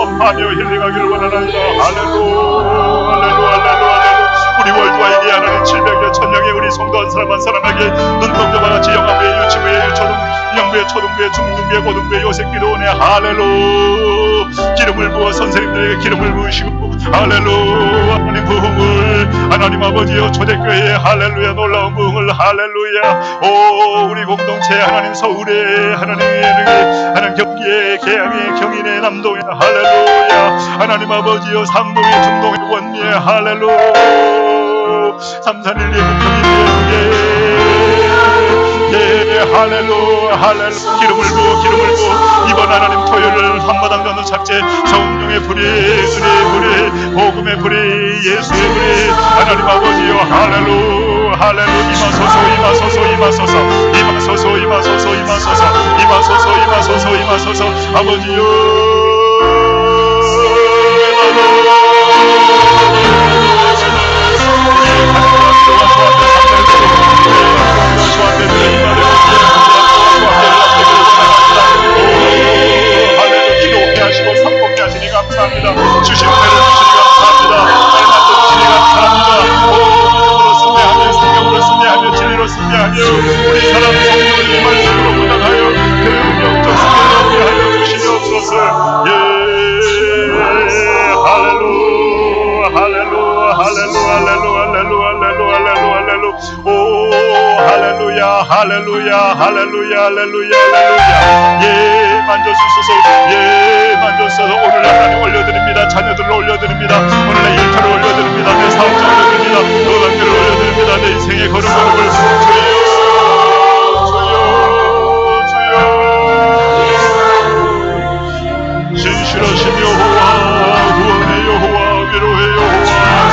F: 선포하며 힐링하기를 원하나이다. 할렐루야, 할렐루야, 할렐루야. 우리 월드와이드에 하나님 700여 천명의 우리 성도 한 사람 한 사람에게 눈동자와 같이 영화부의 유치부의 유초등 영부의 초등부의 중등부의 고등부의 요셉기도원의 할렐루야. 기름을 부어 선생님들에게 기름을 부으시고 할렐루야. 하나님 부흥을 하나님 아버지여 초대교회에 할렐루야 놀라운 부흥을 할렐루야. 오 우리 공동체 하나님 서울에 하나님의 하나님 경기에 계양에 경인에 남동에 할렐루야. 하나님 아버지여 상동에 중동에 원리에 할렐루야. 삼산일리에 예 할렐루야 할렐루야. 기름을 부어 이번 하나님 토요일 한마당 전도 잡제 성령의 불이 은혜의 불이 복음의 불이 예수의 불이 하나님 아버지여 할렐루야 할렐루야. 임하소서 아버지여 기도케 하시고 선포케 하시니 감사합니다. 주신 은혜를 주시니 감사합니다. 말씀도 주시니 감사합니다. 승리하며 성경으로 승리하며 진리로 승리하며 우리 사랑 성령의 말씀으로 무장하여 그 영적 승리를 얻게 하여 주시옵소서. 할렐루야 할렐루야 할렐루야 할렐루야 오 할렐루야 할렐루야 할렐루야 할렐루야. 예 만져주소서 예 만져주소서. 오늘 하나님 올려드립니다. 자녀들을 올려드립니다. 오늘의 일터를 올려드립니다. 내 사업자 올려드립니다. 그 관계를 올려드립니다. 내 인생의 걸음걸음을 주여 진실하신 여호와 구원의 여호와 위로의 여호와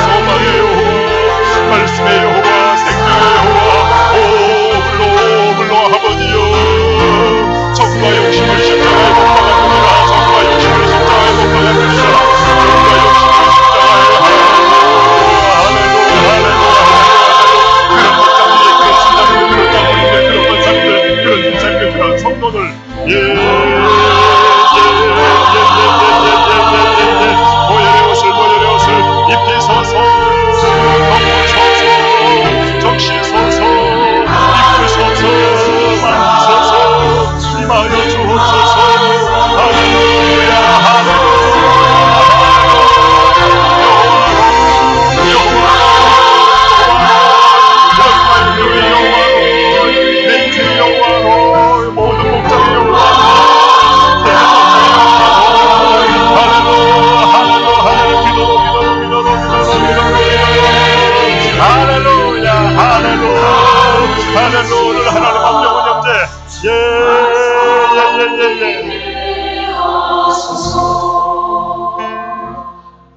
F: 소망의 여호와 말씀의 여호와 생명의 여호와 오 불러 아버지여 정과 욕심을 십자가에 못 박아주니라. 정과 욕심을 십자가에 못 박아주니라. 정과 욕심을 십자가에 그런 것장들이 그런 신장들 그런 장군인들 그런 권상들 그런 인상들 그런 성도들 보혈의 옷을 입히소서. 덮으소서 적시소서 이끄소서 만지소서 임하여 주옵소서. 할렐루야 여호와로 내 인생의 여호와로 모든 목장의 여호와로 할렐루야 하나님 앞에 형제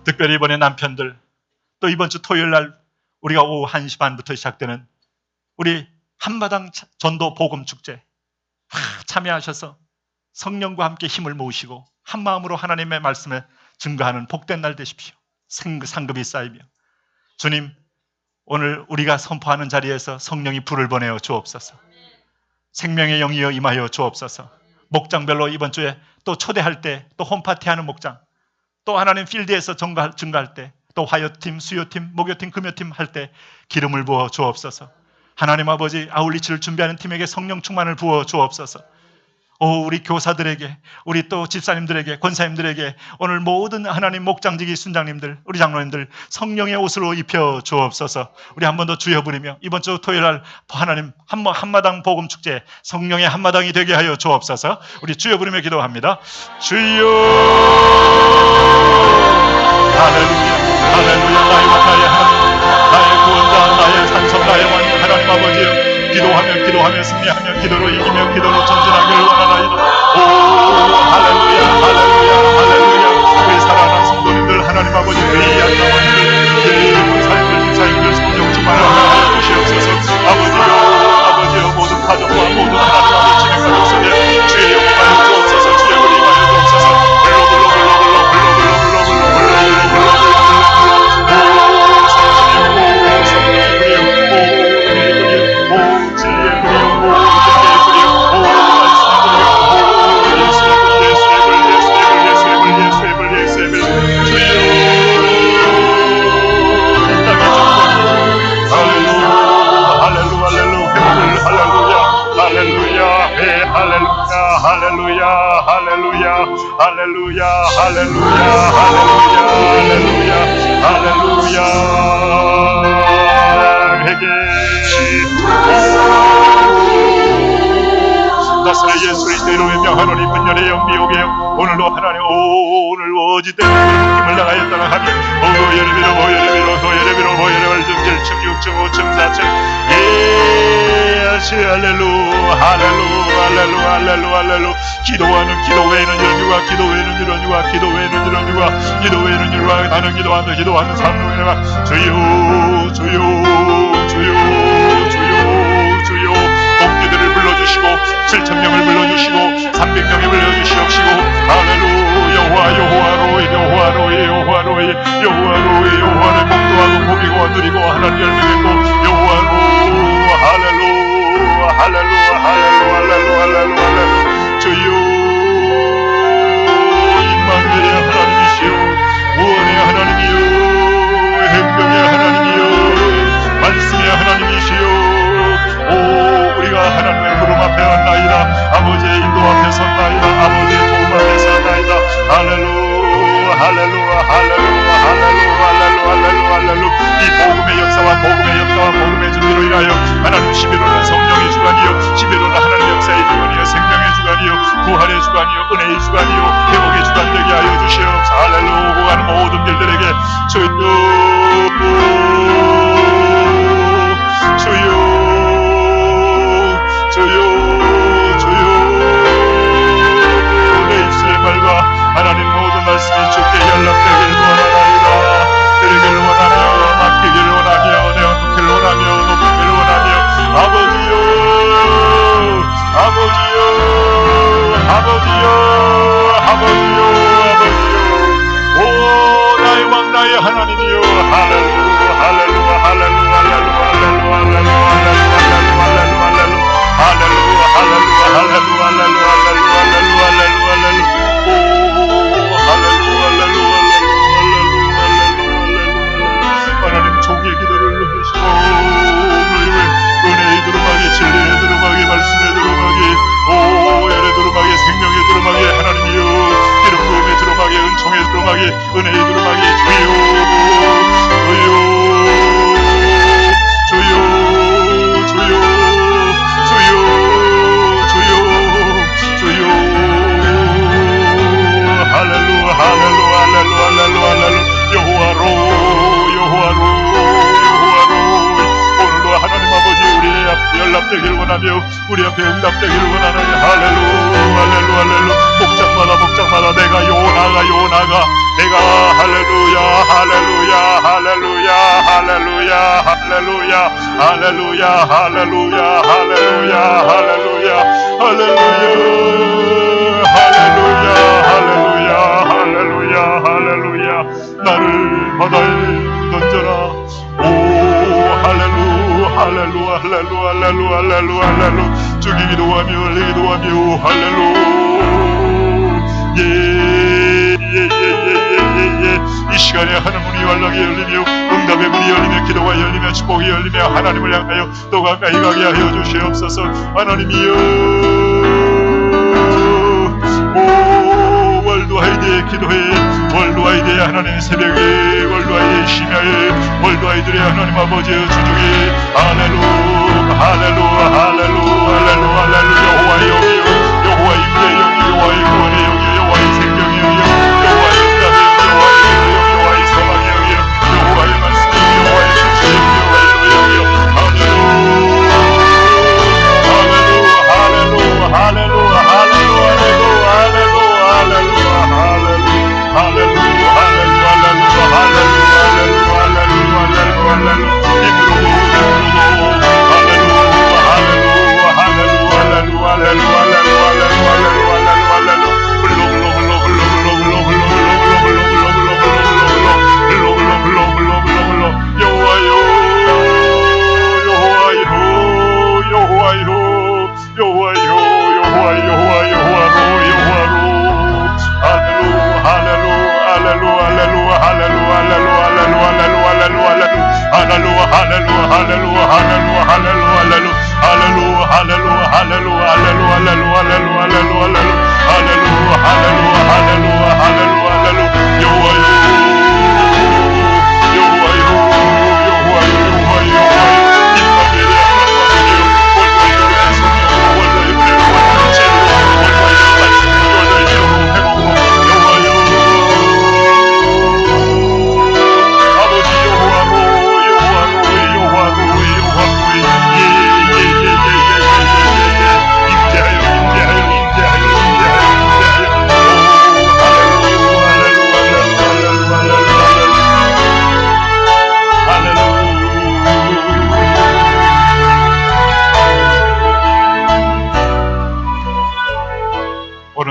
F: 특별히 이번에 남편들 또 이번 주 토요일 날 우리가 오후 1시 반부터 시작되는 우리 한마당 전도 복음 축제 참여하셔서 성령과 함께 힘을 모으시고 한 마음으로 하나님의 말씀에 증거하는 복된 날 되십시오. 상급이 쌓이며 주님 오늘 우리가 선포하는 자리에서 성령이 불을 보내어 주옵소서. 생명의 영이여 임하여 주옵소서. 목장별로 이번 주에 또 초대할 때 또 홈파티하는 목장 또 하나님 필드에서 증가할 때 또 화요팀, 수요팀, 목요팀, 금요팀 할 때 기름을 부어 주옵소서. 하나님 아버지 아울리치를 준비하는 팀에게 성령 충만을 부어 주옵소서. 우리 교사들에게 우리 또 집사님들에게 권사님들에게 오늘 모든 하나님 목장지기 순장님들 우리 장로님들 성령의 옷으로 입혀 주옵소서. 우리 한 번 더 주여 부리며 이번 주 토요일 날 하나님 한마당 복음 축제 성령의 한마당이 되게 하여 주옵소서. 우리 주여 부리며 기도합니다. 주여 할렐루야 할렐루야. 나의 하나님 나의 구원자 나의 산성 나의 왕 하나님 아버지여 기도하며 승리하며 기도로 이기며 기도로 전진하기를 원하나이다. 오 할렐루야 할렐루야 할렐루야. 우리 사랑하는 성도님들 하나님 아버지 회의한 자원들 권사님들 집사님들 성령 충만을 하여 주시옵소서. 아버지여 모든 가족과 모든 하나님 아버지 진행 가족 속에 주의 영이 임하여 주옵소서. 주의 영이 임하여 주옵소서. 예수의 불 할렐루야 할렐루야 할렐루야 할렐루야 할렐루야 할렐루야 할렐루야 할렐루야 회개 나사렛 예수 그리스도 이름의 명 하나님 분열의 영 미혹의 영 오늘도 하나님 오늘 어지 때문에 힘을 나가였다가 하면 예레미로 월등질 1층 6층 5층 4층 예시 할렐루 할렐루 할렐루 할렐루 할렐루 기도하는 기도 외에는 이런 유가 기도 외에는 이런 유가 기도 외에는 이런 유가 기도 외에는 이런 유가 나는 기도하는 삶으로 주여 주여 주여 주여 주여 복귀들을 불러주시고 7,000명을 불러주시고 300명을 불러주시옵시고 할렐루 여호와로의 복도하고 복이고 누리고 하나님 열매맺고 여호와로 할렐루 할렐루 할렐루 할렐루 할렐루 할렐루 주여 임마누엘의 하나님이시여 구원의 하나님이여 행병의 하나님이여 말씀의 하나님이시여 우리가 하나님의 구름 앞에 왔나이다 아버지의 인도 앞에 섰나이다 아버지의 도움 앞에 섰나이다 할렐루 할렐루 할렐루 할렐루 할렐루 할렐루 할렐루 이 복음의 역사와 복음의 준비로 인하여 하나님 11월은 성령의 주간이요 11월은 하나님 역사의 주간이요 생명의 주간이요 부활의 주간이요 은혜의 주간이요 회복의 주간 되게 하여 주시옵소서 할렐루 오고 가는 모든 길들에게 주여 내 입술의 말과 하나님 모든 말씀이 주께 연락되기를 원하나이다 드리기를 원하며 맡기기를 원하며 내어놓기를 원하며 높이기를 원하며 아버지여 아버지여 아버지여 아버지여 아버지여 오 나의 왕 나의 하나님이여 할렐루 할렐루 할렐루 할렐루 할렐루 할렐루 하나님 종의 기도를 들으시고 은혜의 두루마기 진리의 두루마기 말씀의 두루마기 열의 두루마기 생명의 두루마기 하나님이여 기름 부음의 두루마기 은총의 두루마기 은혜의 두루마기 주여 여호와로 오늘도 하나님 아버지 우리 앞에 연락되기를 원하며 우리 앞에 응답되기를 원하는 할렐루 복장마다 내가 요나가 내가 할렐루야 나를 바다에 던져라 오 할렐루 죽이기도 하며 흘리기도 하며 할렐루 이 시간에 하늘 문이 연락이 열리며 응답의 문이 열리며 기도가 열리며 축복이 열리며 하나님을 향하여 또 가까이 가게 하여 주시옵소서 하나님이여 월드와이드의 기도회 월드와이드의 하나님 새벽에 월드와이드의 심야에 월드와이드의 하나님 아버지의 주중에 할렐루 여호와의 영이요 여호와의 임재의 영이요 여호와의 구원의 영이요 여호와의 생명의 영이요 여호와의 응답의 영이요 여호와의 사랑의 영이요 여호와의 말씀의 영이요 여호와의 실체의 영이요 여호와의 영이요 할렐루야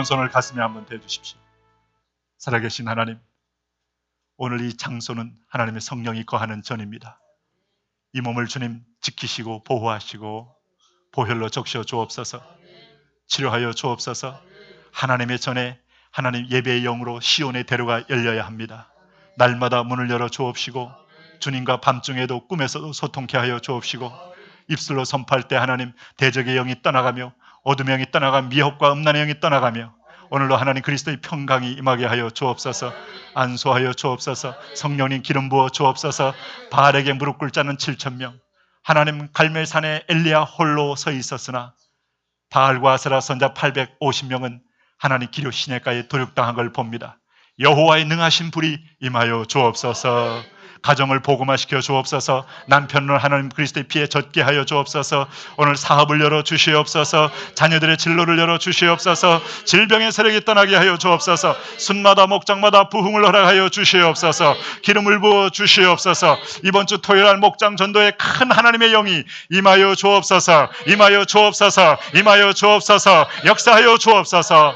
F: 손을 가슴에 한번 대주십시오. 살아계신 하나님, 오늘 이 장소는 하나님의 성령이 거하는 전입니다. 이 몸을 주님 지키시고 보호하시고 보혈로 적셔 주옵소서. 치료하여 주옵소서. 하나님의 전에 하나님 예배의 영으로 시온의 대로가 열려야 합니다. 날마다 문을 열어 주옵시고 주님과 밤중에도 꿈에서도 소통케 하여 주옵시고 입술로 선포할 때 하나님 대적의 영이 떠나가며 어둠의 영이 떠나가 미혹과 음란의 영이 떠나가며 오늘도 하나님 그리스도의 평강이 임하게 하여 주옵소서. 안수하여 주옵소서. 성령님 기름 부어 주옵소서. 바알에게 무릎 꿇지 않은 7,000명, 하나님 갈멜산에 엘리야 홀로 서 있었으나 바알과 아세라 선자 850명은 하나님 기료 시내가에 도륙당한 걸 봅니다. 여호와의 능하신 불이 임하여 주옵소서. 가정을 복음화시켜 주옵소서. 남편을 하나님 그리스도의 피에 젖게 하여 주옵소서. 오늘 사업을 열어 주시옵소서. 자녀들의 진로를 열어 주시옵소서. 질병의 세력이 떠나게 하여 주옵소서. 순마다 목장마다 부흥을 허락하여 주시옵소서. 기름을 부어 주시옵소서. 이번 주 토요일 날 목장 전도에 큰 하나님의 영이 임하여 주옵소서. 임하여 주옵소서. 임하여 주옵소서. 역사하여 주옵소서.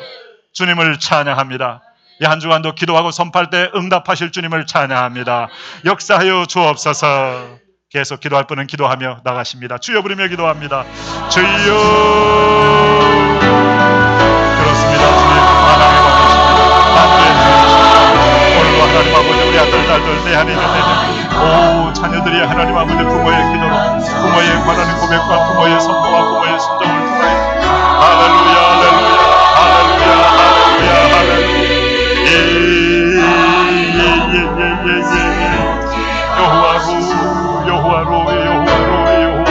F: 주님을 찬양합니다. 이 한 주간도 기도하고 선포할 때 응답하실 주님을 찬양합니다. 역사하여 주옵소서. 계속 기도할 분은 기도하며 나가십니다. 주여 부르며 기도합니다. 주여. 그렇습니다. 주님 만왕의 왕이십니다. 만주의 주님이십니다. 오늘도 하나님 아버지 우리 아들 딸들 내 안에 있는 오 자녀들이 하나님 아버지 부모의 기도로 부모에 관한 고백과 부모의 선포와 부모의 순종을